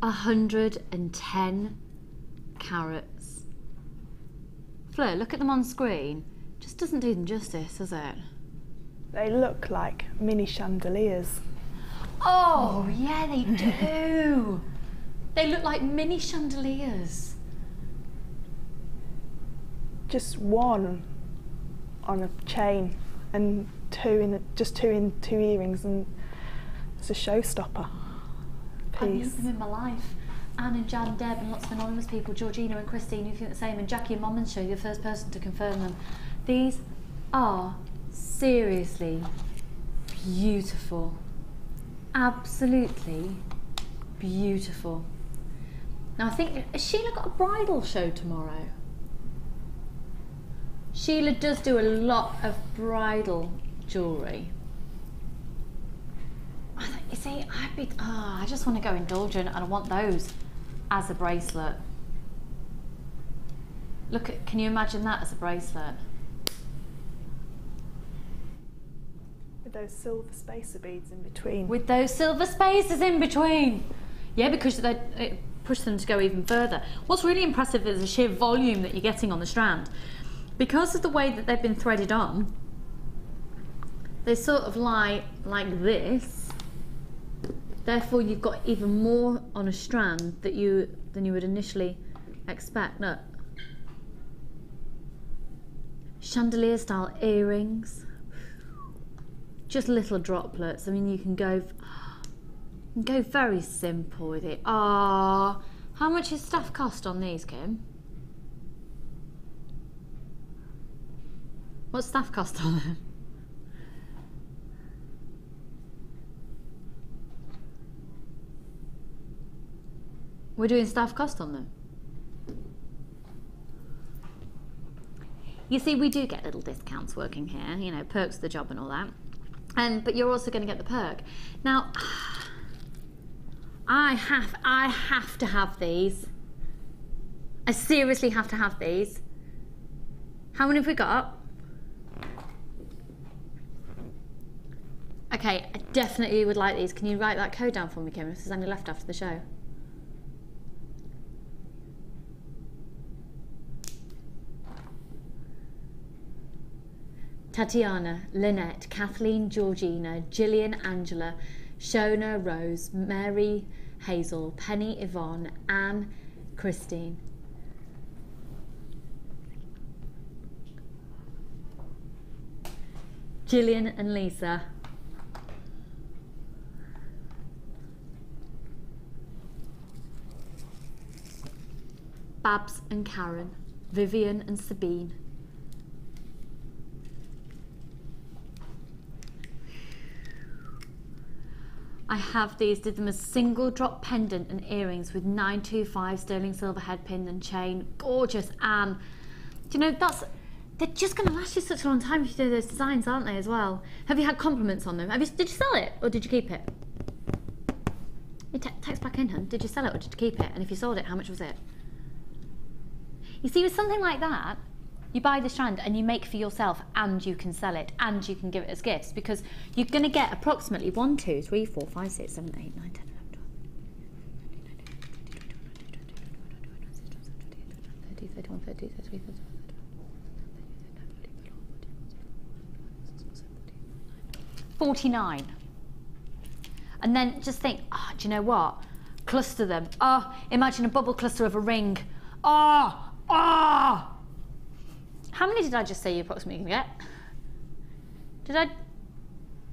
$110 carats. Fleur, look at them on screen. Just doesn't do them justice, does it? They look like mini chandeliers. Oh, yeah, they do. They look like mini chandeliers. Just one on a chain and two in two earrings, and it's a showstopper piece. I need them in my life. Anne and Jan, Deb and lots of anonymous people, Georgina and Christine who think the same, and Jackie and Mum and Show, you're the first person to confirm them. These are seriously beautiful. Absolutely beautiful. Now I think, has Sheila got a bridal show tomorrow? Sheila does do a lot of bridal jewellery. You see, I just want to go indulgent and I want those as a bracelet. Look at, can you imagine that as a bracelet? With those silver spacer beads in between. With those silver spacers in between. Yeah, because it pushes them to go even further. What's really impressive is the sheer volume that you're getting on the strand. Because of the way that they've been threaded on, they sort of lie like this. Therefore, you've got even more on a strand than you would initially expect. Look. Chandelier style earrings. Just little droplets. I mean, you can go very simple with it. Ah, how much is stuff cost on these, Kim? What's staff cost on them? We're doing staff cost on them. You see, we do get little discounts working here, you know, perks of the job and all that. But you're also going to get the perk. Now, I have to have these. I seriously have to have these. How many have we got? Okay, I definitely would like these. Can you write that code down for me, Kim, if there's any left after the show? Tatiana, Lynette, Kathleen, Georgina, Gillian, Angela, Shona, Rose, Mary, Hazel, Penny, Yvonne, Anne, Christine. Gillian and Lisa. Babs and Karen, Vivian and Sabine. I have these, did them as single drop pendant and earrings with 925 sterling silver head pin and chain. Gorgeous, Anne. Do you know, they're just going to last you such a long time if you do those designs, aren't they, as well? Have you had compliments on them? Did you sell it or did you keep it? You text back in, hun. Did you sell it or did you keep it? And if you sold it, how much was it? You see, with something like that, you buy the strand and you make for yourself and you can sell it and you can give it as gifts because you're going to get approximately 1, 2, 3, 4, 5, 6, 7, 8, 9, 10, 11, 12, 31, 32, 33, 34, 49. And then just think, oh, do you know what? Cluster them. Oh, imagine a bubble cluster of a ring. Oh, oh. How many did I just say you approximately can get?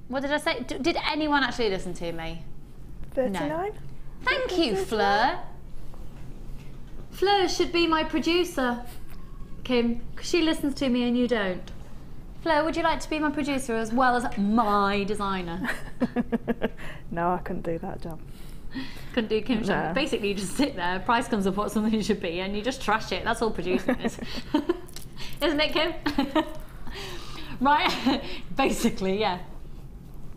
What did I say? Did anyone actually listen to me? 39. No. Thank you, Fleur. Fleur should be my producer, Kim, because she listens to me and you don't. Fleur, would you like to be my producer as well as my designer? No, I couldn't do that job. Couldn't do Kim's job. Basically, you just sit there, price comes up what something should be, and you just trash it. That's all producing is. Isn't it, Kim? Right? Basically, yeah.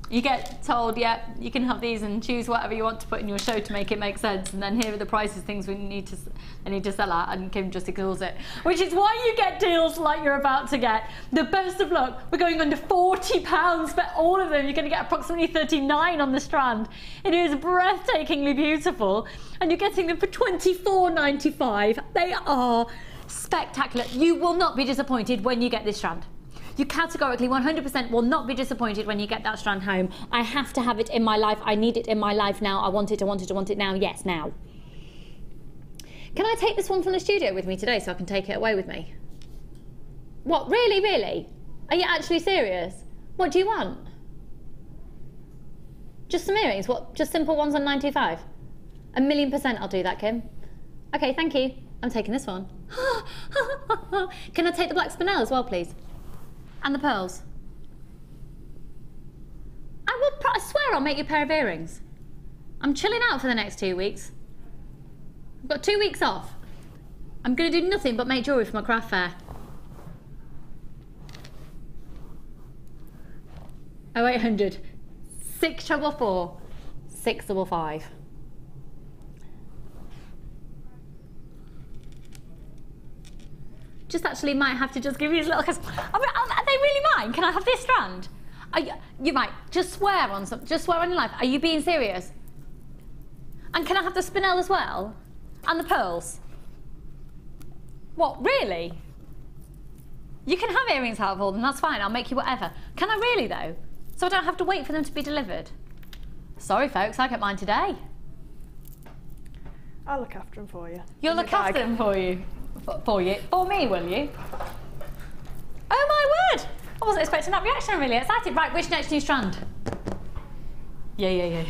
You get told, yeah, you can have these and choose whatever you want to put in your show to make it make sense, and then here are the prices, things I need to sell at, and Kim just ignores it. Which is why you get deals like you're about to get. The best of luck, we're going under £40 for all of them. You're going to get approximately 39 on the strand. It is breathtakingly beautiful, and you're getting them for £24.95. They are spectacular. You will not be disappointed when you get this strand. You categorically 100% will not be disappointed when you get that strand home. I have to have it in my life. I need it in my life now. I want it, I want it, I want it now. Yes, now. Can I take this one from the studio with me today so I can take it away with me? What, really, really? Are you actually serious? What do you want? Just some earrings? What, just simple ones on 925? 1,000,000% I'll do that, Kim. Okay, thank you. I'm taking this one. Can I take the black spinel as well, please? And the pearls. I swear I'll make you a pair of earrings. I'm chilling out for the next 2 weeks. I've got 2 weeks off. I'm going to do nothing but make jewellery for my craft fair. 0800 644 655. Just actually might have to just give you a little kiss. Are they really mine? Can I have this strand? You might just swear on your life. Are you being serious? And can I have the spinel as well? And the pearls? What, really? You can have earrings out of all of them, that's fine, I'll make you whatever. Can I really though? So I don't have to wait for them to be delivered? Sorry folks, I get mine today. I'll look after them for you. You'll look after them for you? For me, will you? Oh my word! I wasn't expecting that reaction, I'm really excited. Right, which next new strand? Yeah.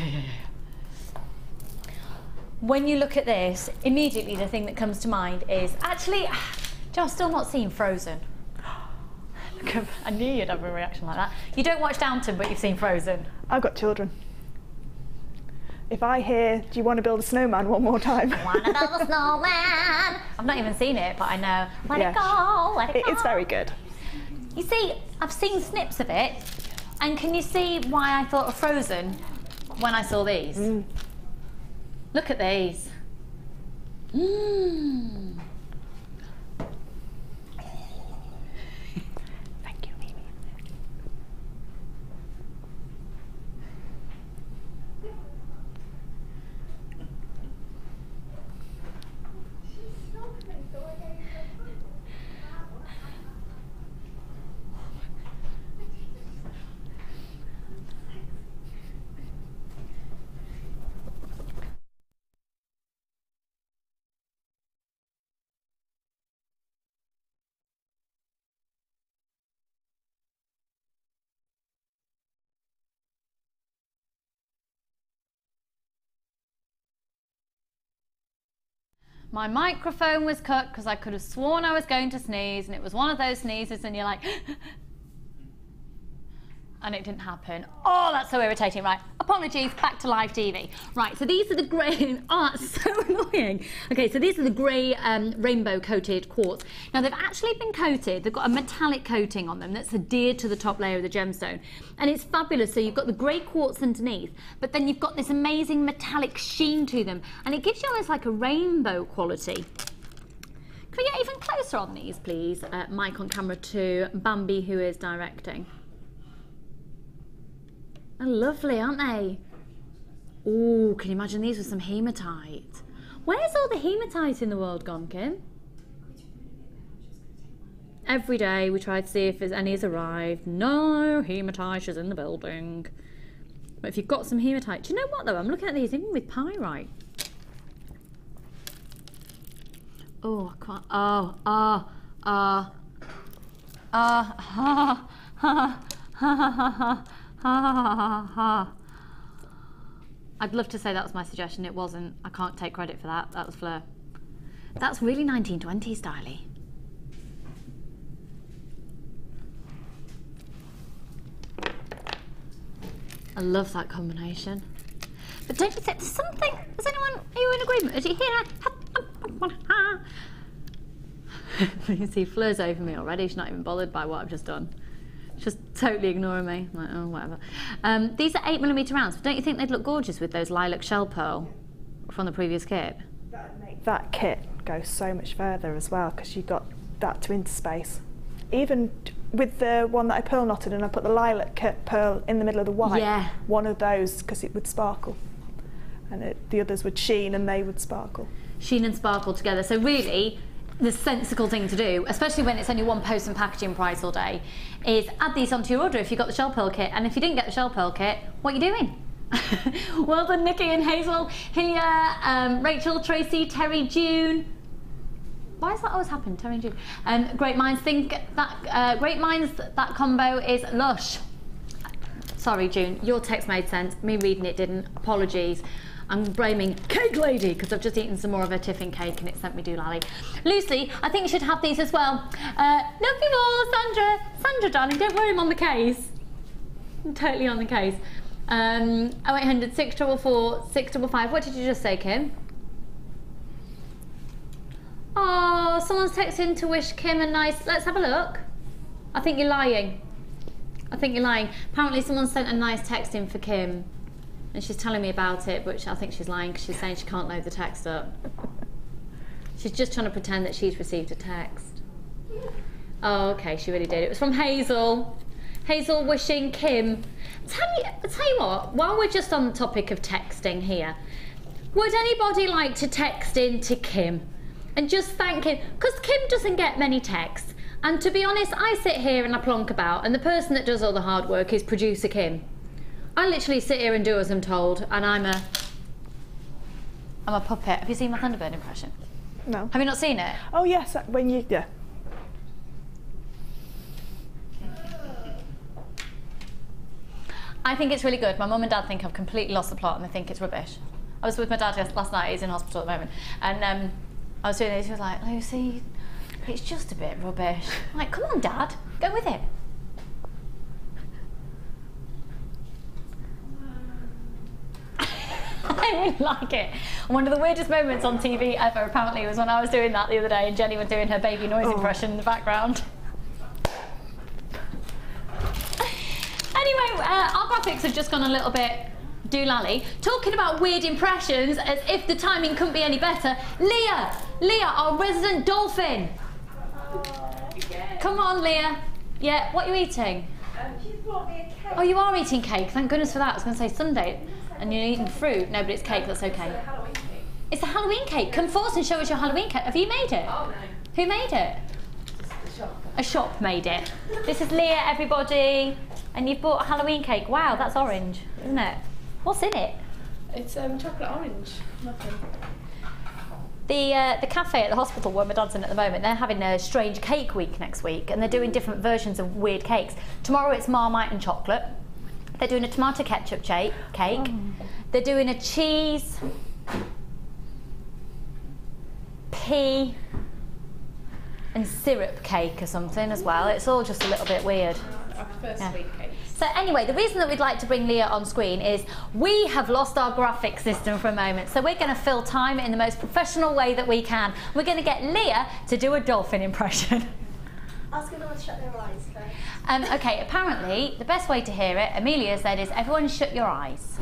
When you look at this, immediately the thing that comes to mind is, actually, I've still not seen Frozen. I knew you'd have a reaction like that. You don't watch Downton, but you've seen Frozen. I've got children. If I hear, do you want to build a snowman one more time? Want to build a snowman? I've not even seen it, but I know. Let it go. It's very good. You see, I've seen snips of it, and can you see why I thought of Frozen when I saw these? Look at these. Thank you, Mimi. My microphone was cut because I could have sworn I was going to sneeze, and it was one of those sneezes and you're like and it didn't happen. Oh, that's so irritating. Right, apologies, back to live TV. Right, so these are the grey, oh, it's so annoying. Okay, so these are the grey rainbow coated quartz. Now they've actually been coated, they've got a metallic coating on them that's adhered to the top layer of the gemstone. And it's fabulous, so you've got the grey quartz underneath, but then you've got this amazing metallic sheen to them, and it gives you almost like a rainbow quality. Can we get even closer on these, please? Mike on camera 2, Bambi who is directing. They're lovely, aren't they? Oh, can you imagine these with some hematite? Where's all the hematite in the world gone, Kim? Every day we try to see if any has arrived. No hematite is in the building. But if you've got some hematite, do you know what though? I'm looking at these even with pyrite. Oh, I can't. I'd love to say that was my suggestion. It wasn't. I can't take credit for that. That was Fleur. That's really 1920s styly. I love that combination. But don't you think there's something? Is anyone? Are you in agreement? Is you hear? You can see Fleur's over me already. She's not even bothered by what I've just done. Just totally ignoring me. Like, oh, whatever. These are 8mm rounds. But don't you think they'd look gorgeous with those lilac shell pearl from the previous kit? That'd make that kit go so much further as well, because you've got that to interspace. Even with the one that I pearl knotted and I put the lilac pearl in the middle of the white, yeah. One of those, because it would sparkle. And the others would sheen and they would sparkle. Sheen and sparkle together. So really, the sensible thing to do, especially when it's only one post and packaging price all day, is add these onto your order if you got the shell pearl kit. And if you didn't get the shell pearl kit, what are you doing? Well done, Nikki and Hazel, Hilya, Rachel, Tracy, Terry, June. Why does that always happen, Terry and June? Great minds think that that combo is lush. Sorry, June, your text made sense. Me reading it didn't. Apologies. I'm blaming Cake Lady because I've just eaten some more of her tiffin cake and it sent me doolally. Lucy, I think you should have these as well. Love you all, Sandra. Sandra, darling, don't worry, I'm on the case. I'm totally on the case. 0800 644 655. What did you just say, Kim? Oh, someone's texting to wish Kim a nice... Let's have a look. I think you're lying. I think you're lying. Apparently someone sent a nice text in for Kim. and she's telling me about it, but I think she's lying because she's saying she can't load the text up. She's just trying to pretend that she's received a text. Oh, okay, she really did. It was from Hazel. Hazel wishing Kim. Tell you what, while we're just on the topic of texting here, would anybody like to text in to Kim and just thank him? Because Kim doesn't get many texts. And to be honest, I sit here and I plonk about, and the person that does all the hard work is producer Kim. I literally sit here and do as I'm told, and I'm a puppet. Have you seen my Thunderbird impression? No. Have you not seen it? Oh yes, when you, yeah. I think it's really good. My mum and dad think I've completely lost the plot and they think it's rubbish. I was with my dad last night, he's in hospital at the moment, and I was doing this, he was like, Lucy, it's just a bit rubbish. I'm like, come on Dad, go with it. I really like it. One of the weirdest moments on TV ever apparently was when I was doing that the other day and Jenny was doing her baby noise impression in the background. Anyway, our graphics have just gone a little bit doolally. Talking about weird impressions, as if the timing couldn't be any better, Leah, our resident dolphin. Come on, Leah. Yeah, what are you eating? She's brought me a cake. Oh, you are eating cake. Thank goodness for that. I was going to say Sunday, and you're eating fruit. No, but it's cake. That's okay. It's a Halloween cake. Come forth and show us your Halloween cake. Have you made it? Oh, no. Who made it? A shop made it. This is Leah, everybody. And you've bought a Halloween cake. Wow, that's orange, isn't it? What's in it? It's chocolate orange. Nothing. The cafe at the hospital where my dad's in at the moment, they're having a strange cake week next week, and they're doing different versions of weird cakes. Tomorrow it's Marmite and chocolate. They're doing a tomato ketchup cake. They're doing a cheese, pea and syrup cake or something as well. It's all just a little bit weird. I prefer sweet cakes. So anyway, the reason that we'd like to bring Leah on screen is we have lost our graphic system for a moment. So we're going to fill time in the most professional way that we can. We're going to get Leah to do a dolphin impression. Ask everyone to shut their eyes first. Okay, apparently the best way to hear it, Amelia said, is everyone shut your eyes.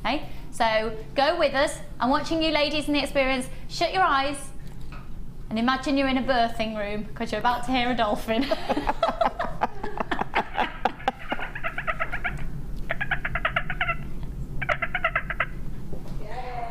Okay, so go with us. I'm watching you ladies in the experience. Shut your eyes and imagine you're in a birthing room because you're about to hear a dolphin.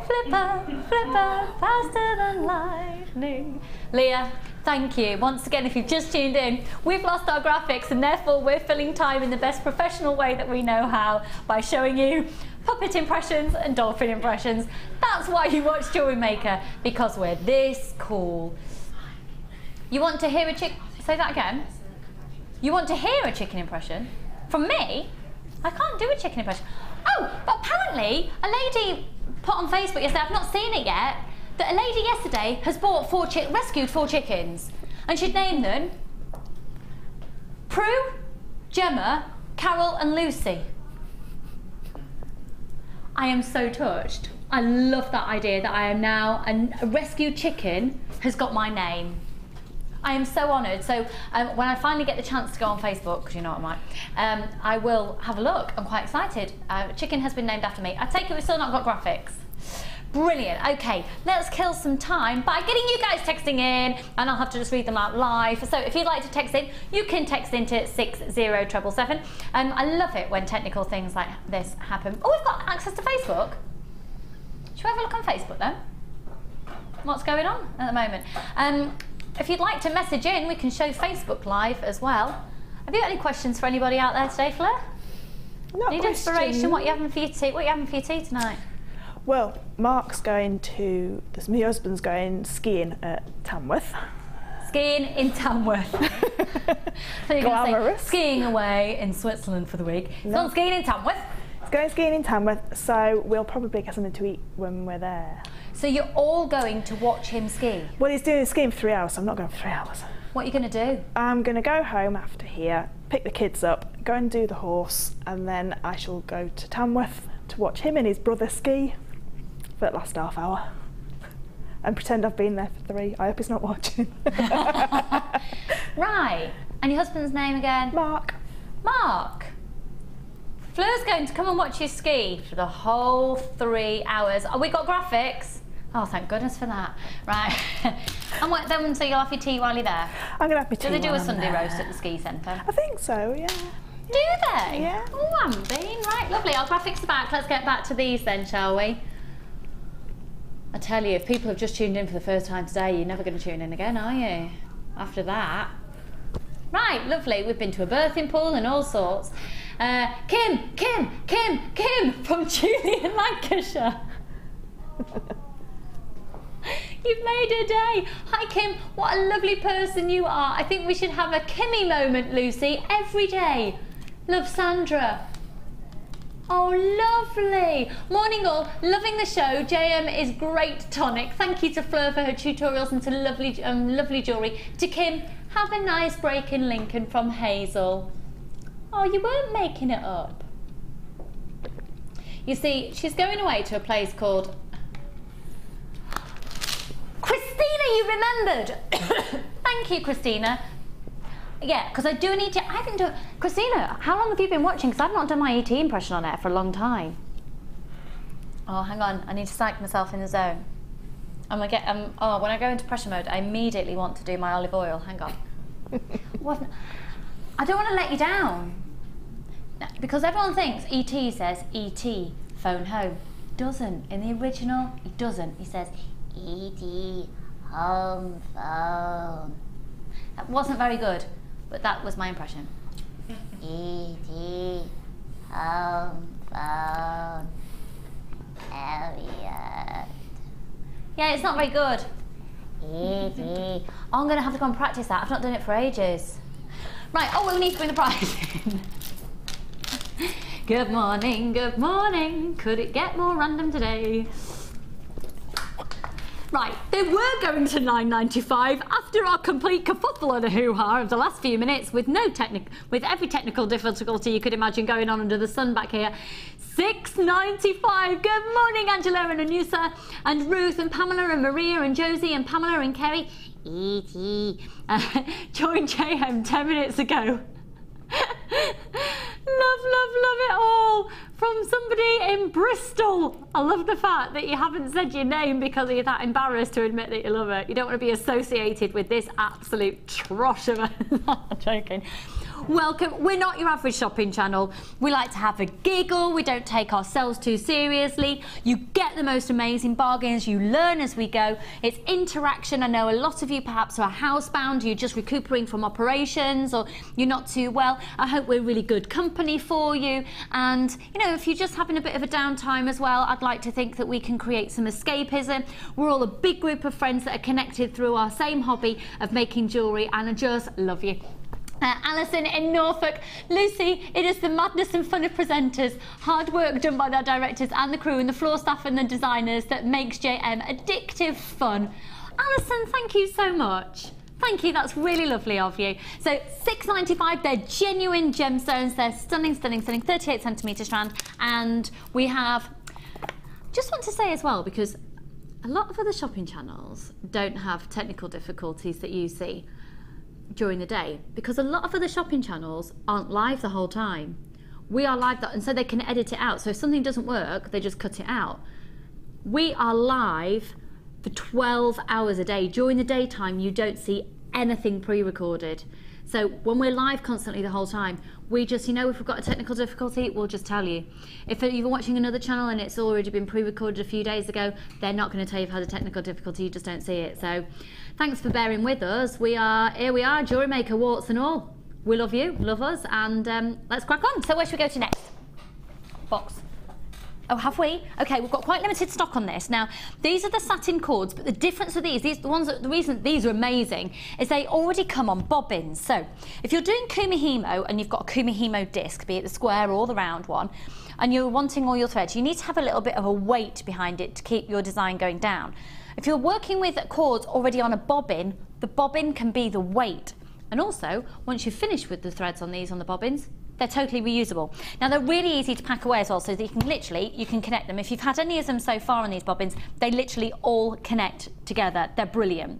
Flipper, flipper, faster than lightning. Leah, thank you. Once again, if you've just tuned in, we've lost our graphics and therefore we're filling time in the best professional way that we know how by showing you puppet impressions and dolphin impressions. That's why you watch Jewellery Maker, because we're this cool. You want to hear a chick? Say that again. You want to hear a chicken impression? From me? I can't do a chicken impression. Oh, but apparently a lady put on Facebook yesterday, I've not seen it yet, that a lady yesterday has bought rescued 4 chickens, and she'd named them Prue, Gemma, Carol and Lucy. I am so touched. I love that idea that I am now, a rescued chicken has got my name. I am so honoured. So when I finally get the chance to go on Facebook, because you know what I'm like, I will have a look. I'm quite excited. Chicken has been named after me. I take it we've still not got graphics. Brilliant. Okay, let's kill some time by getting you guys texting in, and I'll have to just read them out live. So if you'd like to text in, you can text into 60777. I love it when technical things like this happen. Oh, we've got access to Facebook. Should we have a look on Facebook then? What's going on at the moment? If you'd like to message in, we can show Facebook Live as well. Have you got any questions for anybody out there today, Fleur? Need inspiration? What are you having for your tea? What are you having for your tea tonight? Well, Mark's going to, my husband's going skiing at Tamworth. Skiing in Tamworth. So you're going to say skiing away in Switzerland for the week. No. It's not skiing in Tamworth. It's going skiing in Tamworth, so we'll probably get something to eat when we're there. So you're all going to watch him ski? Well, he's doing skiing for 3 hours, so I'm not going for 3 hours. What are you going to do? I'm going to go home after here, pick the kids up, go and do the horse, and then I shall go to Tamworth to watch him and his brother ski for the last half hour. And pretend I've been there for 3. I hope he's not watching. Right. And your husband's name again? Mark. Mark. Fleur's going to come and watch you ski for the whole 3 hours. Oh, we got graphics. Oh, thank goodness for that. Right. And what then? So you'll have your tea while you're there? I'm going to have my tea. Do they do while a I'm Sunday there. roast at the ski centre? I think so, yeah. Do they? Yeah. Oh, I'm being right. Lovely. Our graphics are back. Let's get back to these then, shall we? I tell you, if people have just tuned in for the first time today, you're never going to tune in again, are you? After that. Right, lovely. We've been to a birthing pool and all sorts. Kim from Julie in Lancashire. You've made her day. Hi Kim, what a lovely person you are. I think we should have a Kimmy moment, Lucy, every day. Love, Sandra. Oh, lovely. Morning all, loving the show. JM is great tonic. Thank you to Fleur for her tutorials and to lovely jewellery. To Kim, have a nice break in Lincoln from Hazel. Oh, you weren't making it up. You see, she's going away to a place called... Christina, you remembered. Thank you, Christina. Yeah, because I do need to... I haven't done... Christina, how long have you been watching? Because I've not done my ET impression on it for a long time. Oh, hang on. I need to psych myself in the zone. I'm gonna get... oh, when I go into pressure mode, I immediately want to do my olive oil. Hang on. I don't want to let you down. No, because everyone thinks ET says ET, phone home. Doesn't. In the original, it doesn't. He says ET, home phone. That wasn't very good, but that was my impression. E.T. home phone. Elliot. Yeah, it's not very good. E.T. Oh, I'm going to have to go and practice that. I've not done it for ages. Right, oh, we'll need to bring the prize in. Good morning, good morning. Could it get more random today? Right, they were going to $9.95 after our complete kerfuffle and a hoo-ha of the last few minutes with every technical difficulty you could imagine going on under the sun back here. $6.95. Good morning, Angela and Anusa and Ruth and Pamela and Maria and Josie and Pamela and Kerry. E.T. Joined JM 10 minutes ago. Love it all from somebody in Bristol. I love the fact that you haven't said your name because you're that embarrassed to admit that you love it. You don't want to be associated with this absolute trosh of a... I'm joking. Welcome. We're not your average shopping channel. We like to have a giggle. We don't take ourselves too seriously. You get the most amazing bargains. You learn as we go. It's interaction. I know a lot of you perhaps are housebound. You're just recuperating from operations or you're not too well. I hope we're really good company for you. And, you know, if you're just having a bit of a downtime as well, I'd like to think that we can create some escapism. We're all a big group of friends that are connected through our same hobby of making jewellery, and I just love you. Alison in Norfolk. Lucy, it is the madness and fun of presenters, hard work done by their directors and the crew and the floor staff and the designers that makes JM addictive fun. Alison, thank you so much. Thank you, that's really lovely of you. So $6.95, they're genuine gemstones. They're stunning, 38 centimetre strand. And we have, just want to say as well, because a lot of other shopping channels don't have technical difficulties that you see during the day, because a lot of other shopping channels aren't live the whole time. We are live, and so they can edit it out. So if something doesn't work, they just cut it out. We are live for 12 hours a day. During the daytime, you don't see anything pre-recorded. So when we're live constantly the whole time, we just, you know, if we've got a technical difficulty, we'll just tell you. If you're watching another channel and it's already been pre-recorded a few days ago, they're not going to tell you you've had a technical difficulty, you just don't see it. So thanks for bearing with us. Here we are, Jewellery Maker, warts and all. We love you, love us, and let's crack on. So where should we go to next? Box. Oh, have we? Okay, we've got quite limited stock on this. Now, these are the satin cords, but the difference with the reason these are amazing is they already come on bobbins. So, if you're doing kumihimo and you've got a kumihimo disc, be it the square or the round one, and you're wanting all your threads, you need to have a little bit of a weight behind it to keep your design going down. If you're working with cords already on a bobbin, the bobbin can be the weight. And also, once you've finished with the threads on these on the bobbins, they're totally reusable. Now they're really easy to pack away as well, so that you can connect them. If you've had any of them so far on these bobbins, they literally all connect together. They're brilliant.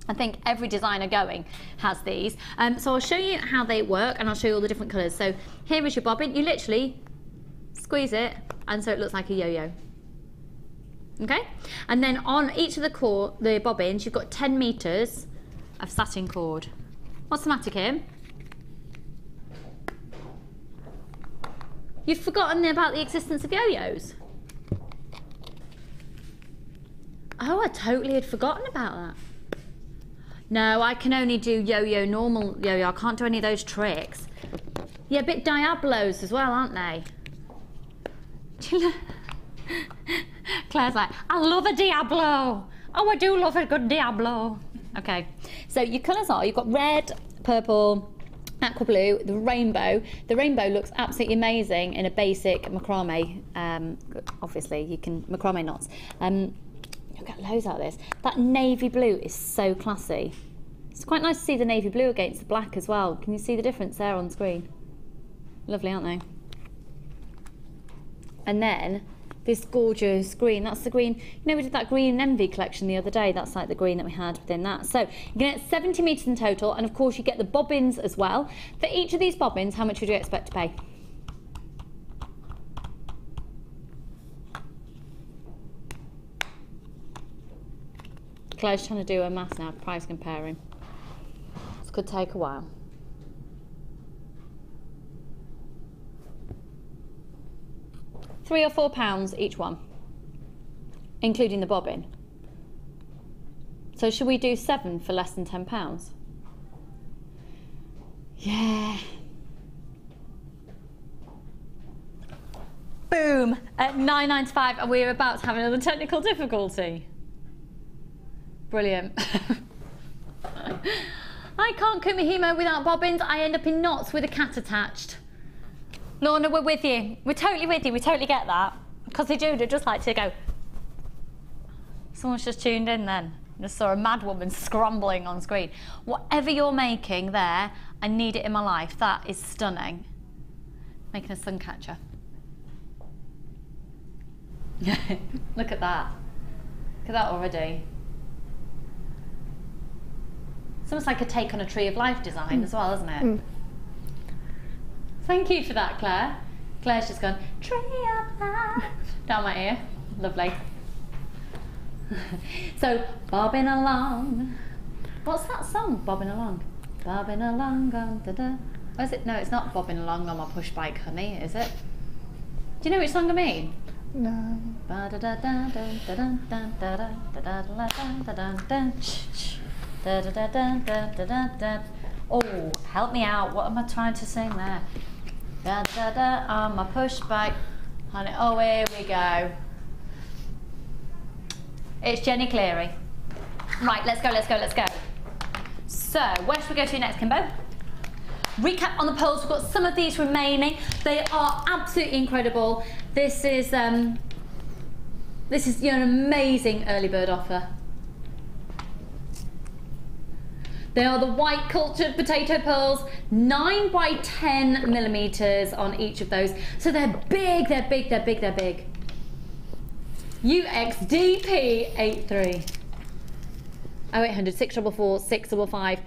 I think every designer going has these. So I'll show you how they work and I'll show you all the different colours. So here is your bobbin. You literally squeeze it, and so it looks like a yo-yo. Okay, and then on each of the bobbins, you've got 10 meters of satin cord. What's the matter, Kim? You've forgotten about the existence of yo-yos? Oh, I totally had forgotten about that. No, I can only do yo-yo, normal yo-yo. I can't do any of those tricks. Yeah, a bit Diablos as well, aren't they? Claire's like, I love a Diablo. Oh, I do love a good Diablo. Okay, so your colours are, you've got red, purple, aqua blue, the rainbow. The rainbow looks absolutely amazing in a basic macrame. Obviously, you can macrame knots. You'll get loads out of this. That navy blue is so classy. It's quite nice to see the navy blue against the black as well. Can you see the difference there on screen? Lovely, aren't they? And then this gorgeous green, that's the green, you know, we did that green envy collection the other day, that's like the green that we had within that. So you get 70 meters in total, and of course you get the bobbins as well. For each of these bobbins, how much would you expect to pay? Claire's trying to do her maths now, price comparing. This could take a while. £3 or £4 each one, including the bobbin. So should we do 7 for less than £10? Yeah. Boom, at £9.95, and we're about to have another technical difficulty. Brilliant. I can't cook my hemo without bobbins. I end up in knots with a cat attached. Lorna, we're with you. We're totally with you. We totally get that. Because they do. They just like to go. Someone's just tuned in then. Just saw a mad woman scrambling on screen. Whatever you're making there, I need it in my life. That is stunning. Making a sun catcher. Look at that. Look at that already. It's almost like a take on a tree of life design as well, isn't it? Thank you for that, Claire. Claire's just gone, tree of life, down my ear. Lovely. So, bobbing along. What's that song, bobbing along? Bobbing along, da-da. Oh, is it? No, it's not bobbing along on my push bike, honey, is it? Do you know which song I mean? No. Oh, help me out. What am I trying to sing there? Da, da, da, on my push bike. Honey, oh, here we go. It's Jenny Cleary. Right, let's go, let's go, let's go. So, where should we go to next, Kimbo? Recap on the pearls. We've got some of these remaining. They are absolutely incredible. This is an amazing early bird offer. They are the white cultured potato pearls, 9 by 10 millimeters on each of those. So they're big, they're big, they're big, they're big. UXDP83. 0800 644 655.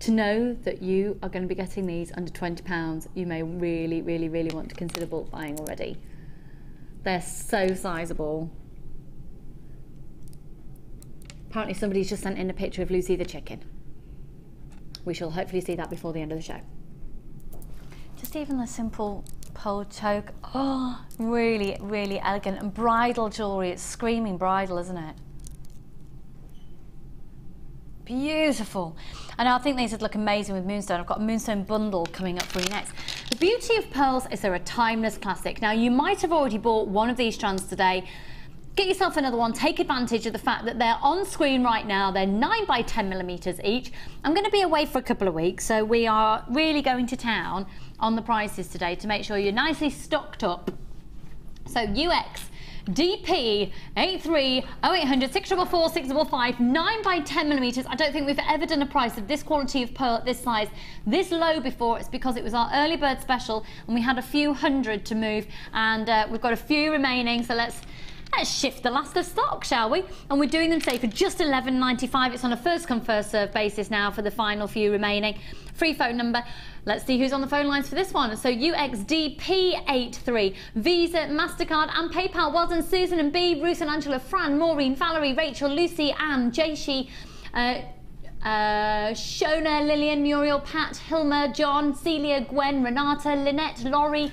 To know that you are going to be getting these under £20, you may really, really, really want to consider bulk buying already. They're so sizable. Apparently somebody's just sent in a picture of Lucy the chicken. We shall hopefully see that before the end of the show. Just even the simple pearl choke. Oh, really, really elegant. And bridal jewellery, it's screaming bridal, isn't it? Beautiful. And I think these would look amazing with Moonstone. I've got a Moonstone bundle coming up for you next. The beauty of pearls is they're a timeless classic. Now, you might have already bought one of these strands today. Get yourself another one. Take advantage of the fact that they're on screen right now. They're 9 by 10 millimeters each. I'm going to be away for a couple of weeks, so we are really going to town on the prices today to make sure you're nicely stocked up. So UX DP 83 0800 644 655 9 by 10 millimeters. I don't think we've ever done a price of this quality of pearl at this size this low before. It's because it was our early bird special and we had a few hundred to move, and we've got a few remaining, so let's Let's shift the last of stock, shall we? And we're doing them today for just £11.95. It's on a first come first serve basis now for the final few remaining. Free phone number. Let's see who's on the phone lines for this one. So UXDP83, Visa, MasterCard and PayPal. Well done, Susan and B, Ruth and Angela, Fran, Maureen, Valerie, Rachel, Lucy, Anne, Jayshi, Shona, Lillian, Muriel, Pat, Hilma, John, Celia, Gwen, Renata, Lynette, Laurie,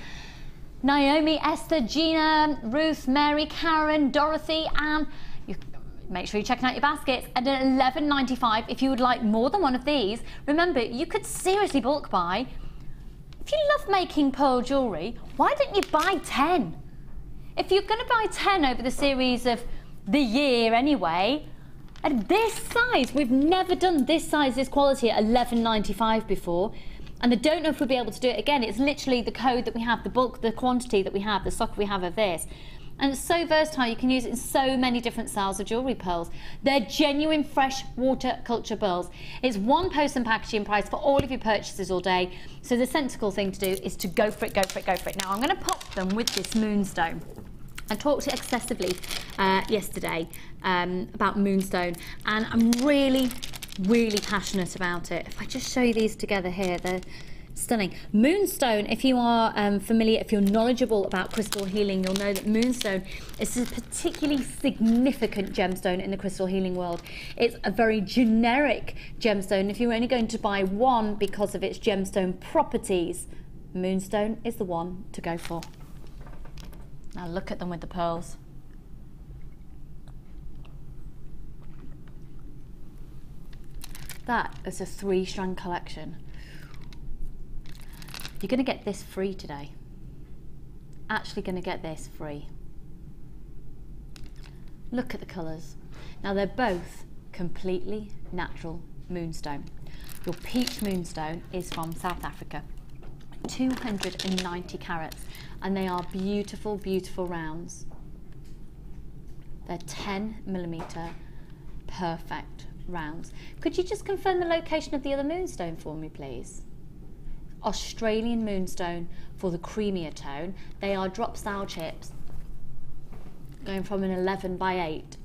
Naomi, Esther, Gina, Ruth, Mary, Karen, Dorothy, Anne. Make sure you're checking out your baskets. And at £11.95, if you would like more than one of these, remember, you could seriously bulk buy. If you love making pearl jewellery, why don't you buy 10? If you're going to buy 10 over the series of the year anyway, at this size, we've never done this size, this quality at £11.95 before. And I don't know if we'll be able to do it again. It's literally the code that we have, the bulk, the quantity that we have, the stock we have of this. And it's so versatile, you can use it in so many different styles of jewellery pearls. They're genuine fresh water culture pearls. It's one post and packaging price for all of your purchases all day. So the sensible thing to do is to go for it, go for it, go for it. Now I'm going to pop them with this moonstone. I talked excessively yesterday about moonstone, and I'm really passionate about it. If I just show you these together here, they're stunning. Moonstone, if you are familiar, if you're knowledgeable about crystal healing, you'll know that moonstone is a particularly significant gemstone in the crystal healing world. It's a very generic gemstone. If you're only going to buy one because of its gemstone properties, moonstone is the one to go for. Now look at them with the pearls. That is a 3-strand collection. You're going to get this free today. Actually going to get this free. Look at the colours. Now they're both completely natural moonstone. Your peach moonstone is from South Africa. 290 carats, and they are beautiful, beautiful rounds. They're 10mm perfect rounds. Could you just confirm the location of the other moonstone for me, please? Australian moonstone for the creamier tone. They are drop style chips, going from an 11x8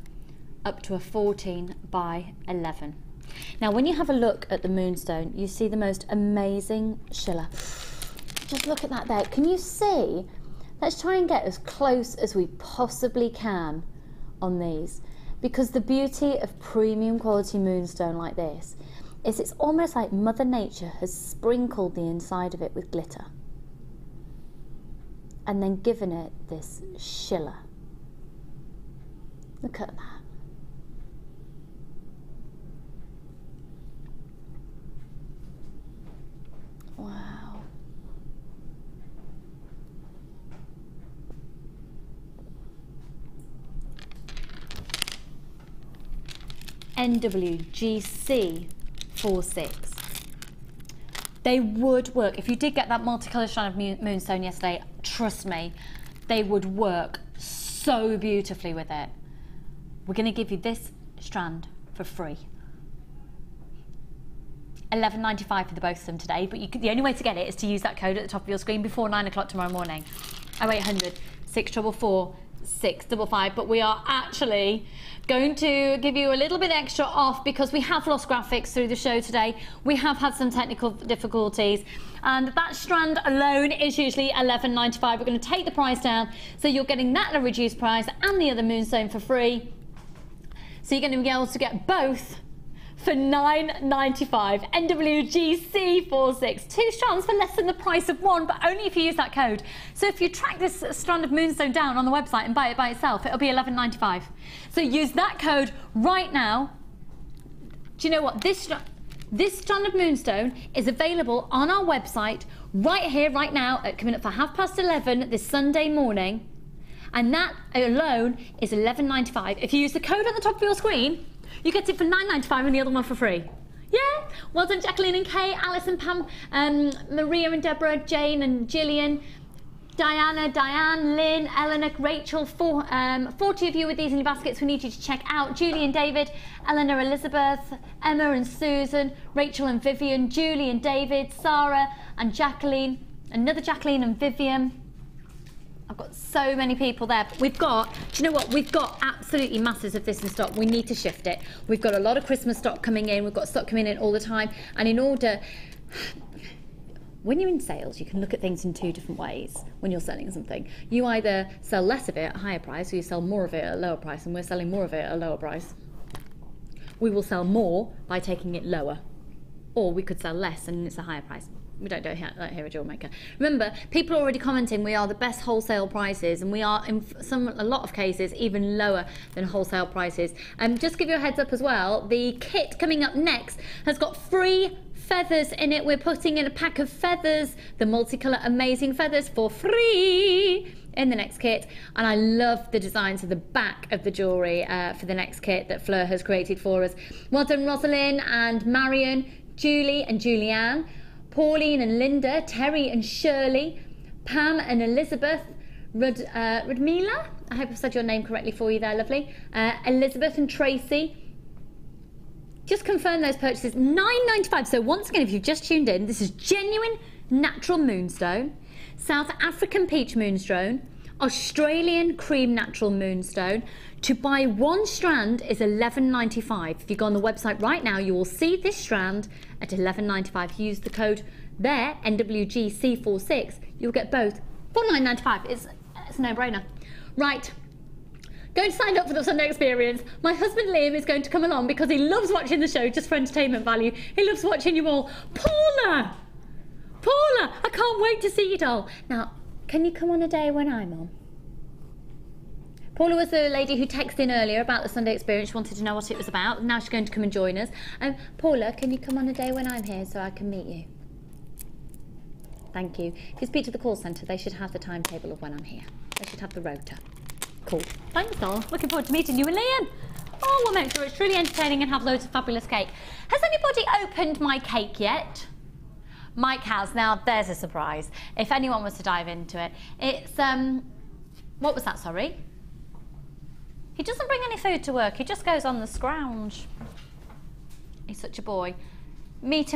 up to a 14x11. Now when you have a look at the moonstone, you see the most amazing shiller. Just look at that there. Can you see? Let's try and get as close as we possibly can on these, because the beauty of premium quality moonstone like this is it's almost like Mother Nature has sprinkled the inside of it with glitter and then given it this shiller. Look at that. Wow. NWGC 46. They would work. If you did get that multicolored strand of moonstone yesterday, trust me, they would work so beautifully with it. We're going to give you this strand for free. £11.95 for the both of them today, but the only way to get it is to use that code at the top of your screen before 9 o'clock tomorrow morning. 0800 644 655. But we are actually going to give you a little bit extra off because we have lost graphics through the show today. We have had some technical difficulties, and that strand alone is usually £11.95. We're going to take the price down, so you're getting that at a reduced price and the other moonstone for free. So you're going to be able to get both for £9.95. NWGC 46. 2 strands for less than the price of one, but only if you use that code. So if you track this strand of moonstone down on the website and buy it by itself, it'll be £11.95. So use that code right now. Do you know what? This strand of moonstone is available on our website right here, right now, coming up for 11:30 this Sunday morning. And that alone is £11.95. If you use the code at the top of your screen, you get it for £9.95 and the other one for free. Yeah? Well done, Jacqueline and Kay, Alice and Pam, Maria and Deborah, Jane and Gillian, Diana, Diane, Lynn, Eleanor, Rachel. 40 of you with these in your baskets we need you to check out. Julie and David, Eleanor, Elizabeth, Emma and Susan, Rachel and Vivian, Julie and David, Sarah and Jacqueline, another Jacqueline and Vivian. I've got so many people there. We've got, do you know what? We've got absolutely masses of this in stock. We need to shift it. We've got a lot of Christmas stock coming in. We've got stock coming in all the time. And in order, when you're in sales, you can look at things in two different ways when you're selling something. You either sell less of it at a higher price, or you sell more of it at a lower price, and we're selling more of it at a lower price. We will sell more by taking it lower, or we could sell less and it's a higher price. We don't do that here at JewelleryMaker. Remember, people are already commenting we are the best wholesale prices, and we are in a lot of cases even lower than wholesale prices. Just to give you a heads up as well, the kit coming up next has got free feathers in it. We're putting in a pack of feathers, the multicolour amazing feathers, for free in the next kit. And I love the designs of the back of the jewellery for the next kit that Fleur has created for us. Well done, Rosalind and Marion, Julie and Julianne, Pauline and Linda, Terry and Shirley, Pam and Elizabeth, Rudmila, I hope I've said your name correctly for you there, lovely, Elizabeth and Tracy. Just confirm those purchases, $9.95. So once again, if you've just tuned in, this is genuine natural moonstone, South African peach moonstone, Australian cream natural moonstone. To buy one strand is $11.95. If you go on the website right now, you will see this strand at $11.95. Use the code there, NWGC46. You'll get both for $9.95. It's a no-brainer. Right. Go and sign up for the Sunday experience. My husband Liam is going to come along because he loves watching the show just for entertainment value. He loves watching you all. Paula! Paula! I can't wait to see you, doll. Now, can you come on a day when I'm on? Paula was the lady who texted in earlier about the Sunday experience. She wanted to know what it was about. Now she's going to come and join us. Paula, can you come on a day when I'm here so I can meet you? Thank you. If you speak to the call centre, they should have the timetable of when I'm here. They should have the rota. Cool. Thanks, doll. Looking forward to meeting you and Liam. Oh, we'll make sure it's truly entertaining and have loads of fabulous cake. Has anybody opened my cake yet? Mike has. Now, there's a surprise. If anyone was to dive into it. It's, what was that, sorry? He doesn't bring any food to work. He just goes on the scrounge. He's such a boy. Meat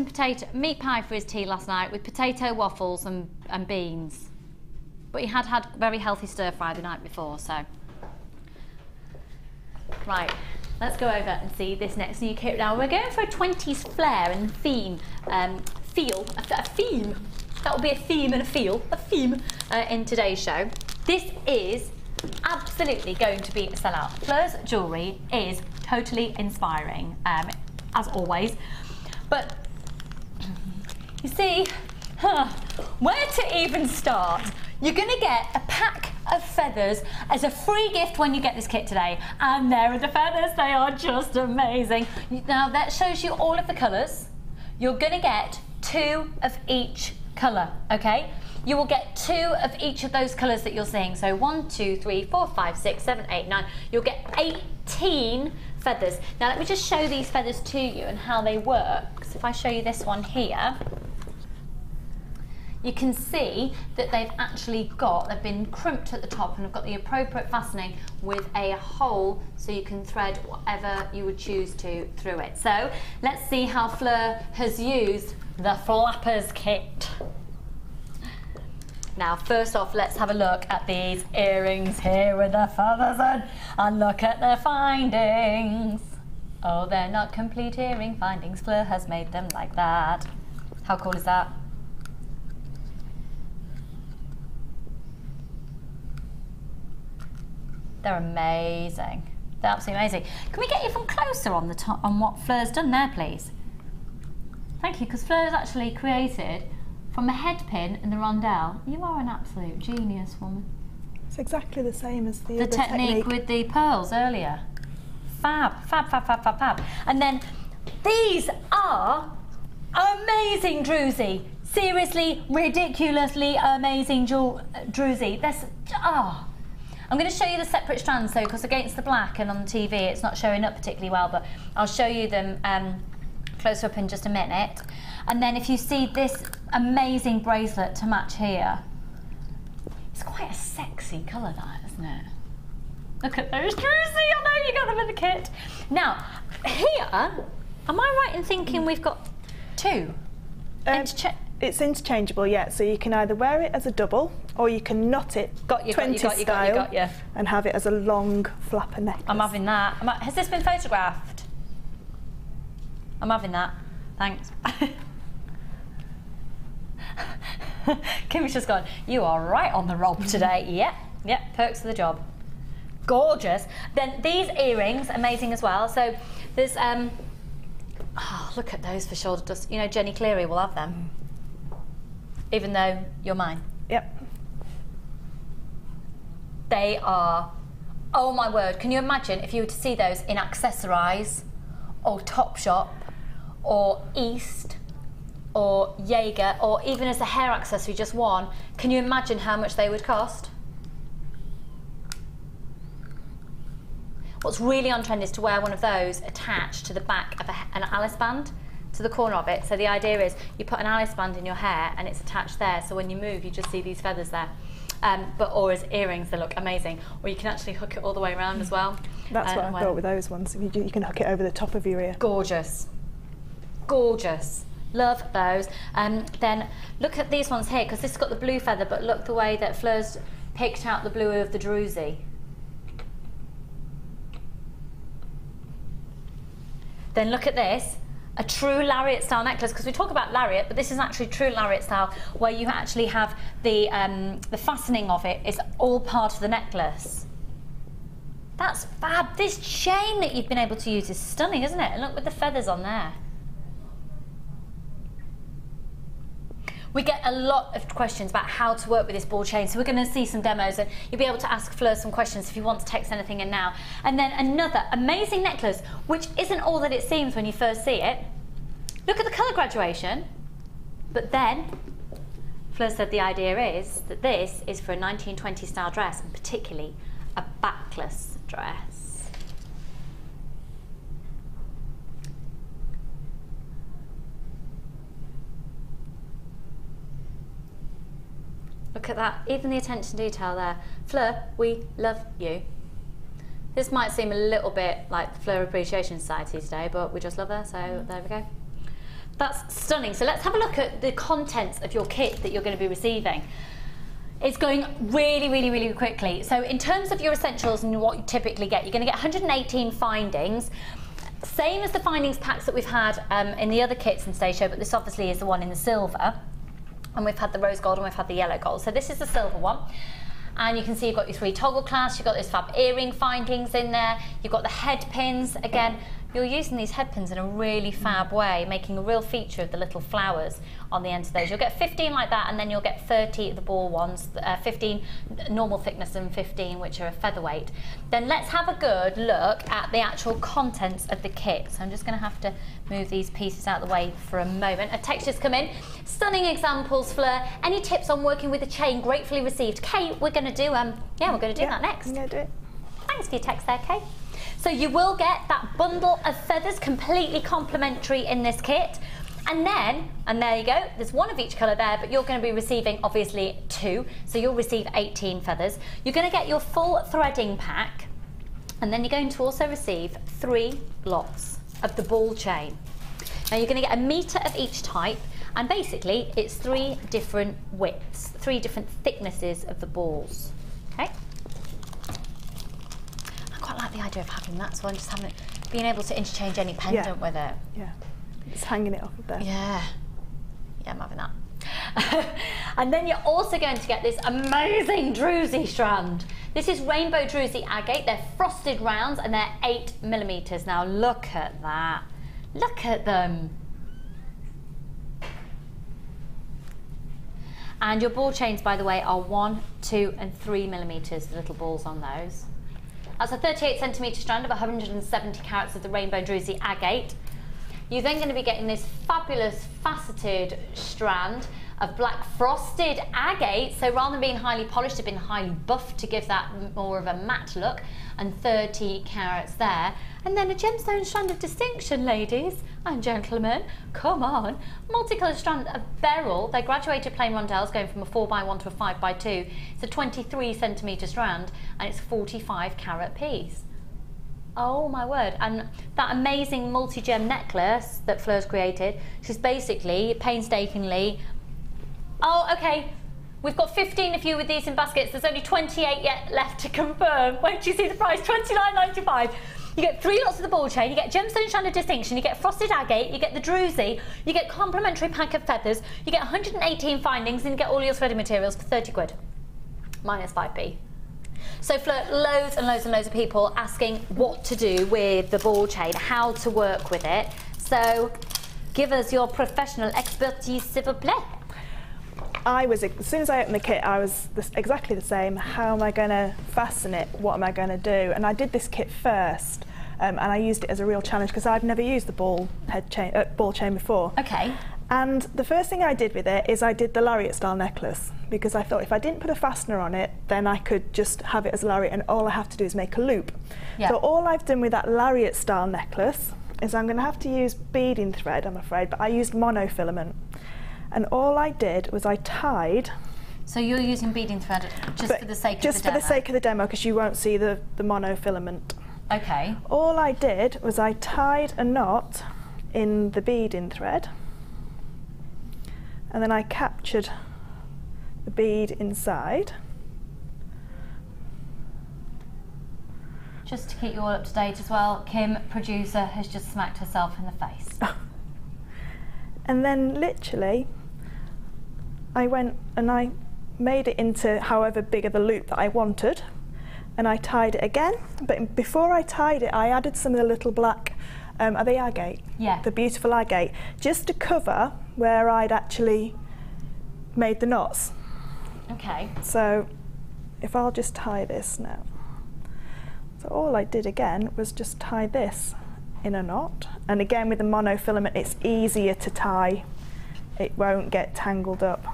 pie for his tea last night with potato waffles and beans. But he had very healthy stir fry the night before, so. Right, let's go over and see this next new kit. Now we're going for a 20s flair and theme, a theme. That will be a theme and a feel, a theme in today's show. This is absolutely going to be a sellout. Fleur's jewellery is totally inspiring, as always. But you see, where to even start? You're going to get a pack of feathers as a free gift when you get this kit today. And there are the feathers. They are just amazing. Now that shows you all of the colours. You're going to get 2 of each colour, okay? You will get 2 of each of those colours that you're seeing. So 1, 2, 3, 4, 5, 6, 7, 8, 9. You'll get 18 feathers. Now let me just show these feathers to you and how they work. So if I show you this one here, you can see that they've been crimped at the top and have got the appropriate fastening with a hole so you can thread whatever you would choose to through it. So let's see how Fleur has used the Flappers kit. Now, first off, let's have a look at these earrings here with the feathers in, and look at their findings. Oh, they're not complete earring findings. Fleur has made them like that. How cool is that? They're amazing. They're absolutely amazing. Can we get you from closer on the top on what Fleur's done there, please? Thank you, because Fleur's actually created from a head pin and the rondelle. You are an absolute genius, woman. It's exactly the same as the other technique with the pearls earlier. Fab, fab, fab, fab, fab, fab. And then these are amazing druzy. Seriously, ridiculously amazing druzy. I'm going to show you the separate strands though, because against the black and on the TV it's not showing up particularly well, but I'll show you them closer up in just a minute. And then if you see this amazing bracelet to match here, it's quite a sexy colour, that, isn't it? Look at those druzy, I know you got them in the kit. Now, here, am I right in thinking we've got 2? It's interchangeable, yeah, so you can either wear it as a double or you can knot it 20s style and have it as a long flapper necklace. I'm having that. Has this been photographed? I'm having that. Thanks. Kim's just gone, you are right on the roll today. Yep, perks of the job. Gorgeous. Then these earrings, amazing as well. So there's, oh, look at those for shoulder dust. You know, Jenny Cleary will have them. Even though you're mine. Yep. They are, oh my word, can you imagine if you were to see those in Accessorize or Topshop or East or Jaeger or even as a hair accessory, just one, can you imagine how much they would cost? What's really on trend is to wear one of those attached to the back of an Alice band, to the corner of it. So the idea is you put an Alice band in your hair and it's attached there, so when you move you just see these feathers there. Or as earrings, they look amazing. Or you can actually hook it all the way around as well. That's what I've got with those ones. You can hook it over the top of your ear. Gorgeous. Gorgeous. Love those. Then look at these ones here, because this has got the blue feather, but look the way that Fleur's picked out the blue of the druzy. Then look at this. A true lariat style necklace, because we talk about lariat, but this is actually true lariat style, where you actually have the fastening of it is all part of the necklace. That's fab. This chain that you've been able to use is stunning, isn't it? And look with the feathers on there. We get a lot of questions about how to work with this ball chain, so we're going to see some demos and you'll be able to ask Fleur some questions if you want to text anything in now. And then another amazing necklace, which isn't all that it seems when you first see it. Look at the colour graduation, but then Fleur said the idea is that this is for a 1920s style dress, and particularly a backless dress. Look at that, even the attention to detail there. Fleur, we love you. This might seem a little bit like the Fleur Appreciation Society today, but we just love her, so there we go. That's stunning. So let's have a look at the contents of your kit that you're going to be receiving. It's going really, really, really quickly. So in terms of your essentials and what you typically get, you're going to get 118 findings. Same as the findings packs that we've had in the other kits in Stage Show, but this obviously is the one in the silver. And we've had the rose gold and we've had the yellow gold. So this is the silver one. And you can see you've got your 3 toggle clasps, you've got those fab earring findings in there, you've got the head pins. Again, you're using these head pins in a really fab way, making a real feature of the little flowers on the ends of those. You'll get 15 like that, and then you'll get 30 of the ball ones, 15 normal thickness and 15 which are a featherweight. Then let's have a good look at the actual contents of the kit. So I'm just going to have to move these pieces out of the way for a moment. A text just come in. Stunning examples, Fleur. Any tips on working with a chain? Gratefully received. Kate, we're going to do we're going to do that next. I'm going to do it. Thanks for your text there, Kate. So you will get that bundle of feathers completely complimentary in this kit. And then, and there you go, there's one of each colour there, but you're going to be receiving obviously 2, so you'll receive 18 feathers. You're going to get your full threading pack, and then you're going to also receive 3 lots of the ball chain. Now you're going to get 1 metre of each type, and basically it's 3 different widths, 3 different thicknesses of the balls. Okay? I quite like the idea of having that, so I'm just being able to interchange any pendant with it. Yeah. It's hanging it off of there. Yeah. Yeah, I'm having that. And then you're also going to get this amazing druzy strand. This is rainbow druzy agate. They're frosted rounds and they're 8mm. Now look at that. Look at them. And your ball chains, by the way, are 1, 2 and 3mm, the little balls on those. That's a 38cm strand of 170 carats of the rainbow druzy agate. You're then going to be getting this fabulous faceted strand of black frosted agate. So rather than being highly polished, it's been highly buffed to give that more of a matte look, and 30 carats there. And then a gemstone strand of distinction, ladies and gentlemen. Come on. Multicoloured strand of beryl. They're graduated plain rondelles going from a 4x1 to a 5x2. It's a 23cm strand and it's a 45 carat piece. Oh my word. And that amazing multi-gem necklace that Fleur's created, she's basically painstakingly Oh, okay. We've got 15 of you with these in baskets. There's only 28 yet left to confirm. Wait till you see the price, $29.95. You get 3 lots of the ball chain, you get gemstone strand of distinction, you get frosted agate, you get the druzy, you get complimentary pack of feathers, you get 118 findings, and you get all your threading materials for 30 quid. Minus 5p. So Fleur, loads and loads and loads of people asking what to do with the ball chain, how to work with it. So give us your professional expertise, s'il vous plaît. As soon as I opened the kit, I was exactly the same. How am I going to fasten it? What am I going to do? And I did this kit first, and I used it as a real challenge because I'd never used the ball chain before. Okay. And the first thing I did with it is I did the lariat style necklace, because I thought if I didn't put a fastener on it, then I could just have it as a lariat, and all I have to do is make a loop. Yeah. So all I've done with that lariat style necklace is I'm going to have to use beading thread, I'm afraid, but I used monofilament. And all I did was I tied. So you're using beading thread just for the sake of the demo? Just for the sake of the demo, because you won't see the monofilament. Okay. All I did was I tied a knot in the beading thread, and then I captured the bead inside. Just to keep you all up to date as well, Kim, producer, has just smacked herself in the face. And then literally, I went and I made it into however big of the loop that I wanted, and I tied it again. But before I tied it, I added some of the little black, are they agate? Yeah. The beautiful agate, just to cover where I'd actually made the knots. Okay. So if I'll just tie this now. So all I did again was just tie this in a knot, and again with the monofilament it's easier to tie, it won't get tangled up.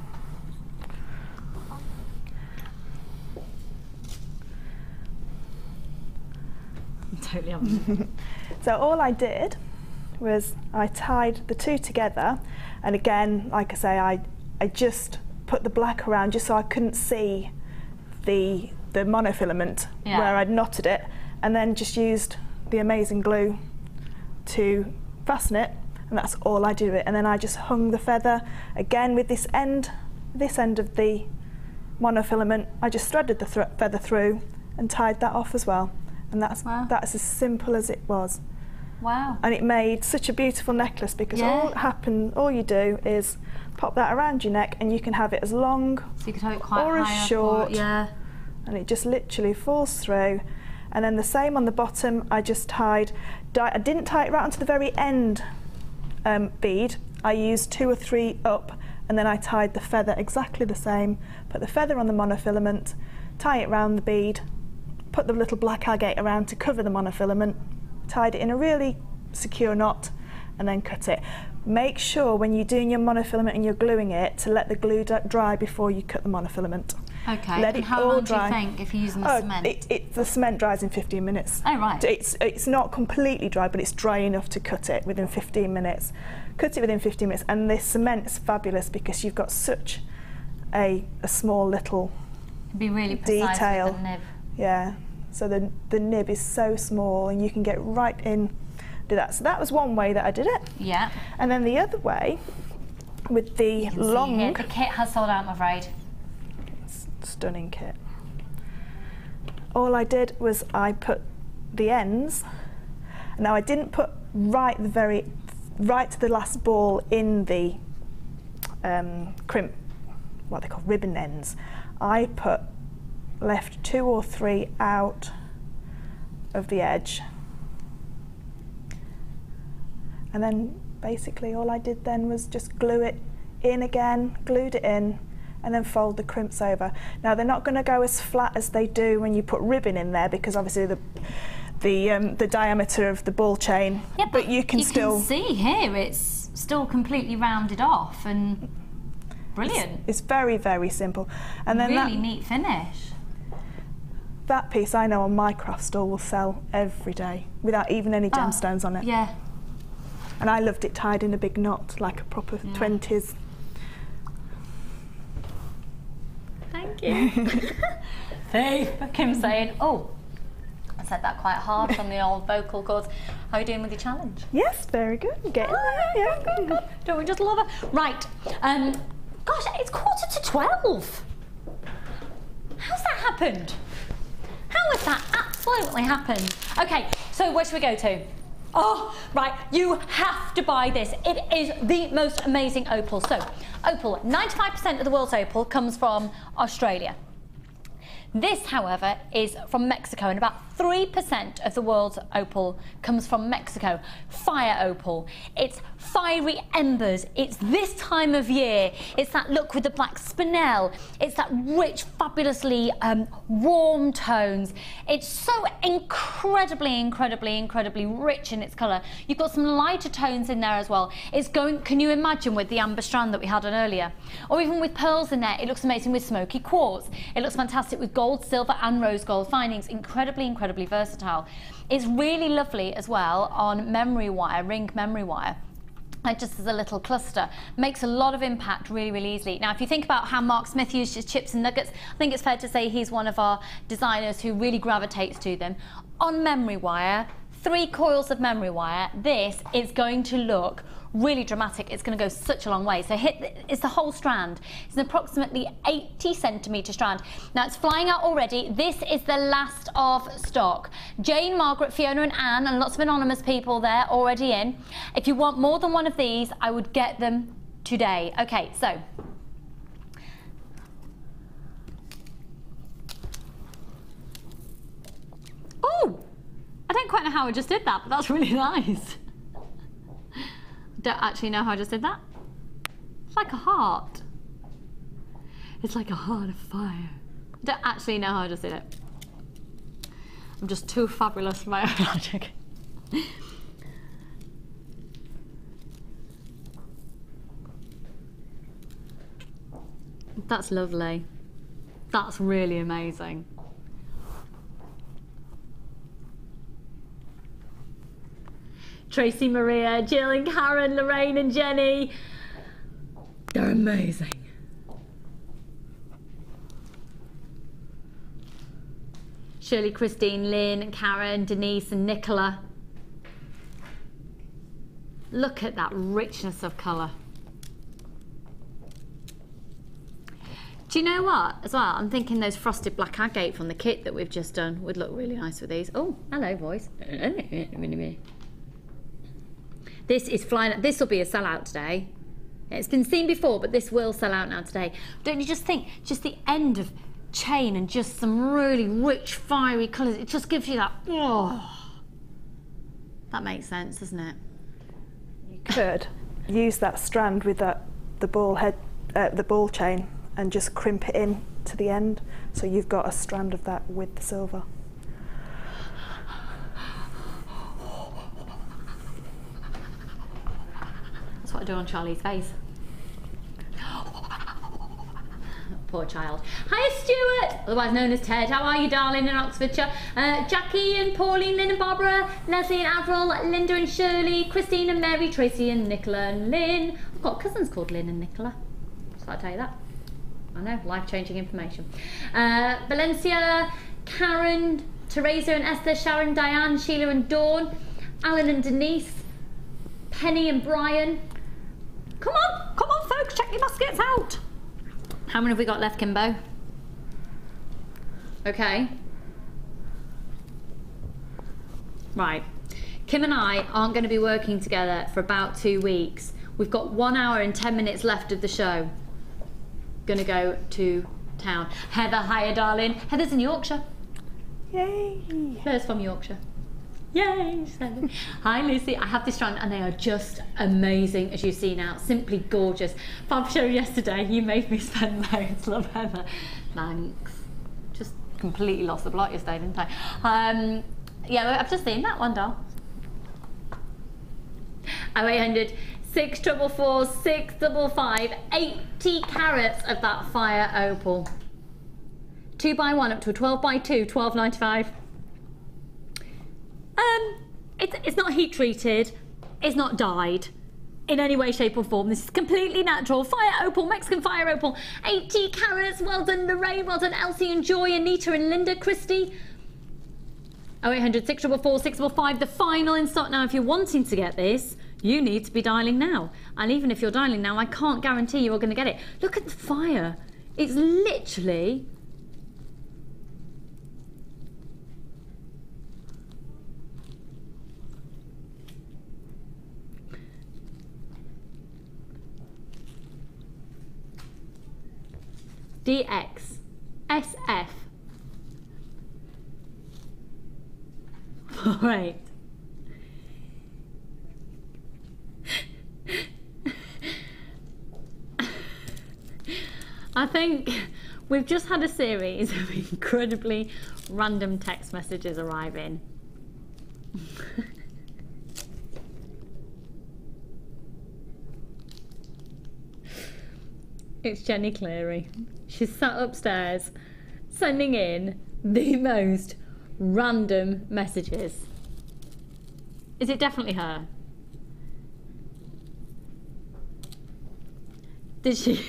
Totally. So all I did was I tied the two together, and again, like I say, I just put the black around just so I couldn't see the monofilament where I'd knotted it, and then just used the amazing glue to fasten it, and that's all I did with it. And then I just hung the feather again with this end of the monofilament. I just threaded the feather through and tied that off as well, and that's as simple as it was. Wow. And it made such a beautiful necklace, because all you do is pop that around your neck, and you can have it as long so you could have it quite or high as short, and it just literally falls through. And then the same on the bottom, I just tied, I didn't tie it right onto the very end bead, I used 2 or 3 up, and then I tied the feather exactly the same, put the feather on the monofilament, tie it round the bead, put the little black agate around to cover the monofilament, tied it in a really secure knot, and then cut it. Make sure when you're doing your monofilament and you're gluing it to let the glue dry before you cut the monofilament. Okay, let and it how all long dry. do you think if you're using the cement? The cement dries in 15 minutes. Oh right. It's not completely dry, but it's dry enough to cut it within 15 minutes. Cut it within 15 minutes, and this cement is fabulous because you've got such a small little be really precise detail. With the nib. Yeah, so the nib is so small, and you can get right in, do that. So that was one way that I did it. Yeah. And then the other way, with the long... The kit has sold out, I'm afraid. Stunning kit. All I did was I put the ends. Now I didn't put right to the last ball in the crimp, what they call ribbon ends. I left 2 or 3 out of the edge, and then basically all I did then was just glue it in again, glued it in, and then fold the crimps over. Now they're not going to go as flat as they do when you put ribbon in there, because obviously the diameter of the ball chain. Yeah, but you can still see here it's still completely rounded off and brilliant. It's very, very simple, and then really neat finish. That piece I know on my craft store will sell every day without even any gemstones on it. Yeah. And I loved it tied in a big knot like a proper 20s. Thank you. Thief. Kim's saying, oh, I said that quite hard on the old vocal cords. How are you doing with your challenge? Yes, very good. Getting there, yeah. Good. Don't we just love it? Right. Gosh, it's 11:45. How's that happened? How has that absolutely happened? Okay, so where should we go to? Oh, right, you have to buy this. It is the most amazing opal. So, opal, 95% of the world's opal comes from Australia. This, however, is from Mexico, and about 3% of the world's opal comes from Mexico. Fire opal. It's fiery embers. It's this time of year. It's that look with the black spinel. It's that rich, fabulously warm tones. It's so incredibly rich in its colour. You've got some lighter tones in there as well. It's going, can you imagine with the amber strand that we had on earlier? Or even with pearls in there, it looks amazing with smoky quartz. It looks fantastic with gold, silver and rose gold findings. Incredibly versatile. It's really lovely as well on memory wire, ring memory wire. Like just as a little cluster, makes a lot of impact really easily. Now if you think about how Mark Smith used his chips and nuggets, I think it's fair to say he's one of our designers who really gravitates to them. On memory wire, 3 coils of memory wire, this is going to look really dramatic. It's going to go such a long way. So it's the whole strand. It's an approximately 80 centimetre strand. Now it's flying out already. This is the last of stock. Jane, Margaret, Fiona and Anne, and lots of anonymous people there already in. If you want more than one of these, I would get them today. Okay, so oh, I don't quite know how I just did that, but that's really nice. Don't actually know how I just did that. It's like a heart. It's like a heart of fire. I don't actually know how I just did it. I'm just too fabulous for my own logic. That's lovely. That's really amazing. Tracy, Maria, Jill and Karen, Lorraine and Jenny. They're amazing. Shirley, Christine, Lynn, Karen, Denise and Nicola. Look at that richness of colour. Do you know what, as well, I'm thinking those frosted black agate from the kit that we've just done would look really nice with these. Oh, hello, boys. This is flying. This will be a sellout today. It's been seen before, but this will sell out now today. Don't you just think, just the end of chain and just some really rich, fiery colours, it just gives you that, oh. That makes sense, doesn't it? You could use that strand with the ball chain and just crimp it in to the end, so you've got a strand of that with the silver. That's what I do on Charlie's face. Poor child. Hi Stuart, otherwise known as Ted. How are you, darling, in Oxfordshire? Jackie and Pauline, Lynn and Barbara, Leslie and Avril, Linda and Shirley, Christine and Mary, Tracy and Nicola and Lynn. I've got cousins called Lynn and Nicola. Just thought I'd tell you that. I know, life-changing information. Valencia, Karen, Teresa and Esther, Sharon, Diane, Sheila and Dawn, Alan and Denise, Penny and Brian. Come on folks, check your baskets out. How many have we got left, Kimbo? Okay. Right. Kim and I aren't going to be working together for about 2 weeks. We've got 1 hour and 10 minutes left of the show. Gonna go to town. Heather, hiya, darling. Heather's in Yorkshire. Yay. Fleur's from Yorkshire. Yay. Hi, Lucy. I have this strand and they are just amazing, as you see now. Simply gorgeous. Fab show yesterday. You made me spend loads. Love, Heather. Thanks. Just completely lost the plot yesterday, didn't I? Yeah, I've just seen that one, doll. 0800 644 655, 80 carats of that fire opal. 2x1 up to a 12x2, $12.95. It's not heat treated, it's not dyed in any way, shape or form. This is completely natural. Fire opal, Mexican fire opal, 80 carats. Well done, Lorraine. Well done, Elsie and Joy, Anita and Linda, Christy. 0800 644 655, the final in stock now. If you're wanting to get this, You need to be dialing now. And even if you're dialing now, I can't guarantee you're going to get it. Look at the fire. It's literally... DX, SF. All right. I think we've just had a series of incredibly random text messages arriving. It's Jenny Cleary. She's sat upstairs sending in the most random messages. Is it definitely her? Did she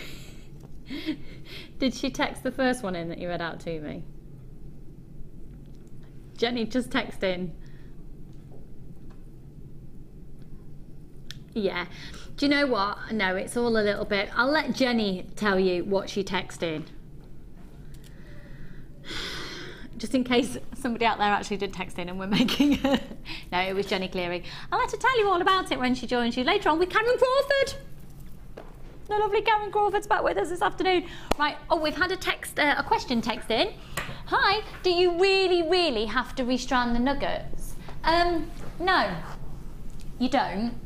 did she text the first one in that you read out to me? Jenny, just text in. Yeah. Do you know what? No, it's all a little bit. I'll let Jenny tell you what she texted. Just in case somebody out there actually did text in and we're making her. No, it was Jenny Cleary. I'll let her tell you all about it when she joins you later on with Karen Crawford. The lovely Karen Crawford's back with us this afternoon. Right, oh, we've had a question text in. Hi, do you really have to restrand the nuggets? No, you don't.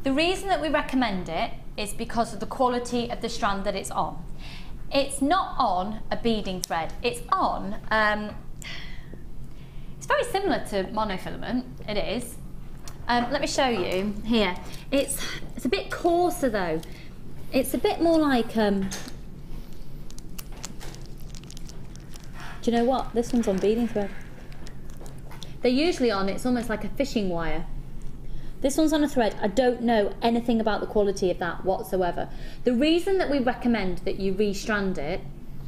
The reason that we recommend it is because of the quality of the strand that it's on. It's not on a beading thread. It's on, it's very similar to monofilament, it is. Let me show you here. It's a bit coarser though. It's a bit more like, do you know what? This one's on beading thread. They're usually on, it's almost like a fishing wire. This one's on a thread. I don't know anything about the quality of that whatsoever. The reason that we recommend that you restrand it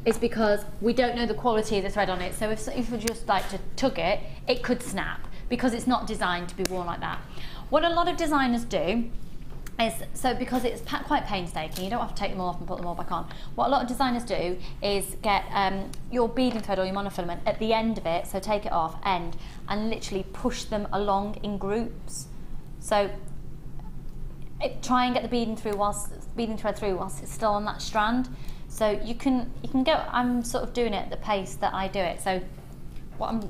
is because we don't know the quality of the thread on it. So if we just like to tug it, it could snap because it's not designed to be worn like that. What a lot of designers do is, so because it's quite painstaking, you don't have to take them all off and put them all back on. What a lot of designers do is get your beading thread or your monofilament at the end of it, so take it off, end, and literally push them along in groups. So try and get the beading thread through whilst it's still on that strand. So you can go. I'm sort of doing it at the pace that I do it. So what I'm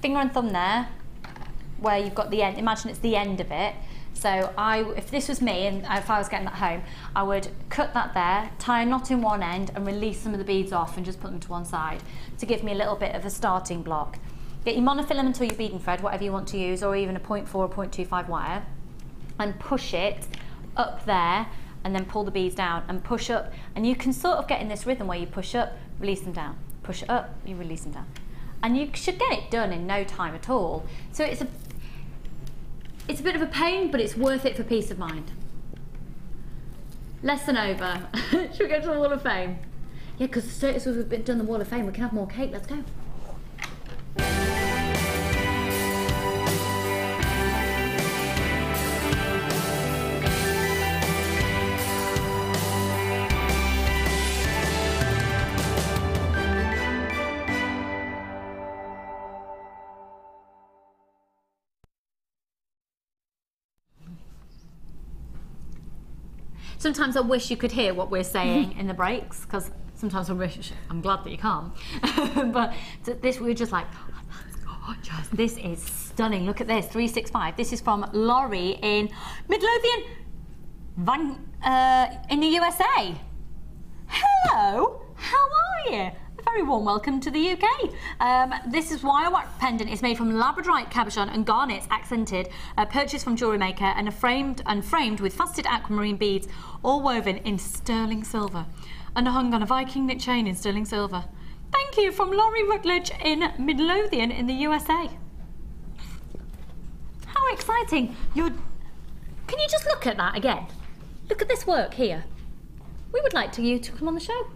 finger and thumb there, where you've got the end. Imagine it's the end of it. So if this was me and if I was getting that home, I would cut that there, tie a knot in one end, and release some of the beads off and just put them to one side to give me a little bit of a starting block. Get your monofilament or your beading thread, whatever you want to use, or even a 0.4 or 0.25 wire, and push it up there, and then pull the beads down and push up. And you can sort of get in this rhythm where you push up, release them down, push it up, you release them down. And you should get it done in no time at all. So it's a bit of a pain, but it's worth it for peace of mind. Lesson over. Should we go to the Wall of Fame? Yeah, because as soon as we've done the Wall of Fame, we can have more cake. Let's go. Sometimes I wish you could hear what we're saying in the breaks, because sometimes I wish, I'm glad that you can't. But this, we were just like, oh, that's gorgeous. This is stunning. Look at this, 365. This is from Laurie in Midlothian, in the USA. Hello, how are you? A very warm welcome to the UK. This is wirework pendant. It's made from labradorite, cabochon and garnets, accented, purchased from Jewellery Maker, and framed with faceted aquamarine beads, all woven in sterling silver, and hung on a Viking knit chain in sterling silver. Thank you from Laurie Rutledge in Midlothian in the USA. How exciting! Can you just look at that again? Look at this work here. We would like you to come on the show.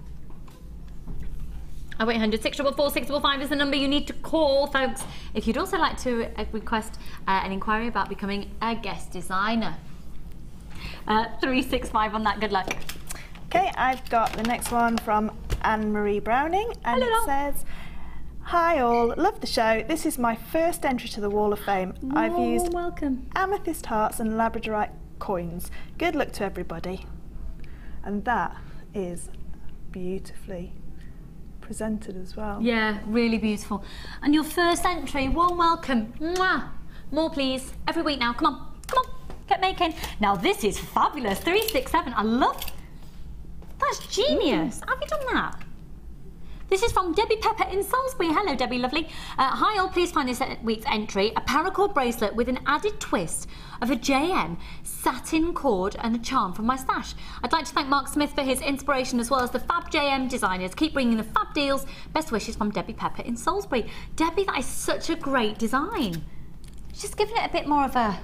0800 644 655 is the number you need to call, folks. If you'd also like to request an inquiry about becoming a guest designer. 365 on that. Good luck. Okay, I've got the next one from Anne-Marie Browning, and Hello. it says, "Hi all, love the show. This is my first entry to the Wall of Fame. I've used welcome. amethyst hearts and labradorite coins. Good luck to everybody." And that is beautifully presented as well. Yeah, really beautiful. And your first entry, warm welcome. Mwah. More please, every week now. Come on, come on, get making. Now this is fabulous. 367. I love. That's genius. Have you done that? This is from Debbie Pepper in Salisbury. Hello, Debbie, lovely. Hi all, please find this week's entry. A paracord bracelet with an added twist of a JM satin cord and a charm from my stash. I'd like to thank Mark Smith for his inspiration as well as the fab JM designers. Keep bringing the fab deals. Best wishes from Debbie Pepper in Salisbury. Debbie, that is such a great design. Just giving it a bit more of a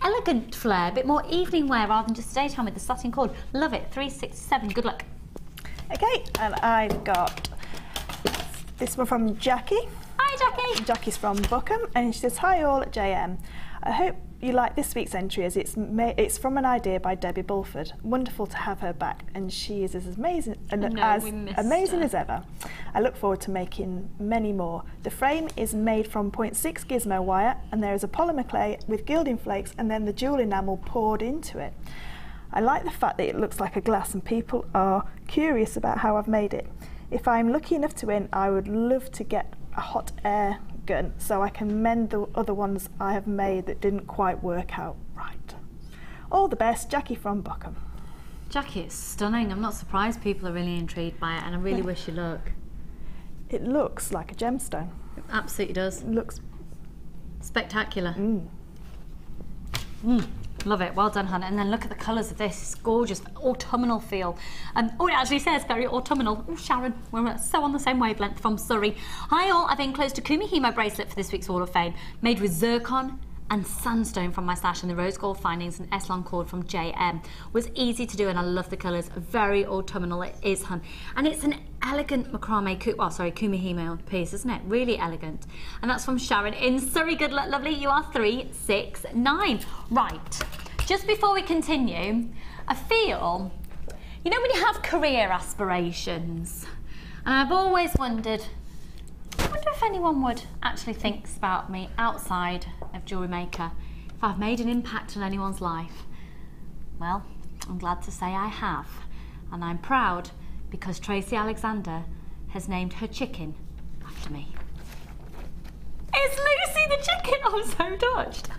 elegant flair, a bit more evening wear rather than just daytime with the satin cord. Love it. 367. Good luck. Okay, and I've got this one from Jackie. Hi, Jackie. Jackie's from Buckham, and she says, "Hi all at JM. I hope you like this week's entry as it's from an idea by Debbie Bulford. Wonderful to have her back, and she is as amazing as ever. I look forward to making many more. The frame is made from 0.6 gizmo wire, and there is a polymer clay with gilding flakes and then the jewel enamel poured into it. I like the fact that it looks like a glass and people are curious about how I've made it. If I'm lucky enough to win, I would love to get a hot air gun so I can mend the other ones I have made that didn't quite work out right. All the best, Jackie from Buckham." Jackie, it's stunning. I'm not surprised people are really intrigued by it, and I really wish you luck. It looks like a gemstone. It absolutely does. It looks spectacular. Love it. Well done, Hannah. And then look at the colours of this. It's gorgeous. Autumnal feel. Oh, it actually says very autumnal. Oh, Sharon, we're so on the same wavelength from Surrey. Hi all. I've enclosed a Kumi Hemo bracelet for this week's Wall of Fame, made with zircon and sandstone from my stash and the rose gold findings and S-long cord from JM. Was easy to do and I love the colours. Very autumnal it is, hun. And it's an elegant macrame, Kumi Hemo piece, isn't it? Really elegant. And that's from Sharon in Surrey. Good luck, lovely. You are 369. Right. Just before we continue, I feel, you know when you have career aspirations, and I've always wondered, I wonder if anyone would actually think about me outside of Jewellery Maker, if I've made an impact on anyone's life. Well, I'm glad to say I have, and I'm proud because Tracy Alexander has named her chicken after me. It's Lucy the chicken! I'm so touched.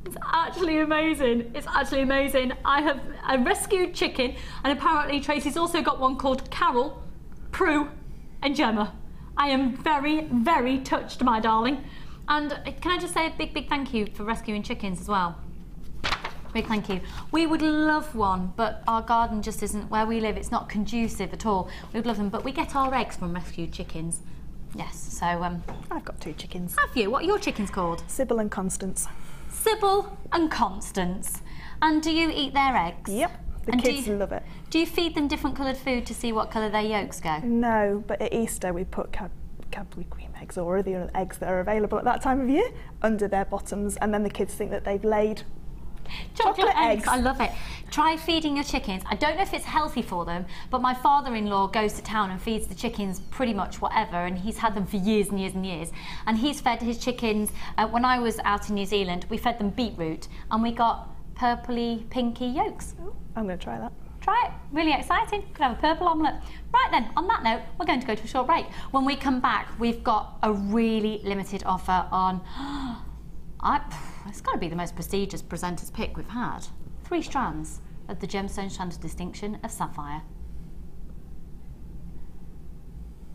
It's actually amazing. It's actually amazing. I have a rescued chicken, and apparently Tracy's also got one called Carol, Prue, and Gemma. I am very, very touched, my darling. And can I just say a big, big thank you for rescuing chickens as well. Big thank you. We would love one, but our garden just isn't where we live. It's not conducive at all. We would love them, but we get our eggs from rescued chickens. Yes, so I've got 2 chickens. Have you? What are your chickens called? Sybil and Constance. Sybil and Constance. And do you eat their eggs? Yep, the kids love it. Do you feed them different coloured food to see what colour their yolks go? No, but at Easter we put Cadbury cream eggs or the eggs that are available at that time of year under their bottoms, and then the kids think that they've laid chocolate eggs. I love it. Try feeding your chickens. I don't know if it's healthy for them, but my father-in-law goes to town and feeds the chickens pretty much whatever, and he's had them for years and years and years. And he's fed his chickens, when I was out in New Zealand, we fed them beetroot and we got purpley, pinky yolks. Ooh, I'm going to try that. Try it. Really exciting. Could have a purple omelette. Right then, on that note, we're going to go to a short break. When we come back, we've got a really limited offer on... it's got to be the most prestigious presenter's pick we've had. 3 strands of the Gemstone Strand of Distinction of Sapphire.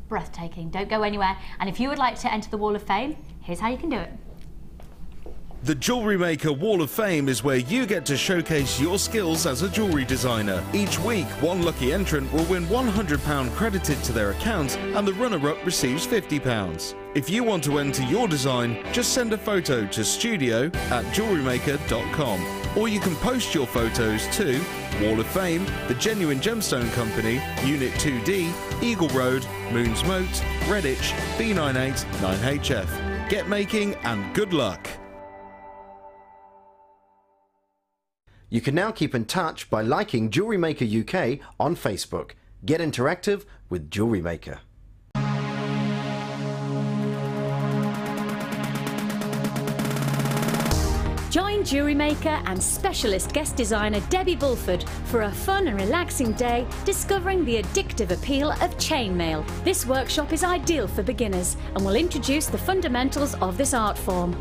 Breathtaking. Don't go anywhere. And if you would like to enter the Wall of Fame, here's how you can do it. The Jewellery Maker Wall of Fame is where you get to showcase your skills as a jewellery designer. Each week, one lucky entrant will win £100 credited to their account and the runner-up receives £50. If you want to enter your design, just send a photo to studio@jewellerymaker.com. Or you can post your photos to Wall of Fame, The Genuine Gemstone Company, Unit 2D, Eagle Road, Moons Moat, Redditch, B98 9HF. Get making and good luck! You can now keep in touch by liking Jewellery Maker UK on Facebook. Get interactive with Jewellery Maker. Join Jewellery Maker and specialist guest designer Debbie Bulford for a fun and relaxing day discovering the addictive appeal of chainmail. This workshop is ideal for beginners and will introduce the fundamentals of this art form.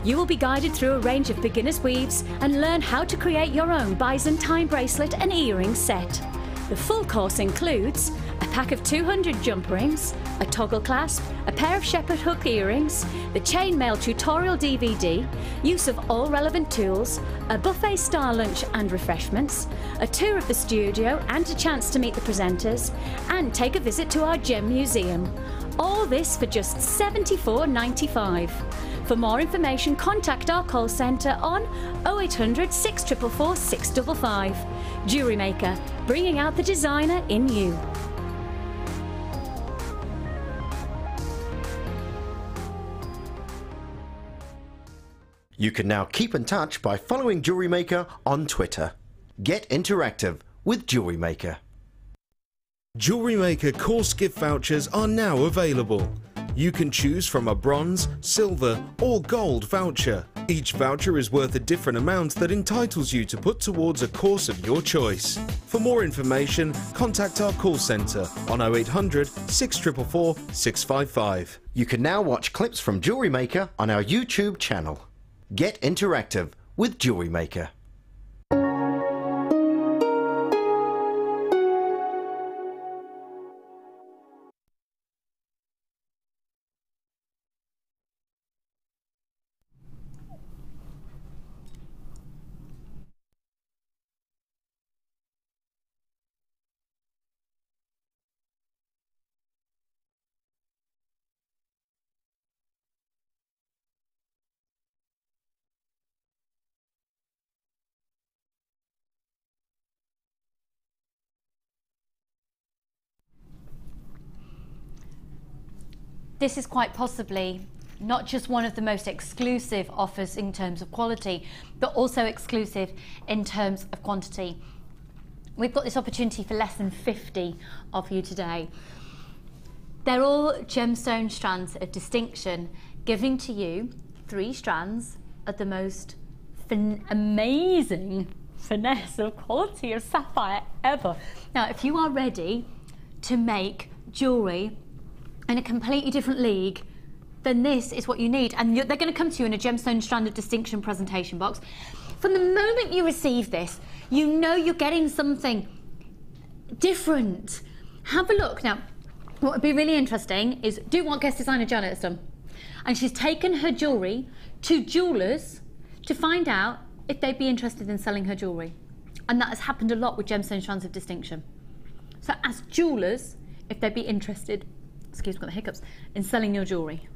You will be guided through a range of beginner's weaves and learn how to create your own Byzantine bracelet and earring set. The full course includes a pack of 200 jump rings, a toggle clasp, a pair of shepherd hook earrings, the chainmail tutorial DVD, use of all relevant tools, a buffet style lunch and refreshments, a tour of the studio and a chance to meet the presenters, and take a visit to our gem museum. All this for just $74.95. For more information, contact our call centre on 0800 644 655. Jewellery Maker, bringing out the designer in you. You can now keep in touch by following Jewellery Maker on Twitter. Get interactive with Jewellery Maker. Jewellery Maker course gift vouchers are now available. You can choose from a bronze, silver or gold voucher. Each voucher is worth a different amount that entitles you to put towards a course of your choice. For more information, contact our call centre on 0800 644 655. You can now watch clips from Jewellery Maker on our YouTube channel. Get interactive with Jewellery Maker. This is quite possibly not just one of the most exclusive offers in terms of quality, but also exclusive in terms of quantity. We've got this opportunity for less than 50 of you today. They're all gemstone strands of distinction, giving to you 3 strands of the most amazing finesse of quality of sapphire ever. Now, if you are ready to make jewellery in a completely different league, then this is what you need. And they're going to come to you in a gemstone strand of distinction presentation box. From the moment you receive this, you know you're getting something different. Have a look. Now, what would be really interesting is do what guest designer Janet has done. And she's taken her jewellery to jewellers to find out if they'd be interested in selling her jewellery. And that has happened a lot with gemstone strands of distinction. So ask jewellers if they'd be interested, excuse me, got the hiccups, in selling your jewellery.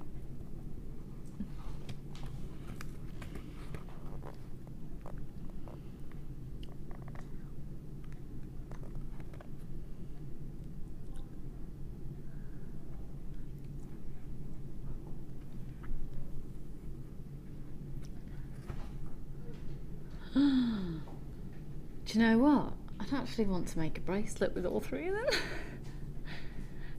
Do you know what? I'd actually want to make a bracelet with all 3 of them.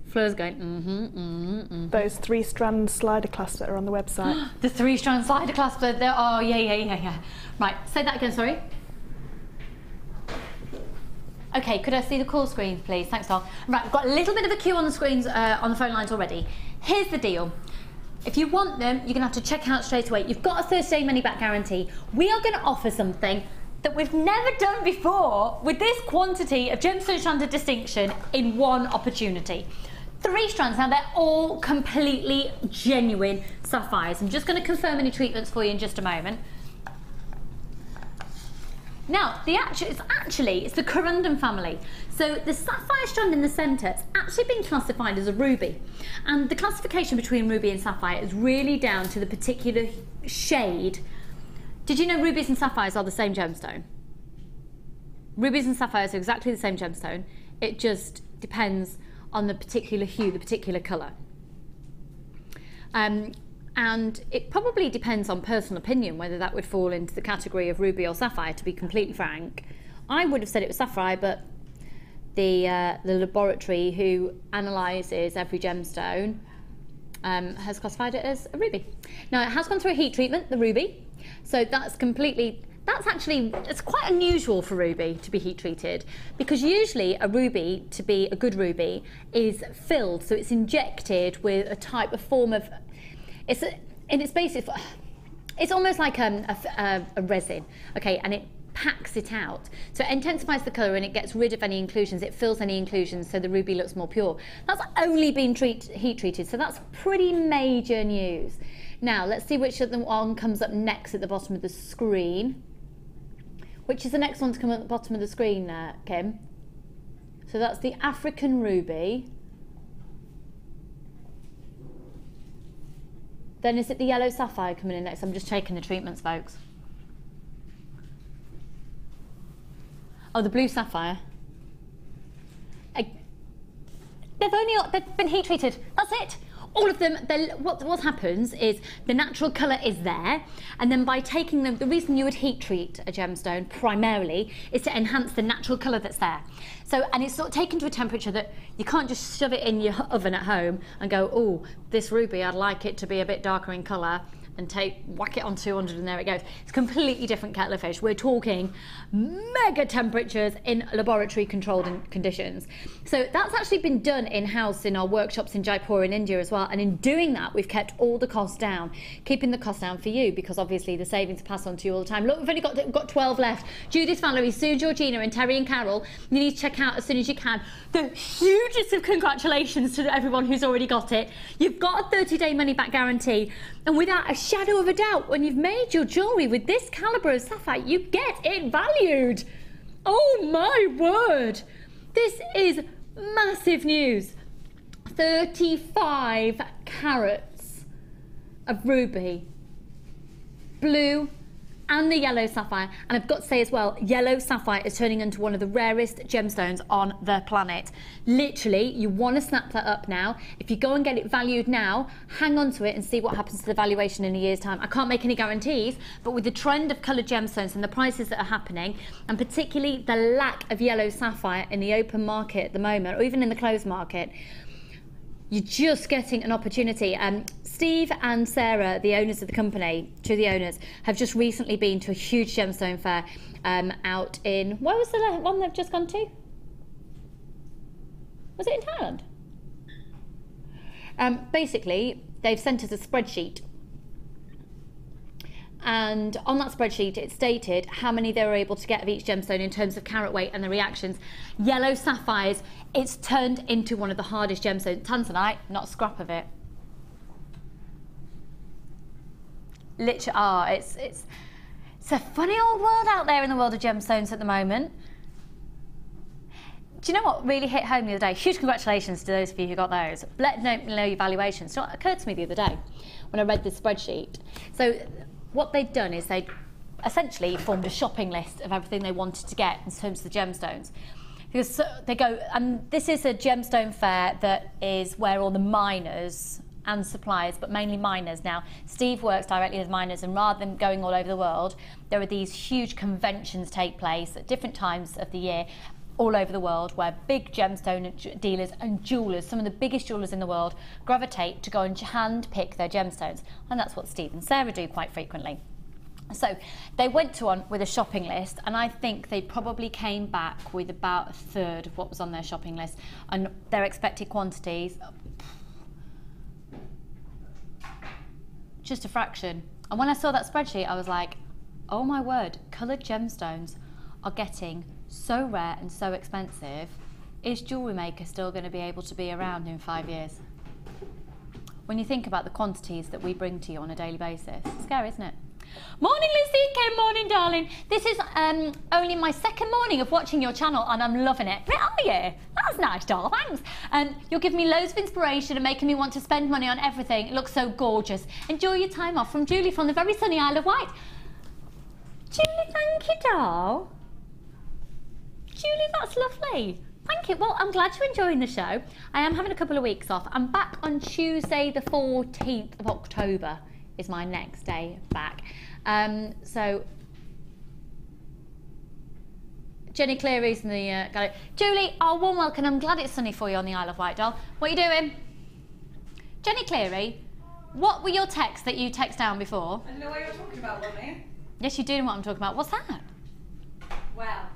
Fleur's going, Those 3-strand slider clasps that are on the website. The 3-strand slider clasp, oh, yeah. Right, say that again, sorry. Okay, could I see the call screen, please? Thanks, Doll. Right, we've got a little bit of a queue on the screens, on the phone lines already. Here's the deal. If you want them, you're going to have to check out straight away. You've got a 30-day money-back guarantee. We are going to offer something that we've never done before with this quantity of gemstone strand of distinction in one opportunity. 3 strands. Now they're all completely genuine sapphires. I'm just going to confirm any treatments for you in just a moment. Now, it's the corundum family. So the sapphire strand in the centre has actually been classified as a ruby. And the classification between ruby and sapphire is really down to the particular shade Did you know rubies and sapphires are the same gemstone? Rubies and sapphires are exactly the same gemstone. It just depends on the particular hue, the particular colour. And it probably depends on personal opinion whether that would fall into the category of ruby or sapphire, to be completely frank. I would have said it was sapphire, but the laboratory who analyses every gemstone has classified it as a ruby. Now, it has gone through a heat treatment, the ruby, so that's actually, it's quite unusual for ruby to be heat treated, because usually a ruby, to be a good ruby, is filled, so it's injected with a type of form of, in its basis, it's almost like a resin, okay, and it packs it out. So it intensifies the colour and it gets rid of any inclusions, it fills any inclusions so the ruby looks more pure. That's only been heat treated, so that's pretty major news. Now, let's see which one comes up next at the bottom of the screen. Which is the next one to come at the bottom of the screen, Kim? So that's the African ruby. Then is it the yellow sapphire coming in next? I'm just checking the treatments, folks. Oh, the blue sapphire. They've been heat treated. That's it. All of them, what happens is the natural colour is there, and then by taking them, the reason you would heat treat a gemstone primarily is to enhance the natural colour that's there. So, and it's sort of taken to a temperature that you can't just shove it in your oven at home and go, oh, this ruby, I'd like it to be a bit darker in colour, and whack it on 200 and there it goes. It's a completely different kettle of fish. We're talking mega temperatures in laboratory controlled conditions. So that's actually been done in-house in our workshops in Jaipur in India as well, and in doing that we've kept all the costs down, keeping the cost down for you, because obviously the savings pass on to you all the time. Look, we've only got 12 left. Judith, Valerie, Sue, Georgina and Terry and Carol, you need to check out as soon as you can. The hugest of congratulations to everyone who's already got it. You've got a 30-day money-back guarantee, and without a shadow of a doubt, when you've made your jewellery with this calibre of sapphire, you get it valued. Oh my word! This is massive news. 35 carats of ruby, blue and the yellow sapphire. And I've got to say as well, yellow sapphire is turning into one of the rarest gemstones on the planet. Literally, you want to snap that up now. If you go and get it valued now, hang on to it and see what happens to the valuation in a year's time. I can't make any guarantees, but with the trend of coloured gemstones and the prices that are happening, and particularly the lack of yellow sapphire in the open market at the moment, or even in the closed market, you're just getting an opportunity. Steve and Sarah, the owners of the company, two of the owners, have just recently been to a huge gemstone fair out in, where was the one they've just gone to? Was it in Thailand? Basically, they've sent us a spreadsheet. And on that spreadsheet, it stated how many they were able to get of each gemstone in terms of carat weight and the reactions. Yellow sapphires, it's turned into one of the hardest gemstones. Tanzanite, not a scrap of it. Literally, it's a funny old world out there in the world of gemstones at the moment. Do you know what really hit home the other day? Huge congratulations to those of you who got those. Let me know your valuations. So it occurred to me the other day when I read this spreadsheet. So what they'd done is they essentially formed a shopping list of everything they wanted to get in terms of the gemstones. Because they go, and this is a gemstone fair that is where all the miners and suppliers, but mainly miners. Now, Steve works directly with miners, and rather than going all over the world, there are these huge conventions take place at different times of the year all over the world, where big gemstone dealers and jewellers, some of the biggest jewellers in the world, gravitate to go and hand pick their gemstones. And that's what Steve and Sarah do quite frequently. So they went to one with a shopping list, and I think they probably came back with about a third of what was on their shopping list, and their expected quantities, just a fraction. And when I saw that spreadsheet, I was like, oh my word, coloured gemstones are getting so rare and so expensive. Is Jewellery Maker still going to be able to be around in 5 years? When you think about the quantities that we bring to you on a daily basis, it's scary, isn't it? Morning, Lucy. Good morning, darling. This is only my second morning of watching your channel, and I'm loving it. Where are you? That's nice, doll. Thanks. You're giving me loads of inspiration and making me want to spend money on everything. It looks so gorgeous. Enjoy your time off. From Julie from the very sunny Isle of Wight. Julie, thank you, doll. Julie, that's lovely. Thank you. Well, I'm glad you're enjoying the show. I am having a couple of weeks off. I'm back on Tuesday the 14th of October is my next day back. So, Jenny Cleary's in the gallery. Julie, warm welcome. I'm glad it's sunny for you on the Isle of Wight, doll. What are you doing? Jenny Cleary, what were your texts that you text down before? I don't know what you're talking about, Bonnie. Yes, you do know what I'm talking about. What's that? Well,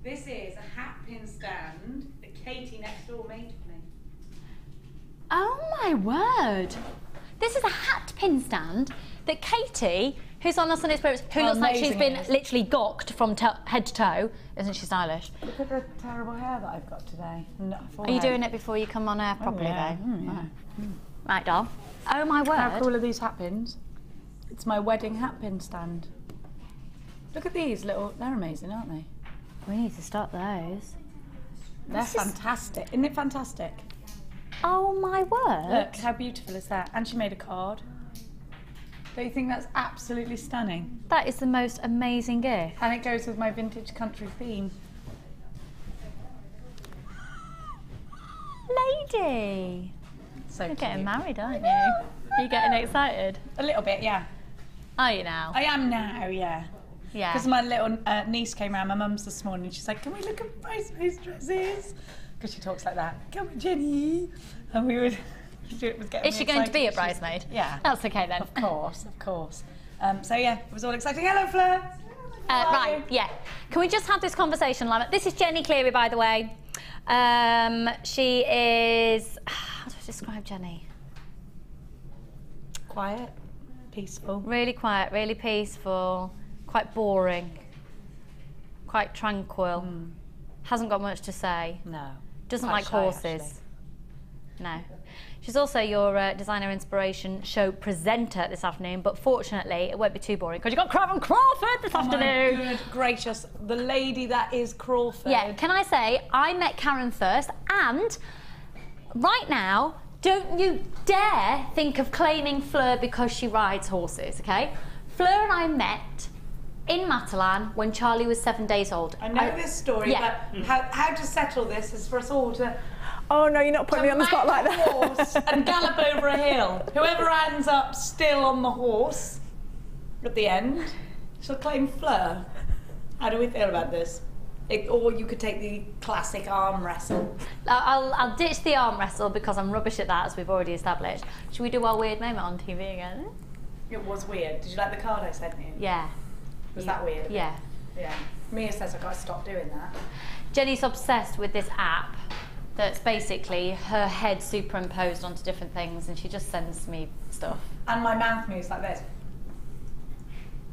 this is a hat pin stand that Katie next door made for me. Oh my word! This is a hat pin stand that Katie, who's on our Sunday Spirits, who looks like she's been literally gawked from head to toe. Isn't she stylish? Look at the terrible hair that I've got today. Are you doing it before you come on air properly, though? Yeah. Right, doll. Oh my word! How cool are these hat pins? It's my wedding hat pin stand. Look at these little. They're amazing, aren't they? We need to start those. They're fantastic. Isn't it fantastic? Oh my word! Look, how beautiful is that? And she made a card. Don't you think that's absolutely stunning? That is the most amazing gift. And it goes with my vintage country theme. Lady! So You're cute. getting married, aren't you? Are you getting excited? A little bit, yeah. Are you now? I am now, yeah. Yeah. Because my little niece came round, my mum's this morning, she's like, can we look at bridesmaids' dresses? Because she talks like that. Come on, Jenny. And we would... Is she going to be a bridesmaid? Yeah. That's okay then. Of course, of course. So yeah, it was all exciting. Hello, Fleur. Right, yeah. Can we just have this conversation, Lama? This is Jenny Cleary, by the way. She is... How do I describe Jenny? Quiet, peaceful. Really quiet, really peaceful, quite boring, quite tranquil. Hasn't got much to say. No. Doesn't Quite like shy, horses. actually. No. She's also your Designer Inspiration show presenter this afternoon, but fortunately it won't be too boring because you've got Karen Crawford this afternoon. My good gracious, the lady that is Crawford. Yeah, can I say, I met Karen first, and right now, don't you dare think of claiming Fleur because she rides horses, okay? Fleur and I met in Matalan when Charlie was 7 days old. I know this story, yeah. but how to settle this is for us all to... Oh no, you're not putting me on the spot like that. Horse and gallop over a hill. Whoever ends up still on the horse at the end shall claim Fleur. How do we feel about this? Or you could take the classic arm wrestle. I'll ditch the arm wrestle because I'm rubbish at that, as we've already established. Should we do our weird moment on TV again? It was weird. Did you like the card I sent you? Yeah. Was that weird? Yeah. Yeah. Mia says I've got to stop doing that. Jenny's obsessed with this app that's basically her head superimposed onto different things, and she just sends me stuff. And my mouth moves like this.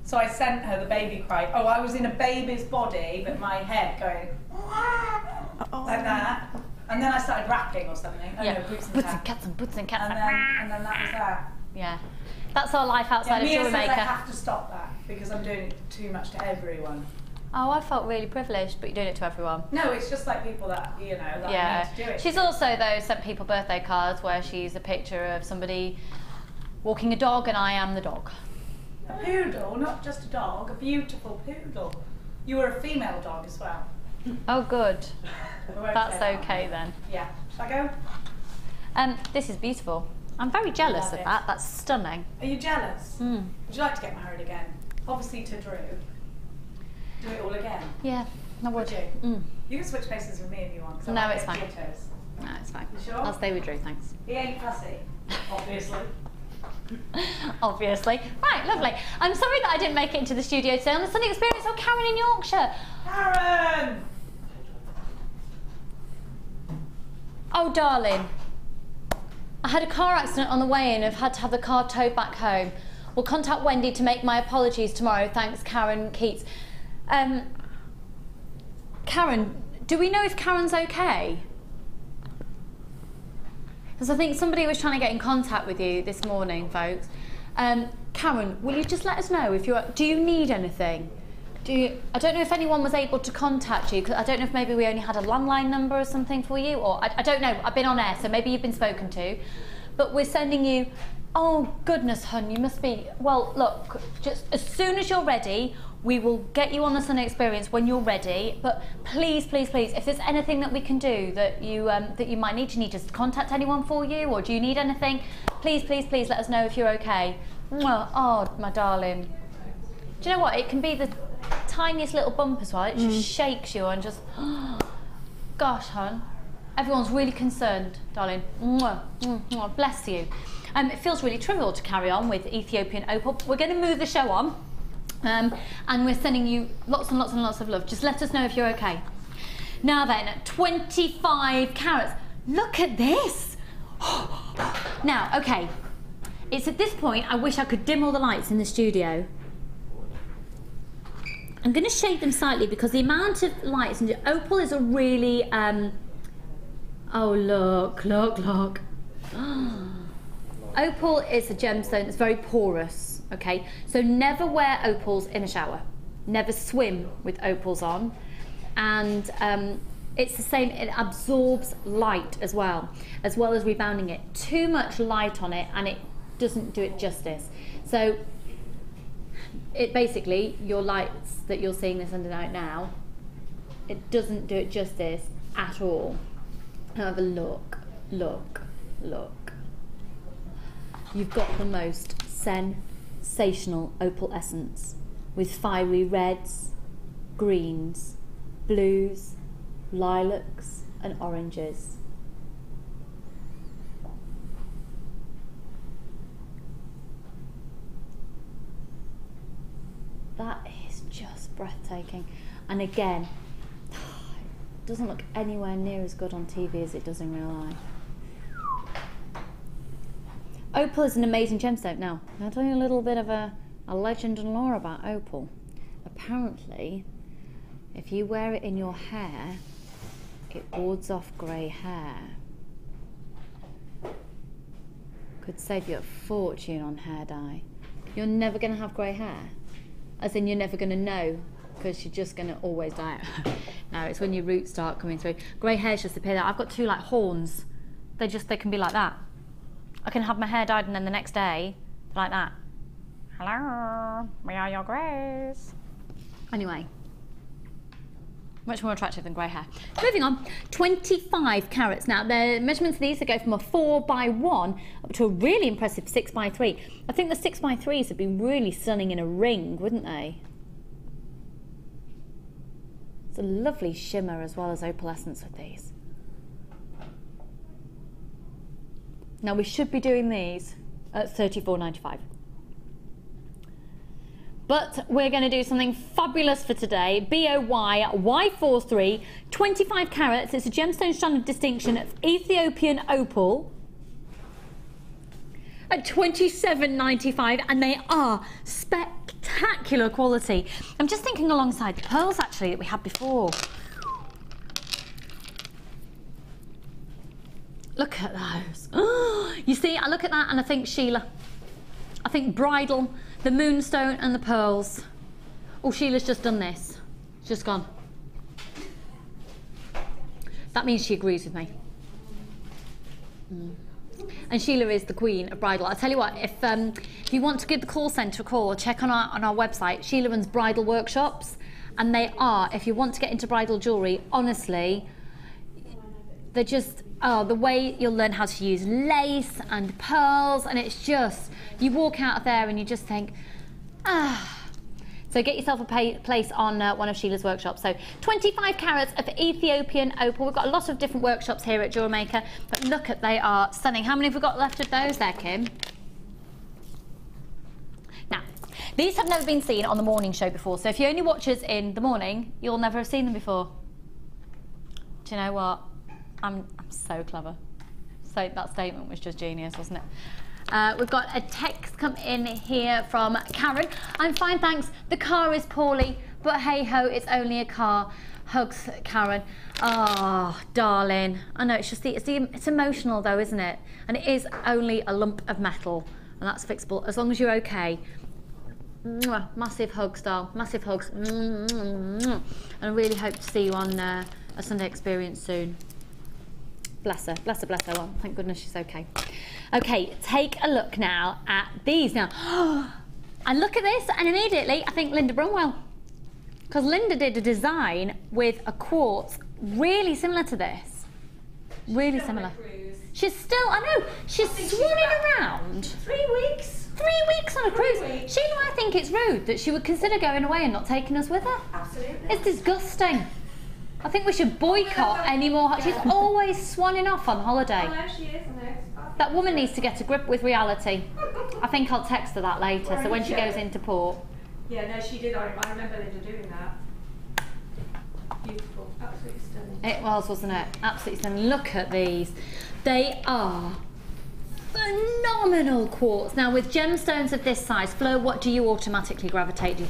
So I sent her the baby cry. Oh, I was in a baby's body, but my head going like that. And then I started rapping or something. Oh, Yeah. no, boots and Boots cats. and cats and boots and cats. And then that was that. Yeah. That's our life outside of Mia Jewellery says I Maker. have to stop that because I'm doing it too much to everyone. Oh, I felt really privileged, but you're doing it to everyone. No, it's just like people that, you know, that Yeah. I know to do it. She's also, though, sent people birthday cards where she's a picture of somebody walking a dog, and I am the dog. A poodle, not just a dog, a beautiful poodle. You were a female dog as well. Oh, good. We won't That's say that. okay then. Yeah. Shall I go? This is beautiful. I'm very jealous love of it. that. That's stunning. Are you jealous? Mm. Would you like to get married again? Obviously to Drew. Do it all again. Yeah, I would. Would you? Mm. You can switch places with me if you want. 'cause I No, like it's getting fine. jitters. No, it's fine. You sure? I'll stay with Drew, thanks. He ain't fussy, obviously. Obviously. Right, lovely. I'm sorry that I didn't make it into the studio today on the Sunday Experience of Karen in Yorkshire. Karen! Oh, darling. I had a car accident on the way in. I've had to have the car towed back home. We'll contact Wendy to make my apologies tomorrow. Thanks, Karen Keats. Karen, do we know if Karen's okay? Because I think somebody was trying to get in contact with you this morning, folks. Karen, will you just let us know if you're... Do you need anything? I don't know if anyone was able to contact you, because I don't know if maybe we only had a landline number or something for you, or I don't know. I've been on air, so maybe you've been spoken to. But we're sending you... Oh, goodness, hun, you must be... Well, look, just as soon as you're ready, We will get you on the Sunday experience when you're ready, but please, please, please, if there's anything that we can do that you might need, do you need to contact anyone for you, or do you need anything? Please, please, please let us know if you're okay. Oh, my darling. Do you know what? It can be the tiniest little bump as well. It just shakes you and just, gosh, hon. Everyone's really concerned, darling. Bless you. It feels really trivial to carry on with Ethiopian Opal. We're going to move the show on. And we're sending you lots and lots and lots of love. Just let us know if you're okay. Now then, 25 carats. Look at this. Now, okay. It's at this point I wish I could dim all the lights in the studio. I'm going to shade them slightly because the amount of lights in the Opal is a really oh, look, look, look. Opal is a gemstone that's very porous, okay? So never wear opals in a shower. Never swim with opals on. And it's the same, it absorbs light as well as rebounding it. Too much light on it and it doesn't do it justice. So it basically, your lights that you're seeing this under now, it doesn't do it justice at all. Have a look, look, look. You've got the most sensational opal essence with fiery reds, greens, blues, lilacs and oranges. That is just breathtaking. And again, it doesn't look anywhere near as good on TV as it does in real life. Opal is an amazing gemstone. Now, I'll tell you a little bit of a legend and lore about opal. Apparently, if you wear it in your hair, it wards off grey hair. Could save you a fortune on hair dye. You're never going to have grey hair. As in, you're never going to know, because you're just going to always dye it. No, it's when your roots start coming through. Grey hairs just appear there. I've got two like horns. They can be like that. I can have my hair dyed and then the next day, like that. Hello, we are your greys. Anyway, much more attractive than grey hair. Moving on, 25 carats. Now, the measurements of these go from a 4x1 up to a really impressive 6x3. I think the 6x3s would be really stunning in a ring, wouldn't they? It's a lovely shimmer as well as opalescence with these. Now we should be doing these at $34.95. But we're going to do something fabulous for today. BOY-Y43, 25 carats. It's a gemstone strand of distinction of Ethiopian opal at $27.95, and they are spectacular quality. I'm just thinking alongside the pearls actually that we had before. Look at those. Oh, you see, I look at that and I think Sheila. I think bridal, the moonstone and the pearls. Oh, Sheila's just done this. She's just gone. That means she agrees with me. And Sheila is the queen of bridal. I'll tell you what, if you want to give the call centre a call, check on our website. Sheila runs bridal workshops, and they are, if you want to get into bridal jewellery, honestly, they're just, the way you'll learn how to use lace and pearls, and it's just, you walk out of there and you just think, So get yourself a place on one of Sheila's workshops. So 25 carats of Ethiopian opal. We've got a lot of different workshops here at Jewellery Maker, but look at, they are stunning. How many have we got left of those there, Kim? Now, these have never been seen on the morning show before, so if you only watch us in the morning, you'll never have seen them before. Do you know what? I'm so clever. So that statement was just genius, wasn't it? We've got a text come in here from Karen. I'm fine, thanks. The car is poorly, but hey ho, it's only a car. Hugs, Karen. Oh, darling. I know, it's emotional though, isn't it? And it is only a lump of metal, and that's fixable as long as you're okay. Mwah, massive hugs, doll. Massive hugs. And I really hope to see you on a Sunday experience soon. Bless her, bless her, bless her. Well, thank goodness she's okay. Okay, take a look now at these. Now, I look at this and immediately I think Linda Brunwell. Because Linda did a design with a quartz really similar to this. Really similar. She's still, I know, she's swanning around. 3 weeks. 3 weeks on a cruise. Sheila, I think it's rude that she would consider going away and not taking us with her. Absolutely. It's disgusting. I think we should boycott any more. She's always swanning off on holiday. I know she is, I know. That woman needs to get a grip with reality. I think I'll text her that later, so when she goes into port. Yeah, no, she did. I remember Linda doing that. Beautiful, absolutely stunning. It was, wasn't it? Absolutely stunning. Look at these. They are phenomenal quartz. Now, with gemstones of this size, Fleur, what do you automatically gravitate, do you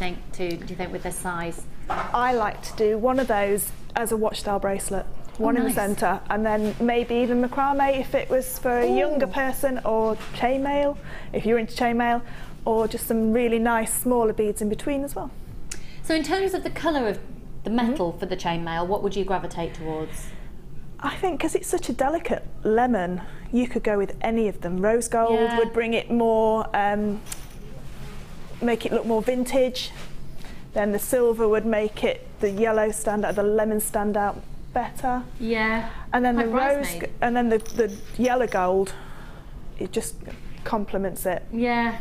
think, with this size? I like to do one of those as a watch style bracelet. One in the centre, and then maybe even macrame if it was for a younger person, or chainmail if you're into chainmail, or just some really nice smaller beads in between as well. So in terms of the colour of the metal for the chainmail, what would you gravitate towards? I think because it's such a delicate lemon, you could go with any of them. Rose gold would bring it more, make it look more vintage. Then the silver would make it, the yellow stand out, the lemon stand out better. Yeah. And then the rose, and then the yellow gold, it just complements it. Yeah.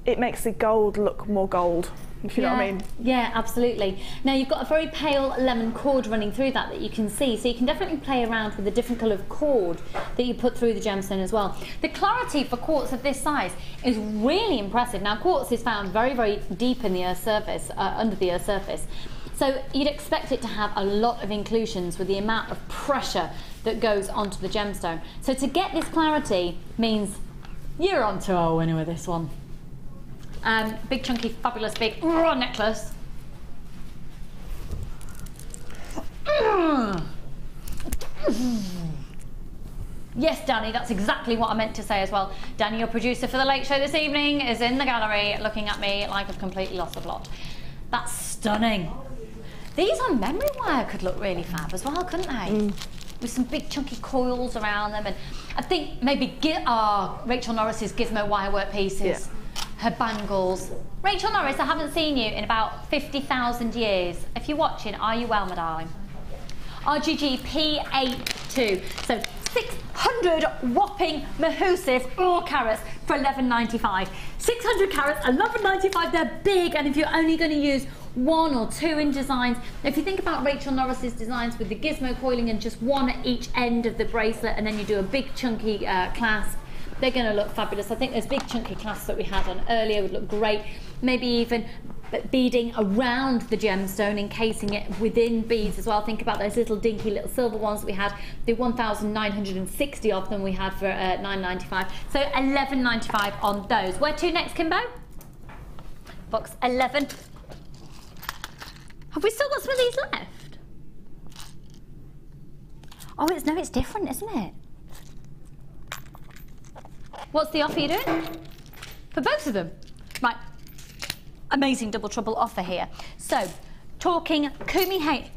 It makes the gold look more gold, if you know what I mean. Yeah, absolutely. Now you've got a very pale lemon cord running through that you can see, so you can definitely play around with the different colour of cord that you put through the gemstone as well. The clarity for quartz of this size is really impressive. Now quartz is found very, very deep in the Earth's surface, under the Earth's surface. So you'd expect it to have a lot of inclusions with the amount of pressure that goes onto the gemstone. So to get this clarity means you're on to a winner with this one. Big chunky, fabulous big raw necklace. Yes, Danny, that's exactly what I meant to say as well. Danny, your producer for the late show this evening, is in the gallery looking at me like I've completely lost the plot. That's stunning. These on memory wire could look really fab as well, couldn't they? With some big chunky coils around them, and I think maybe Rachel Norris's gizmo wire work pieces, her bangles. Rachel Norris, I haven't seen you in about 50,000 years. If you're watching, are you well, my darling? RGG P82. So 600 whopping Mahousis, all carats for $11.95. 600 carats, $11.95. They're big, and if you're only going to use 1 or 2 in designs, if you think about Rachel Norris's designs with the gizmo coiling and just 1 at each end of the bracelet, and then you do a big chunky clasp, they're going to look fabulous. I think those big chunky clasps that we had on earlier would look great. Maybe even beading around the gemstone, encasing it within beads as well. Think about those little dinky little silver ones that we had, the 1,960 of them we had for $9.95. So $11.95 on those. Where to next, Kimbo? Box 11. Have we still got some of these left? Oh, it's different, isn't it? What's the offer you're doing? For both of them? Right. Amazing double trouble offer here. So, talking Kumi Hay.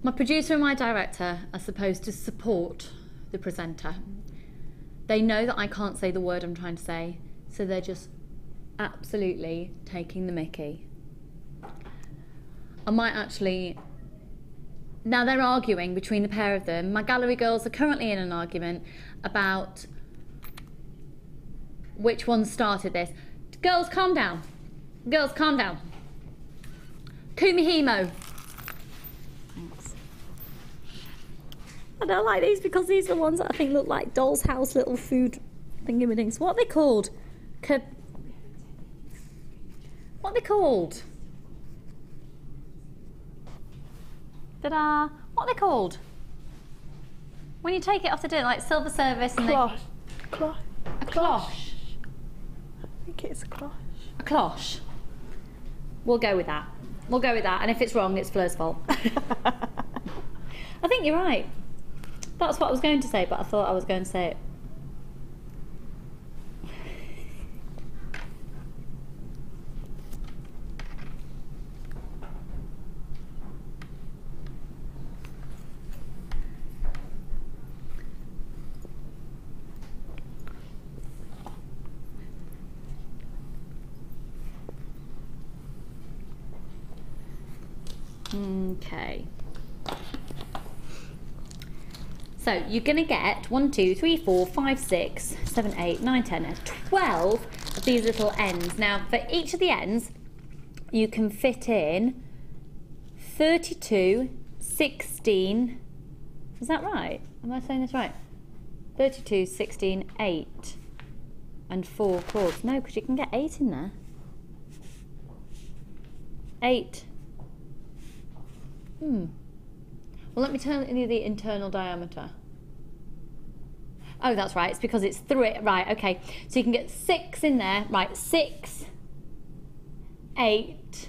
My producer and my director are supposed to support the presenter. They know that I can't say the word I'm trying to say, so they're just absolutely taking the mickey. I might actually... Now they're arguing between the pair of them. My gallery girls are currently in an argument about which one started this. Girls, calm down. Girls, calm down. Kumihimo. Thanks. I don't like these because these are the ones that I think look like doll's house little food thingy-ma-dings. What are they called? What are they called? Ta-da! What are they called? When you take it off the dinner, like silver service and cloche. A cloche. I think it's a cloche. A cloche. We'll go with that. We'll go with that. And if it's wrong, it's Fleur's fault. I think you're right. That's what I was going to say, but I thought I was going to say it. Okay. So you're going to get 1, 2, 3, 4, 5, 6, 7, 8, 9, 10, 12 of these little ends. Now for each of the ends, you can fit in 32, 16, is that right? Am I saying this right? 32, 16, 8 and 4 cords. No, because you can get 8 in there. 8. Well, let me tell you the internal diameter. Oh, that's right. It's because it's 3. Right, okay. So you can get 6 in there. Right, 6, 8,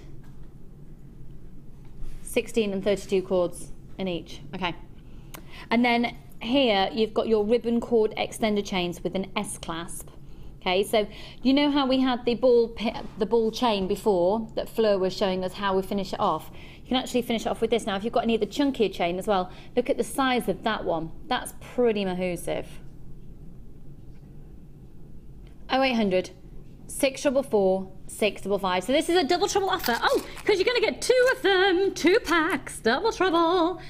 16 and 32 cords in each. Okay. And then here you've got your ribbon cord extender chains with an S clasp. Okay, so you know how we had the ball chain before that Fleur was showing us how we finish it off? You can actually finish it off with this. Now, if you've got any of the chunkier chain as well, look at the size of that one. That's pretty mahoosive. 0800 644 655. So this is a double trouble offer. Oh, because you're going to get 2 of them, 2 packs, double trouble.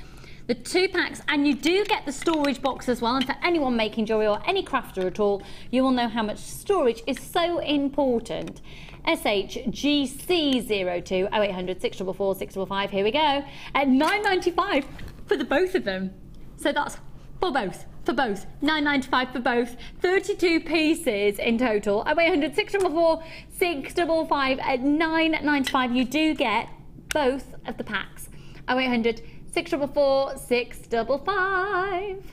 The 2 packs, and you do get the storage box as well. And for anyone making jewellery or any crafter at all, you will know how much storage is so important. SHGC02 0800 644 655. Here we go at £9.95 for the both of them. So that's for both. For both, £9.95 for both, 32 pieces in total. 0800 644 655 at £9.95. You do get both of the packs. 0800 644 655.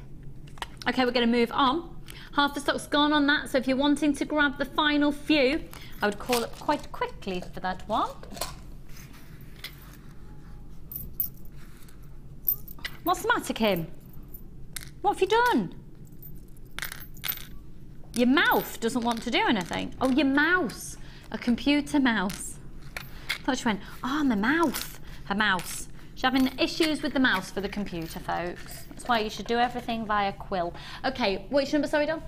Okay, we're going to move on. Half the stock's gone on that, so if you're wanting to grab the final few, I would call it quite quickly for that one. What's the matter, Kim? What have you done? Your mouth doesn't want to do anything. Oh, your mouse. A computer mouse. I thought she went, oh, my mouth. Her mouse. She's having issues with the mouse for the computer, folks. That's why you should do everything via quill. Okay, which number, sorry, Dawn?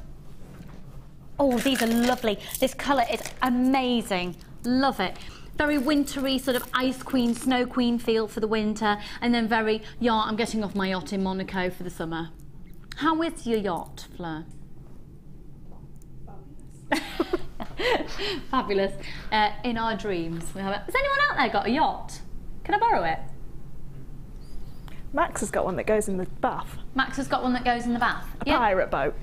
Oh, these are lovely. This colour is amazing. Love it. Very wintry, sort of ice queen, snow queen feel for the winter. And then very, yeah, I'm getting off my yacht in Monaco for the summer. How is your yacht, Fleur? Fabulous. In our dreams. Has anyone out there got a yacht? Can I borrow it? Max has got one that goes in the bath. Max has got one that goes in the bath. A pirate boat.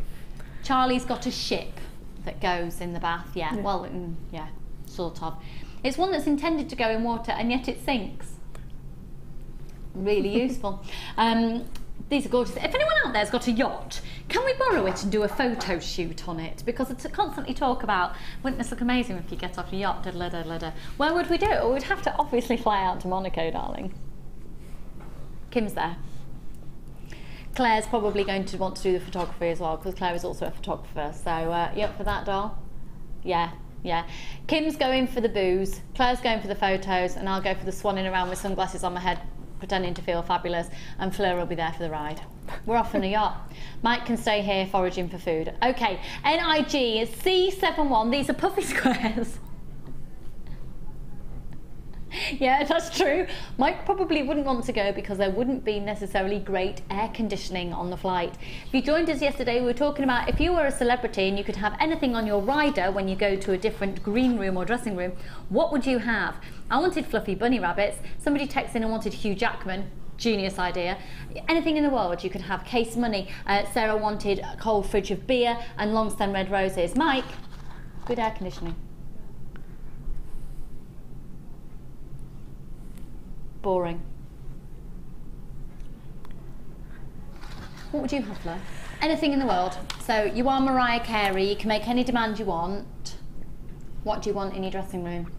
Charlie's got a ship that goes in the bath. Yeah. Well, yeah, sort of. It's one that's intended to go in water and yet it sinks. Really useful. These are gorgeous. If anyone out there's got a yacht, can we borrow it and do a photo shoot on it? Because it's constantly talk about, wouldn't this look amazing if you get off your yacht, da-da-da-da-da. Where would we do it? Well, we'd have to obviously fly out to Monaco, darling. Kim's there. Claire's probably going to want to do the photography as well, because Claire is also a photographer. So, you up for that, doll? Yeah, yeah. Kim's going for the booze, Claire's going for the photos, and I'll go for the swanning around with sunglasses on my head, pretending to feel fabulous, and Fleur will be there for the ride. We're off on a yacht. Mike can stay here foraging for food. Okay, NIG is C71. These are puffy squares. Yeah, that's true. Mike probably wouldn't want to go because there wouldn't be necessarily great air conditioning on the flight. If you joined us yesterday, we were talking about if you were a celebrity and you could have anything on your rider when you go to a different green room or dressing room, what would you have? I wanted fluffy bunny rabbits. Somebody texted in and wanted Hugh Jackman. Genius idea. Anything in the world you could have. Case money. Sarah wanted a cold fridge of beer and long stem red roses. Mike, good air conditioning. Boring. What would you have, Fleur? Anything in the world. So you are Mariah Carey, you can make any demand you want. What do you want in your dressing room?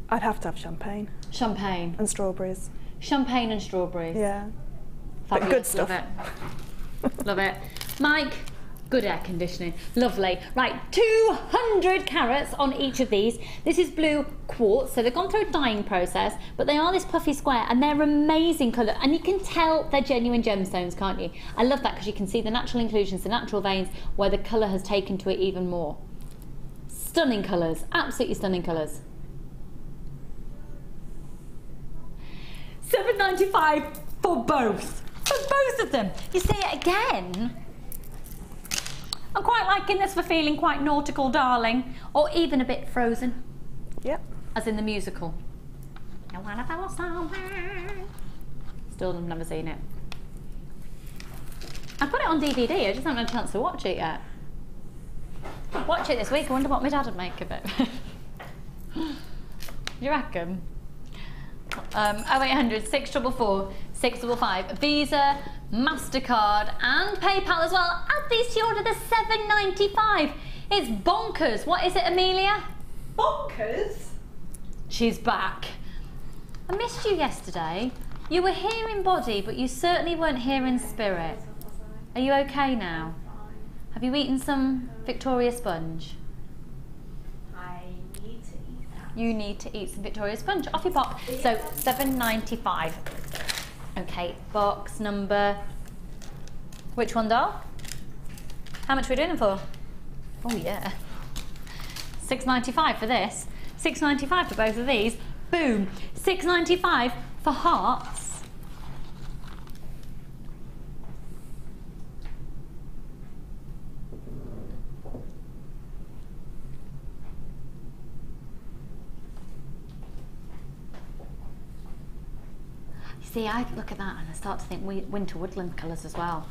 I'd have to have champagne. Champagne. And strawberries. Champagne and strawberries. Yeah. Fabulous. But good stuff. Love it. Love it. Mike, good air conditioning. Lovely. Right, 200 carats on each of these. This is blue quartz, so they've gone through a dyeing process, but they are this puffy square and they're amazing colour, and you can tell they're genuine gemstones, can't you? I love that because you can see the natural inclusions, the natural veins, where the colour has taken to it even more. Stunning colours, absolutely stunning colours. £7.95 for both. For both of them. You see it again? I'm quite liking this for feeling quite nautical, darling, or even a bit Frozen. Yep. As in the musical. I wanna go somewhere. Still have never seen it. I've got it on DVD, I just haven't had a chance to watch it yet. Watch it this week, I wonder what my dad would make of it. You reckon? 0800 644 655. Visa, MasterCard and PayPal as well. Add these to your order, they're £7.95. It's bonkers. What is it, Amelia? Bonkers? She's back. I missed you yesterday. You were here in body, but you certainly weren't here in spirit. Are you okay now? Have you eaten some Victoria sponge? I need to eat that. You need to eat some Victoria sponge. Off you pop. So £7.95. Okay, box number. Which one, doll? How much are we doing them for? Oh yeah. £6.95 for this. £6.95 for both of these. Boom. £6.95 for hearts. See, I look at that and I start to think winter woodland colours as well.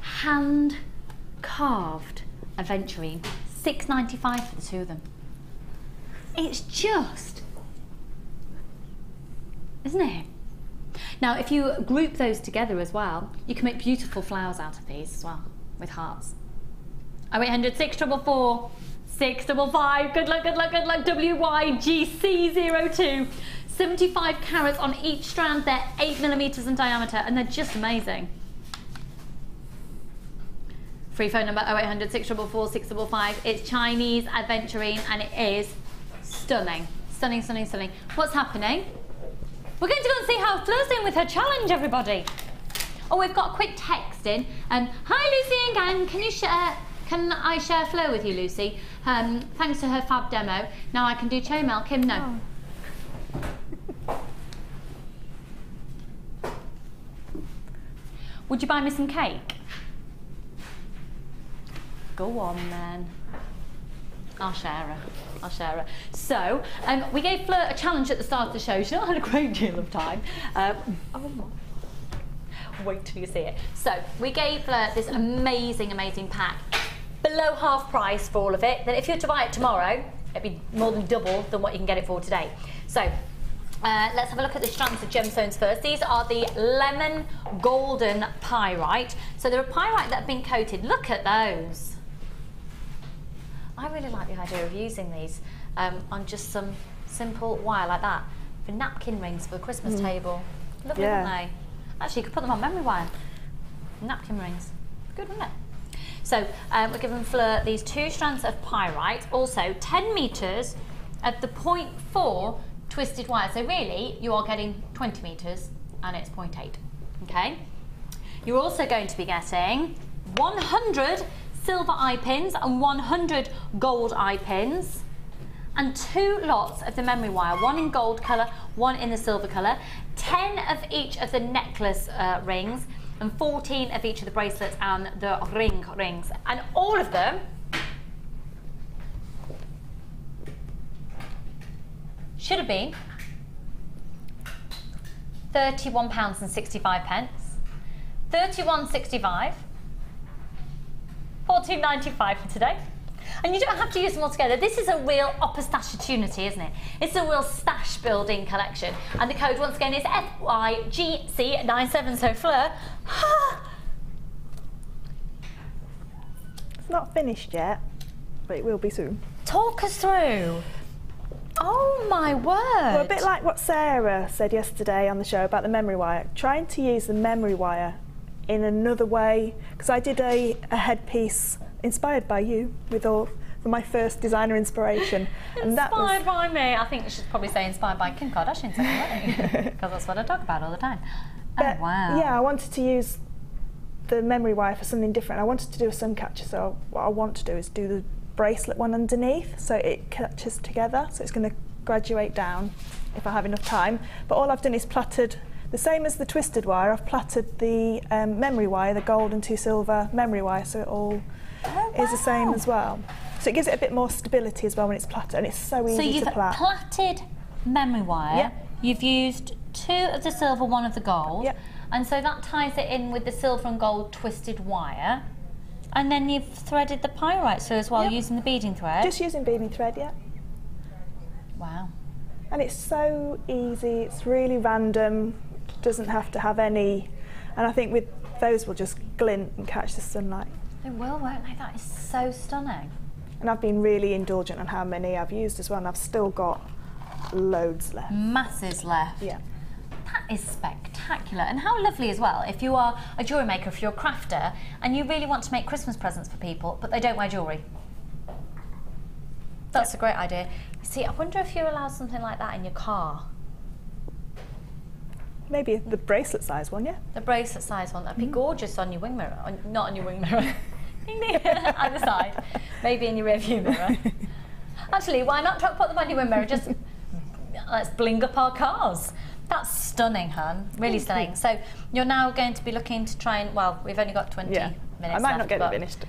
Hand carved aventurine, £6.95 for the two of them. It's just, isn't it? Now, if you group those together as well, you can make beautiful flowers out of these as well, with hearts. 0800 644 655. Good luck, good luck, good luck. WYGC02. 75 carats on each strand. They're 8mm in diameter and they're just amazing. Free phone number 0800 644 655. It's Chinese aventurine and it is stunning. Stunning, stunning, stunning. What's happening? We're going to go and see how Fleur's doing with her challenge, everybody. Oh, we've got a quick text in. Hi Lucy and gang, can I share Fleur with you, Lucy? Thanks to her fab demo. Now I can do chainmail. Kim, no. Oh. Would you buy me some cake? Go on then. I'll share her. I'll share her. So, we gave Fleur a challenge at the start of the show. She's not had a great deal of time. Wait till you see it. So, we gave Fleur this amazing, amazing pack. Below half price for all of it. Then if you were to buy it tomorrow, it'd be more than double than what you can get it for today. So, let's have a look at the strands of gemstones first. These are the lemon golden pyrite. So they're a pyrite that have been coated. Look at those. I really like the idea of using these on just some simple wire like that. For napkin rings for the Christmas table. Lovely, aren't they? Actually, you could put them on memory wire. Napkin rings. Good, wouldn't it? So we're giving Fleur these 2 strands of pyrite. Also 10 meters at the 0.4 twisted wire. So really, you are getting 20 meters and it's 0.8, okay? You're also going to be getting 100 silver eye pins and 100 gold eye pins and 2 lots of the memory wire, 1 in gold colour, 1 in the silver colour, 10 of each of the necklace rings and 14 of each of the bracelets and the rings. And all of them should have been £31.65. £31.65. £14.95 for today. And you don't have to use them all together. This is a real opportunity, isn't it? It's a real stash building collection. And the code once again is FYGC97. So Fleur, it's not finished yet, but it will be soon. Talk us through. Oh my word! Well, a bit like what Sarah said yesterday on the show about the memory wire, trying to use the memory wire in another way, because I did a headpiece inspired by you for my first designer inspiration. And inspired by me. I think I should probably say inspired by Kim Kardashian, because that's what I talk about all the time. Oh wow! Yeah, I wanted to use the memory wire for something different. I wanted to do a sun catcher, so what I want to do is do the bracelet one underneath so it catches together, so it's going to graduate down if I have enough time. But all I've done is plaited The same as the twisted wire, I've plaited the memory wire, the gold and 2 silver memory wire, so it all is the same as well. So it gives it a bit more stability as well when it's plaited, and it's so easy to plait. So you've plaited memory wire, Yep. You've used 2 of the silver, 1 of the gold, Yep. and so that ties it in with the silver and gold twisted wire, and then you've threaded the pyrite through as well, Yep. using the beading thread. Just using beading thread, yeah. Wow. And it's so easy, it's really random, doesn't have to have any, and I think with those will just glint and catch the sunlight. They will, won't they? That is so stunning. And I've been really indulgent on how many I've used as well, and I've still got loads left. Masses left. Yeah. That is spectacular, and how lovely as well if you are a jewellery maker, if you're a crafter and you really want to make Christmas presents for people but they don't wear jewellery. That's a great idea. You see, I wonder if you allow something like that in your car. Maybe the bracelet size one, yeah? The bracelet size one, that'd be gorgeous on your wing mirror. Not on your wing mirror, either side. Maybe in your rear view mirror. Actually, why not put them on your wing mirror? Just let's bling up our cars. That's stunning, hun. Really stunning. So you're now going to be looking to try and, well, we've only got 20 minutes I might left, not get it finished.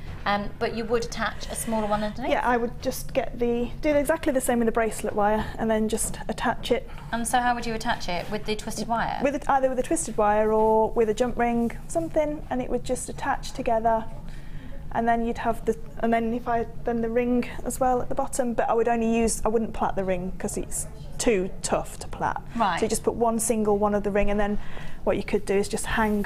But you would attach a smaller one underneath? Yeah, I would just do exactly the same with the bracelet wire and then just attach it. And so how would you attach it? With the twisted wire? Either with a twisted wire or with a jump ring, something, and it would just attach together. And then you'd have then the ring as well at the bottom, but I wouldn't plait the ring because it's too tough to plait. Right. So you just put one of the ring, and then what you could do is just hang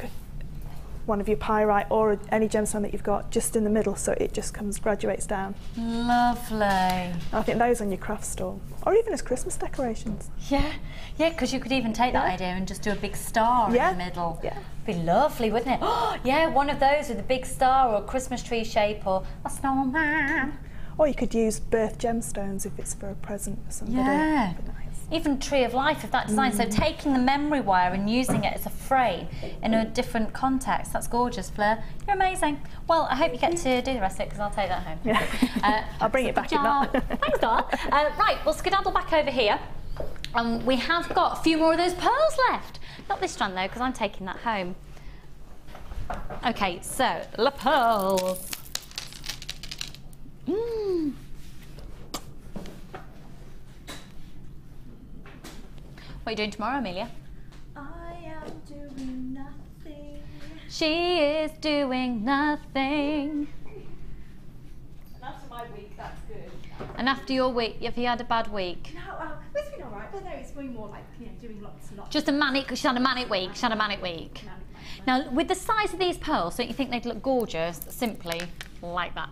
one of your pyrite or any gemstone that you've got just in the middle, so it just graduates down. Lovely. And I think those on your craft store, or even as Christmas decorations. Yeah, because you could even take that idea and just do a big star in the middle. Yeah. Be lovely, wouldn't it? Oh, yeah, one of those with a big star or a Christmas tree shape or a snowman. Or you could use birth gemstones if it's for a present for somebody. Yeah. That'd be nice. Even Tree of Life, if that design. So taking the memory wire and using it as a frame in a different context. That's gorgeous, Fleur. You're amazing. Well, I hope you get to do the rest of it because I'll take that home. Yeah. I'll bring it back if not. Thanks, doll. Right, we'll skedaddle back over here. We have got a few more of those pearls left. Not this strand though, because I'm taking that home. Okay, so the pearls. What are you doing tomorrow, Amelia? I am doing nothing. She is doing nothing. And after my week, that's good. And after your week, have you had a bad week? No, it's been alright, but no, it's been more like, doing lots and lots. Just a manic, she's had a manic week, she's had a manic week. Now, with the size of these pearls, don't you think they'd look gorgeous, simply like that?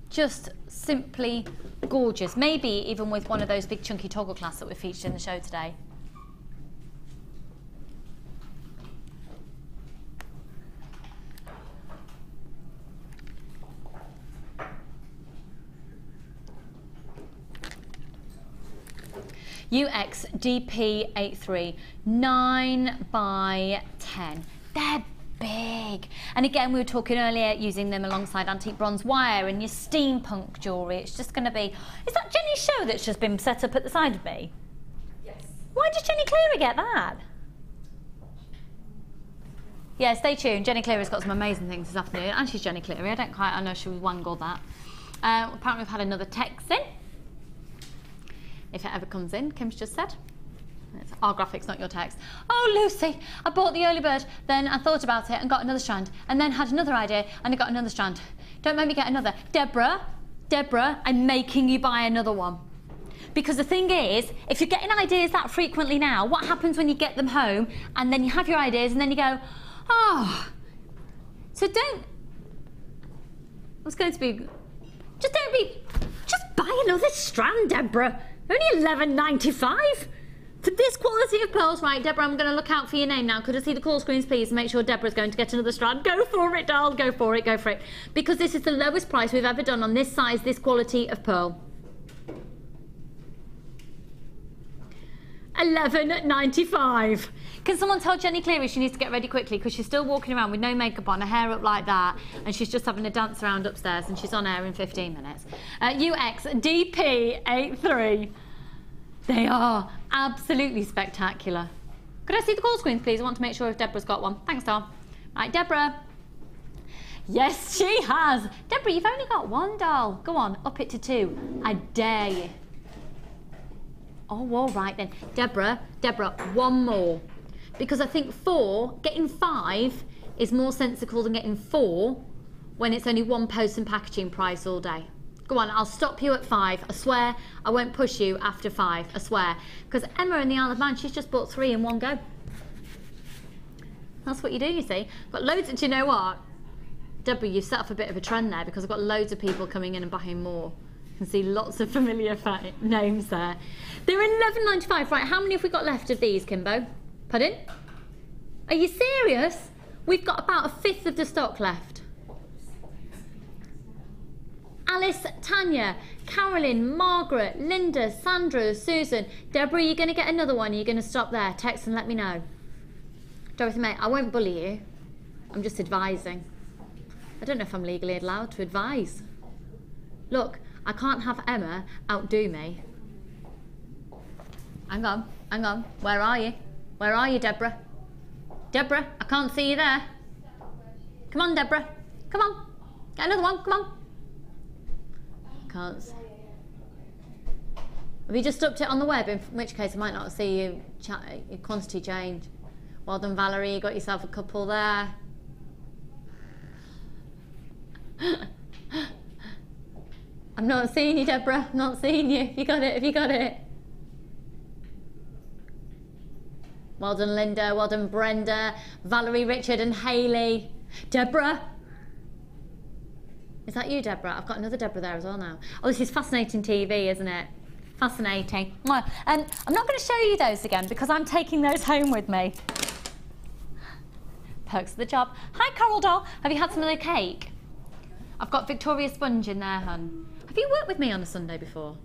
Just simply gorgeous. Maybe even with one of those big chunky toggle clasps that we featured in the show today. UXDP83, 9 by 10. They're big. And again, we were talking earlier using them alongside antique bronze wire and your steampunk jewellery. It's just going to be... Is that Jenny's show that's just been set up at the side of me? Yes. Why did Jenny Cleary get that? Yeah, stay tuned. Jenny Cleary's got some amazing things this afternoon. And she's Jenny Cleary. I know she wangled that. Apparently we've had another text in. If it ever comes in, Kim's just said. It's our graphics, not your text. Oh, Lucy, I bought the early bird, then I thought about it and got another strand, and then had another idea and I got another strand. Don't make me get another. Deborah, I'm making you buy another one. Because the thing is, if you're getting ideas that frequently now, what happens when you get them home and then you have your ideas and then you go, oh, so just buy another strand, Deborah. Only $11.95 for this quality of pearls. Right, Deborah, I'm going to look out for your name now. Could I see the call screens, please, and make sure Deborah's going to get another strand? Go for it, doll. Go for it. Go for it. Because this is the lowest price we've ever done on this size, this quality of pearl. $11.95. Can someone tell Jenny Cleary she needs to get ready quickly because she's still walking around with no makeup on, her hair up like that, and she's just having a dance around upstairs and she's on air in 15 minutes. UXDP83. They are absolutely spectacular. Could I see the call screens, please? I want to make sure if Deborah's got one. Thanks, doll. Right, Deborah. Yes, she has. Deborah, you've only got one, doll. Go on, up it to 2. I dare you. Oh, all right then. Deborah, one more. Because I think 4, getting 5 is more sensible than getting 4 when it's only one post and packaging price all day. Go on, I'll stop you at 5. I swear I won't push you after 5. I swear. Because Emma in the Isle of Man, she's just bought 3 in one go. That's what you do, you see. Got loads of, do you know what? Deborah, you've set off a bit of a trend there because I've got loads of people coming in and buying more. You can see lots of familiar names there. They're £11.95. Right, how many have we got left of these, Kimbo? Pardon? Are you serious? We've got about 1/5 of the stock left. Alice, Tanya, Carolyn, Margaret, Linda, Sandra, Susan. Deborah, are you going to get another one? Are you going to stop there? Text and let me know. Dorothy, mate, I won't bully you. I'm just advising. I don't know if I'm legally allowed to advise. Look, I can't have Emma outdo me. Hang on. Where are you? Where are you, Deborah? Deborah, I can't see you there. Come on, Deborah. Come on. Get another one. Come on. Can't see. Have you just upped it on the web? In which case I might not see you your quantity change. Well done, Valerie. You got yourself a couple there. I'm not seeing you, Deborah. I'm not seeing you. You got it. Have you got it? Well done, Linda. Well done, Brenda, Valerie, Richard and Hayley. Deborah? Is that you, Deborah? I've got another Deborah there as well now. Oh, this is fascinating TV, isn't it? Fascinating. And I'm not going to show you those again because I'm taking those home with me. Perks of the job. Hi, Coral Doll. Have you had some of the cake? I've got Victoria Sponge in there, hun. Have you worked with me on a Sunday before?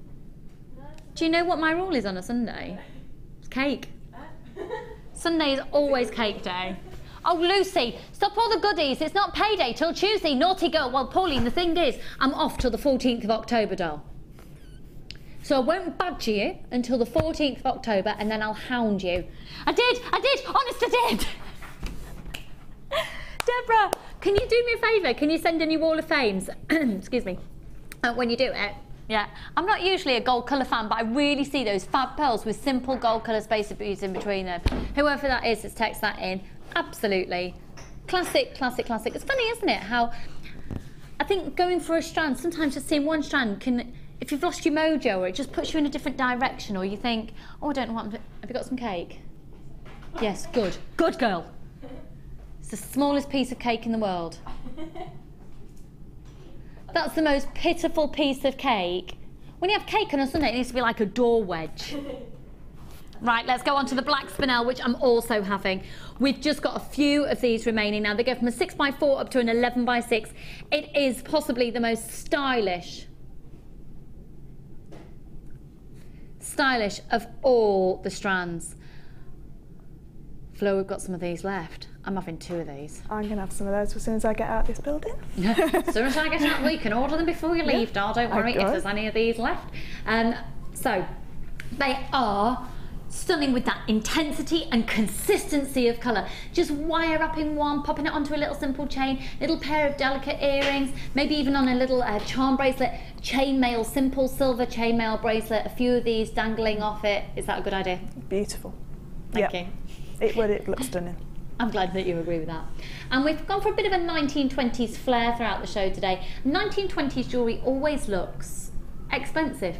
Do you know what my rule is on a Sunday? It's cake. Sunday is always cake day. Oh, Lucy, stop all the goodies. It's not payday till Tuesday. Naughty girl. Well, Pauline, the thing is, I'm off till the 14th of October, doll. So I won't badger you until the 14th of October, and then I'll hound you. I did. Honest, I did. Deborah, can you do me a favour? Can you send any Wall of Fames? Excuse me. When you do it. Yeah, I'm not usually a gold colour fan, but I really see those fab pearls with simple gold colour spacer beads in between them. Whoever that is, let's text that in. Absolutely. Classic, classic, classic. It's funny, isn't it, how I think going for a strand, sometimes just seeing one strand can, if you've lost your mojo, or it just puts you in a different direction, or you think, oh, I don't know what I'm doing. Have you got some cake? Yes, good. Good girl. It's the smallest piece of cake in the world. That's the most pitiful piece of cake. When you have cake on a Sunday, it needs to be like a door wedge. Right, let's go on to the black spinel, which I'm also having. We've just got a few of these remaining now. They go from a 6x4 up to an 11x6. It is possibly the most stylish of all the strands. Fleur, we've got some of these left. I'm having 2 of these. I'm going to have some of those as soon as I get out of this building. As soon as I get out, we can order them before you leave, doll. Don't worry if there's any of these left. So, they are stunning with that intensity and consistency of colour. Just wire up in one, popping it onto a little simple chain, little pair of delicate earrings, maybe even on a little charm bracelet, chainmail, simple silver chainmail bracelet, a few of these dangling off it. Is that a good idea? Beautiful. Thank you. It looks stunning. I'm glad that you agree with that. And we've gone for a bit of a 1920s flair throughout the show today. 1920s jewellery always looks expensive.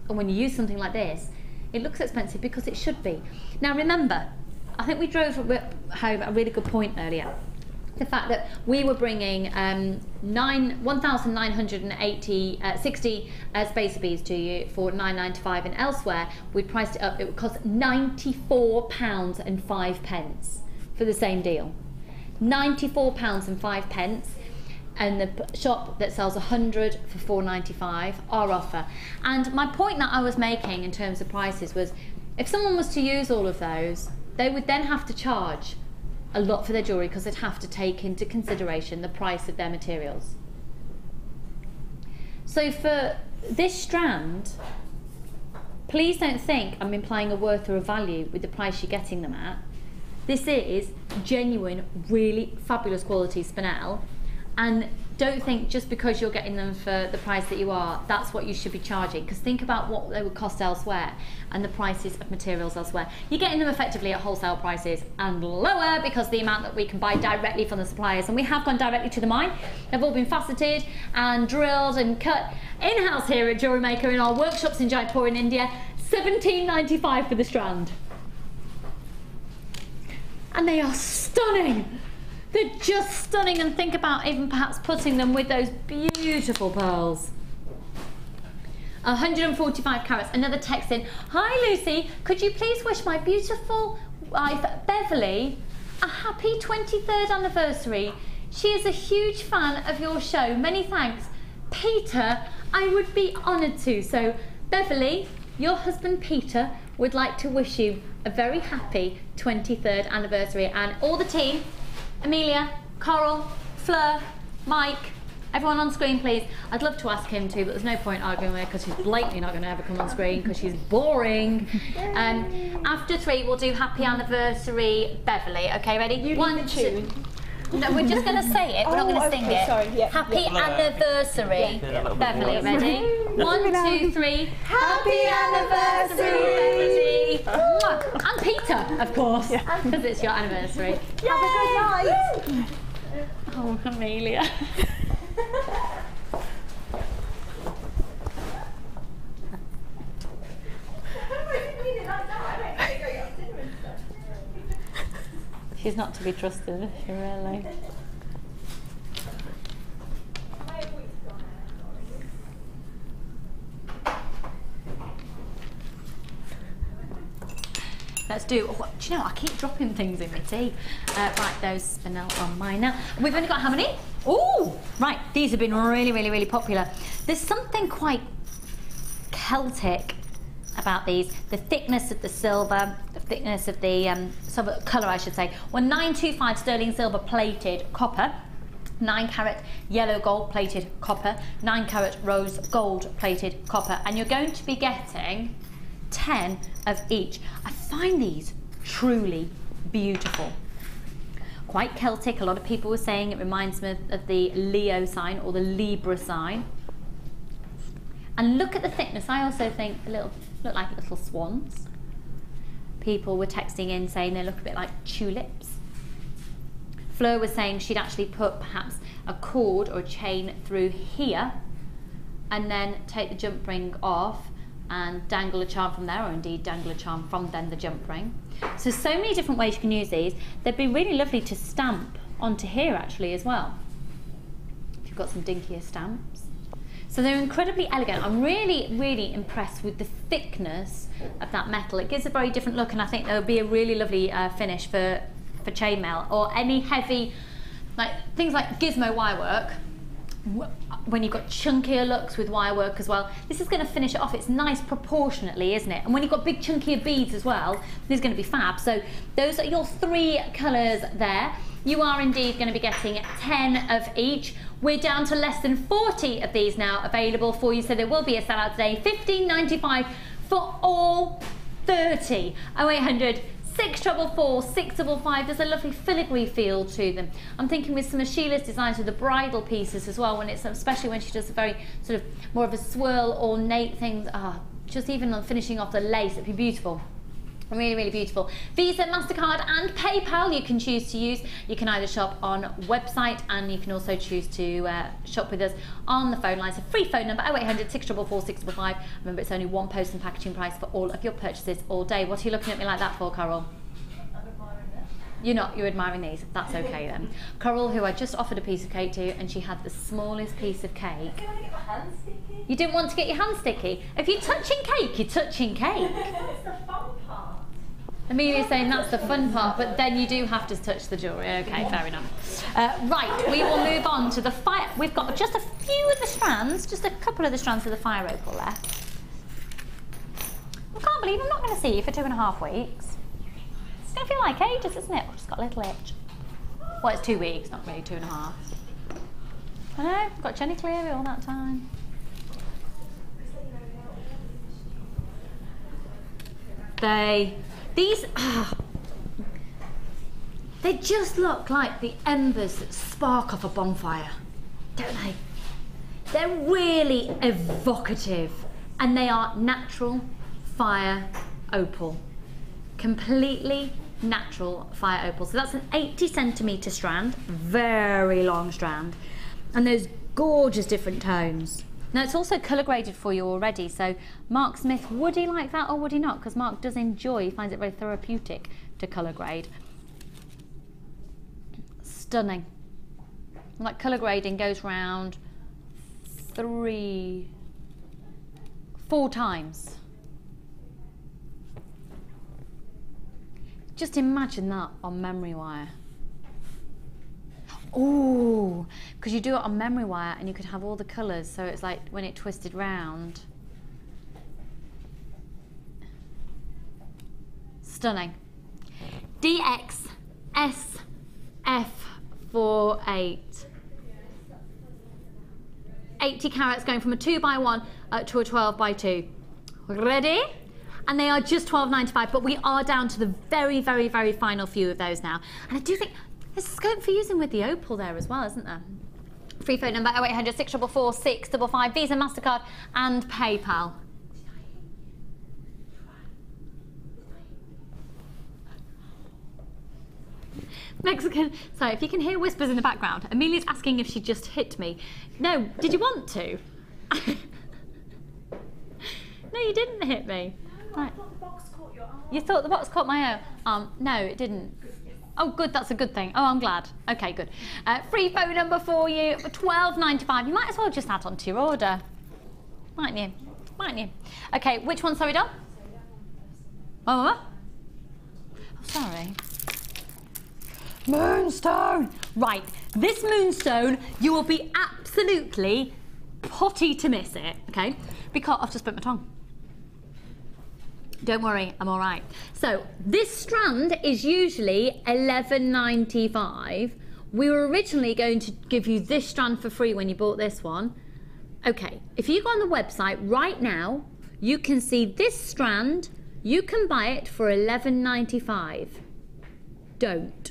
And when you use something like this, it looks expensive because it should be. Now remember, I think we drove home a really good point earlier. The fact that we were bringing 1,960 spacer beads to you for £9.95, and elsewhere we'd priced it up. It would cost £94.05 for the same deal. £94.05, and the shop that sells 100 for £4.95, our offer. And my point that I was making in terms of prices was, if someone was to use all of those, they would then have to charge a lot for their jewellery because they'd have to take into consideration the price of their materials. So for this strand, Please don't think I'm implying a worth or a value with the price you're getting them at. This is genuine, really fabulous quality Spinel, and don't think just because you're getting them for the price that you are, that's what you should be charging, because think about what they would cost elsewhere and the prices of materials elsewhere. You're getting them effectively at wholesale prices and lower because the amount that we can buy directly from the suppliers, and we have gone directly to the mine. They've all been faceted and drilled and cut in-house here at Jewellery Maker in our workshops in Jaipur in India. $17.95 for the strand. And they are stunning. They're just stunning, and think about even perhaps putting them with those beautiful pearls. 145 carats. Another text in. Hi Lucy, could you please wish my beautiful wife Beverly a happy 23rd anniversary? She is a huge fan of your show. Many thanks. Peter, I would be honoured to. So Beverly, your husband Peter would like to wish you a very happy 23rd anniversary, and all the team, Amelia, Coral, Fleur, Mike, everyone on screen please. I'd love to ask him too, but there's no point arguing with her because she's blatantly not going to ever come on screen because she's boring. After 3 we'll do happy anniversary Beverly. Okay, ready? You need the tune. No, we're just going to say it, we're not going to sing it. Sorry, yeah. Happy anniversary, Beverly, ready? 1, 2, 3. Happy anniversary, Beverly! Mwah. And Peter, of course, because it's your anniversary. Yay! Have a good night! Oh, Amelia. She's not to be trusted, is she really? Let's do, do you know, I keep dropping things in my tea. Right, those Spinel on mine now. We've only got how many? Oh, right, these have been really, really, really popular. There's something quite Celtic about these. The thickness of the silver, the thickness of the silver colour, I should say. 925 sterling silver plated copper, 9 carat yellow gold plated copper, 9 carat rose gold plated copper, and you're going to be getting 10 of each. I find these truly beautiful. Quite Celtic. A lot of people were saying it reminds me of the Leo sign or the Libra sign. And look at the thickness. I also think look like little swans. People were texting in saying they look a bit like tulips. Fleur was saying she'd actually put perhaps a cord or a chain through here and then take the jump ring off and dangle a charm from there, or indeed dangle a charm from then the jump ring. So many different ways you can use these. They'd be really lovely to stamp onto here actually as well, if you've got some dinkier stamps. So they're incredibly elegant. I'm really, really impressed with the thickness of that metal. It gives a very different look, and I think there would be a really lovely finish for chainmail or any heavy, like things like gizmo wire work. When you've got chunkier looks with wire work as well, this is going to finish it off. It's nice proportionately, isn't it? And when you've got big chunkier beads as well, this is going to be fab. So those are your 3 colours there. You are indeed going to be getting 10 of each. We're down to less than 40 of these now available for you, so there will be a sellout today. $15.95 for all 30. 0800 644 655. There's a lovely filigree feel to them. I'm thinking with some of Sheila's designs with the bridal pieces as well, when it's especially when she does a very sort of more of a swirl ornate things. Just even on finishing off the lace, it'd be beautiful. Really, really beautiful. Visa, MasterCard and PayPal you can choose to use. You can either shop on website, and you can also choose to shop with us on the phone line. It's a free phone number, 0800 644 655. Remember, it's only one post and packaging price for all of your purchases all day. What are you looking at me like that for, Coral? You're not, you're admiring these. That's okay then. Coral, who I just offered a piece of cake to, and she had the smallest piece of cake. I want to get my hands sticky. You didn't want to get your hands sticky? If you're touching cake, you're touching cake. It's the fun part. Amelia's saying that's the fun part, but then you do have to touch the jewellery. Okay, fair enough. Right, we will move on to the fire. We've got just a few of the strands, just a couple of the strands of the fire opal left. I can't believe I'm not going to see you for 2.5 weeks. It's going to feel like ages, isn't it? I've just got a little itch. Well, it's 2 weeks, not really 2.5. I know, got Jenny Cleary all that time. These they just look like the embers that spark off a bonfire, don't they? They're really evocative, and they are natural fire opal. Completely natural fire opal. So that's an 80 centimetre strand, very long strand, and those gorgeous different tones. Now it's also colour graded for you already, so Mark Smith, would he like that or would he not? Because Mark does enjoy, he finds it very therapeutic to colour grade. Stunning. And that colour grading goes round 4 times. Just imagine that on memory wire. Oh, because you do it on memory wire and you could have all the colours, so it's like when it twisted round. Stunning. DXSF48. 80 carats going from a 2x1 to a 12x2. Ready? And they are just $12.95, but we are down to the very, very, very final few of those now. And I do think there's scope for using with the opal there as well, isn't there? Free phone number 0800 644 655, Visa, MasterCard and PayPal. Mexican, sorry, if you can hear whispers in the background, Amelia's asking if she just hit me. No, did you want to? No, you didn't hit me. Right. I thought the box caught your arm. You thought the box caught my arm? No, it didn't. Oh, good, that's a good thing. Oh, I'm glad. Okay, good. Free phone number for you, $12.95. You might as well just add on to your order. Mightn't you? Mightn't you? Okay, which one, sorry, Dom? What? Oh, sorry. Moonstone! Right, this moonstone, you will be absolutely potty to miss it, okay? Because I've just bit my tongue. Don't worry, I'm all right. So this strand is usually $11.95. We were originally going to give you this strand for free when you bought this one. Okay, if you go on the website right now, you can see this strand. You can buy it for $11.95. Don't.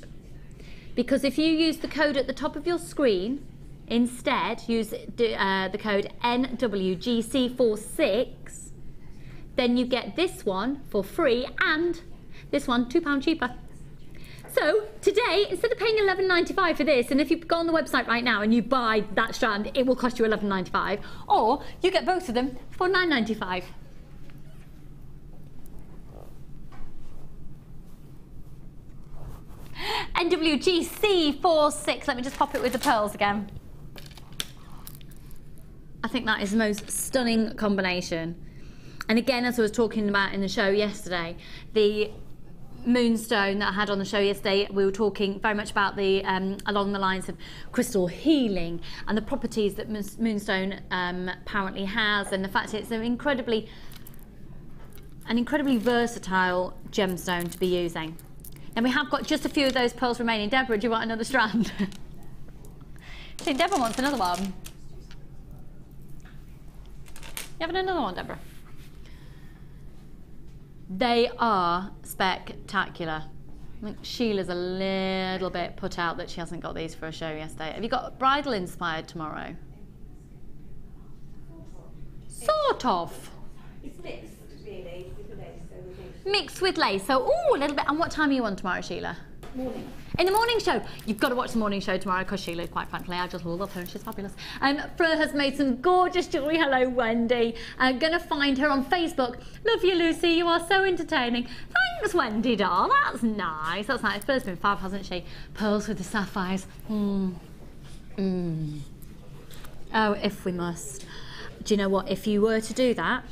Because if you use the code at the top of your screen, instead use the code NWGC46, then you get this one for free and this one £2 cheaper. So today, instead of paying $11.95 for this, and if you go on the website right now and you buy that strand, it will cost you $11.95, or you get both of them for $9.95. NWGC46, let me just pop it with the pearls again. I think that is the most stunning combination. And again, as I was talking about in the show yesterday, the moonstone that I had on the show yesterday, we were talking very much about the along the lines of crystal healing and the properties that moonstone apparently has, and the fact it's an incredibly versatile gemstone to be using. And we have got just a few of those pearls remaining. Deborah, do you want another strand? I think Deborah wants another one. You having another one, Deborah? They are spectacular. I think Sheila's a little bit put out that she hasn't got these for a show yesterday. Have you got bridal inspired tomorrow? Sort of. It's mixed, really, with the lace. So mixed with lace. So, ooh, a little bit. And what time are you on tomorrow, Sheila? Morning. In the morning show. You've got to watch the morning show tomorrow because Sheila, quite frankly, I just love her and she's fabulous. Fleur has made some gorgeous jewellery. Hello, Wendy. Gonna find her on Facebook. Love you, Lucy. You are so entertaining. Thanks, Wendy, doll. That's nice. That's nice. Fleur's been fab, hasn't she? Pearls with the sapphires. Oh, if we must. Do you know what? If you were to do that,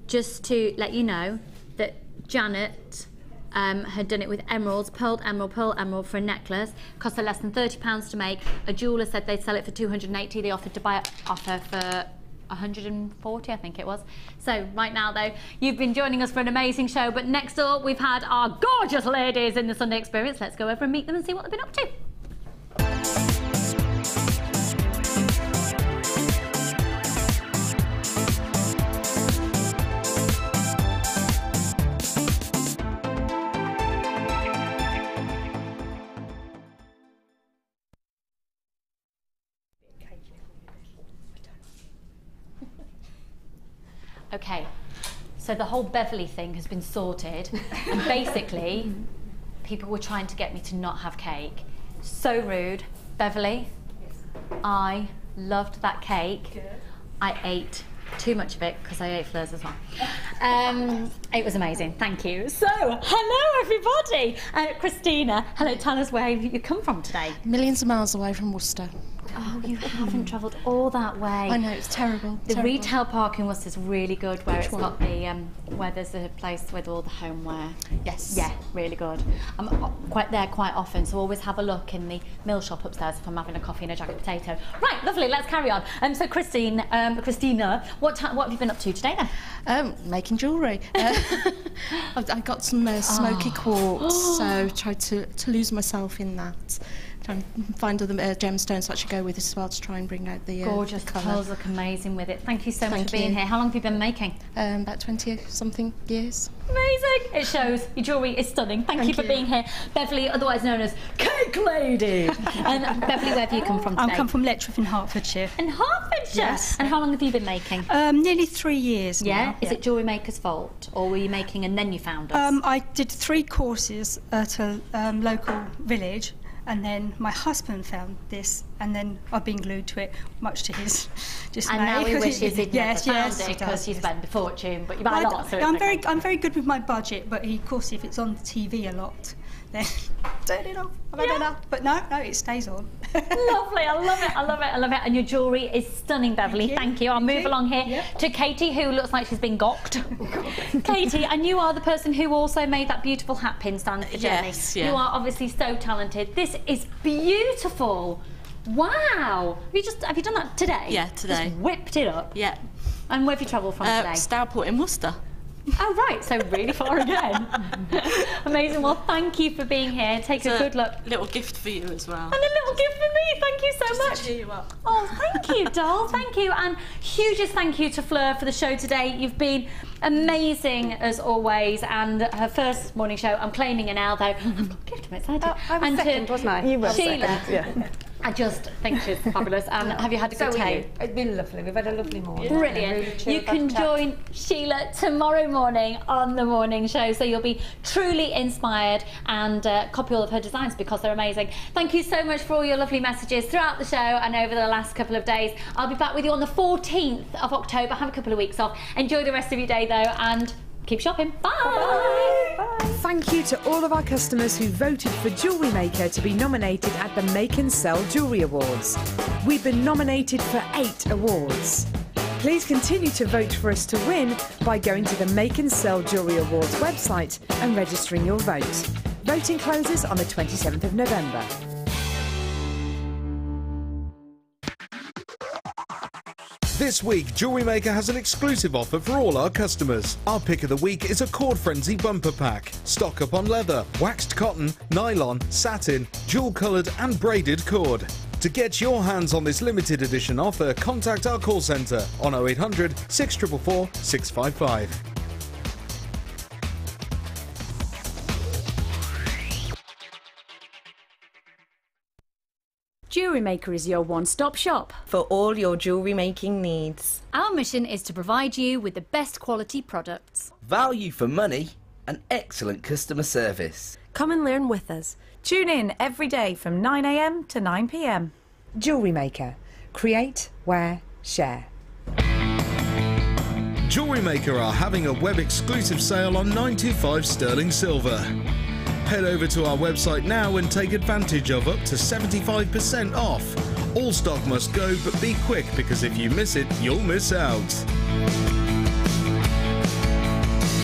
just to let you know that Janet had done it with emeralds, pearl emerald for a necklace, cost her less than £30 to make. A jeweller said they'd sell it for $280. They offered to buy it off her for $140, I think it was. So right now though, you've been joining us for an amazing show, but next door we've had our gorgeous ladies in the Sunday Experience. Let's go over and meet them and see what they've been up to. Okay, so the whole Beverley thing has been sorted, and basically, people were trying to get me to not have cake. So rude. Beverley, I loved that cake. Good. I ate too much of it because I ate Fleur's as well. It was amazing, thank you. So, hello everybody. Christina, hello, tell us where you come from today. Millions of miles away from Worcester. Oh, you haven't travelled all that way. I know, it's terrible. The retail park in Worcester's really good, where it's got the where there's a place with all the homeware. Yes. Yeah, really good. I'm quite there quite often, so always have a look in the mill shop upstairs if I'm having a coffee and a jacket potato. Right, lovely. Let's carry on. So, Christina, what have you been up to today then? Making jewellery. I got some smoky quartz, so tried to lose myself in that. Trying to find other gemstones that should go with it as well to try and bring out the gorgeous the colour. Pearls look amazing with it. Thank you so much for being here. How long have you been making? About 20-something years. Amazing! It shows. Your jewellery is stunning. Thank you for being here. Beverley, otherwise known as Cake Lady. And Beverley, where have you come from today? I come from Letchworth in Hertfordshire. In Hertfordshire? Yes. And how long have you been making? Nearly 3 years Yeah? now. Is it Jewellery Maker's fault? Or were you making and then you found us? I did 3 courses at a local village, and then my husband found this, and then I've been glued to it, much to his dismay. And now he wishes he'd never found it he because does, you spend a fortune, but you buy lots. So I'm very good with my budget, but of course if it's on the TV a lot, then turn it off. I don't know. But no, it stays on. Lovely, I love it, I love it, I love it. And your jewellery is stunning, Beverley. Thank you. I'll move along here to Katie, who looks like she's been gawked. Katie, and you are the person who also made that beautiful hat pin stand for Jenny. Yes, yeah. You are obviously so talented. This is beautiful. Wow. Have you done that today? Yeah, today. Just whipped it up. Yeah. And where have you travelled from today? Stourport in Worcester. Oh, right, so really far again. Amazing. Well, thank you for being here. Take a good look. Little gift for you as well. And a little gift for me. Thank you so much. To cheer you up. Oh, thank you, doll. Thank you. And hugest thank you to Fleur for the show today. You've been amazing as always. And her first morning show, I'm claiming her now, though. I've got a gift. I'm excited. I was second, wasn't I? You were Sheila. second, yeah. I just think she's fabulous. And have you had a good day? It's been lovely. We've had a lovely morning. Brilliant. You can join Sheila tomorrow morning on the morning show, so you'll be truly inspired and copy all of her designs because they're amazing. Thank you so much for all your lovely messages throughout the show and over the last couple of days. I'll be back with you on the 14th of October. Have a couple of weeks off. Enjoy the rest of your day though, and keep shopping. Bye. Bye. Bye. Thank you to all of our customers who voted for Jewellery Maker to be nominated at the Make and Sell Jewellery Awards. We've been nominated for 8 awards. Please continue to vote for us to win by going to the Make and Sell Jewellery Awards website and registering your vote. Voting closes on the 27th of November. This week, Jewellery Maker has an exclusive offer for all our customers. Our pick of the week is a Cord Frenzy bumper pack. Stock up on leather, waxed cotton, nylon, satin, jewel-coloured and braided cord. To get your hands on this limited edition offer, contact our call centre on 0800 644 655. Jewellery Maker is your one-stop shop for all your jewellery making needs. Our mission is to provide you with the best quality products, value for money and excellent customer service. Come and learn with us. Tune in every day from 9 AM to 9 PM. Jewellery Maker. Create, wear, share. Jewellery Maker are having a web exclusive sale on 925 sterling silver. Head over to our website now and take advantage of up to 75% off. All stock must go, but be quick because if you miss it, you'll miss out.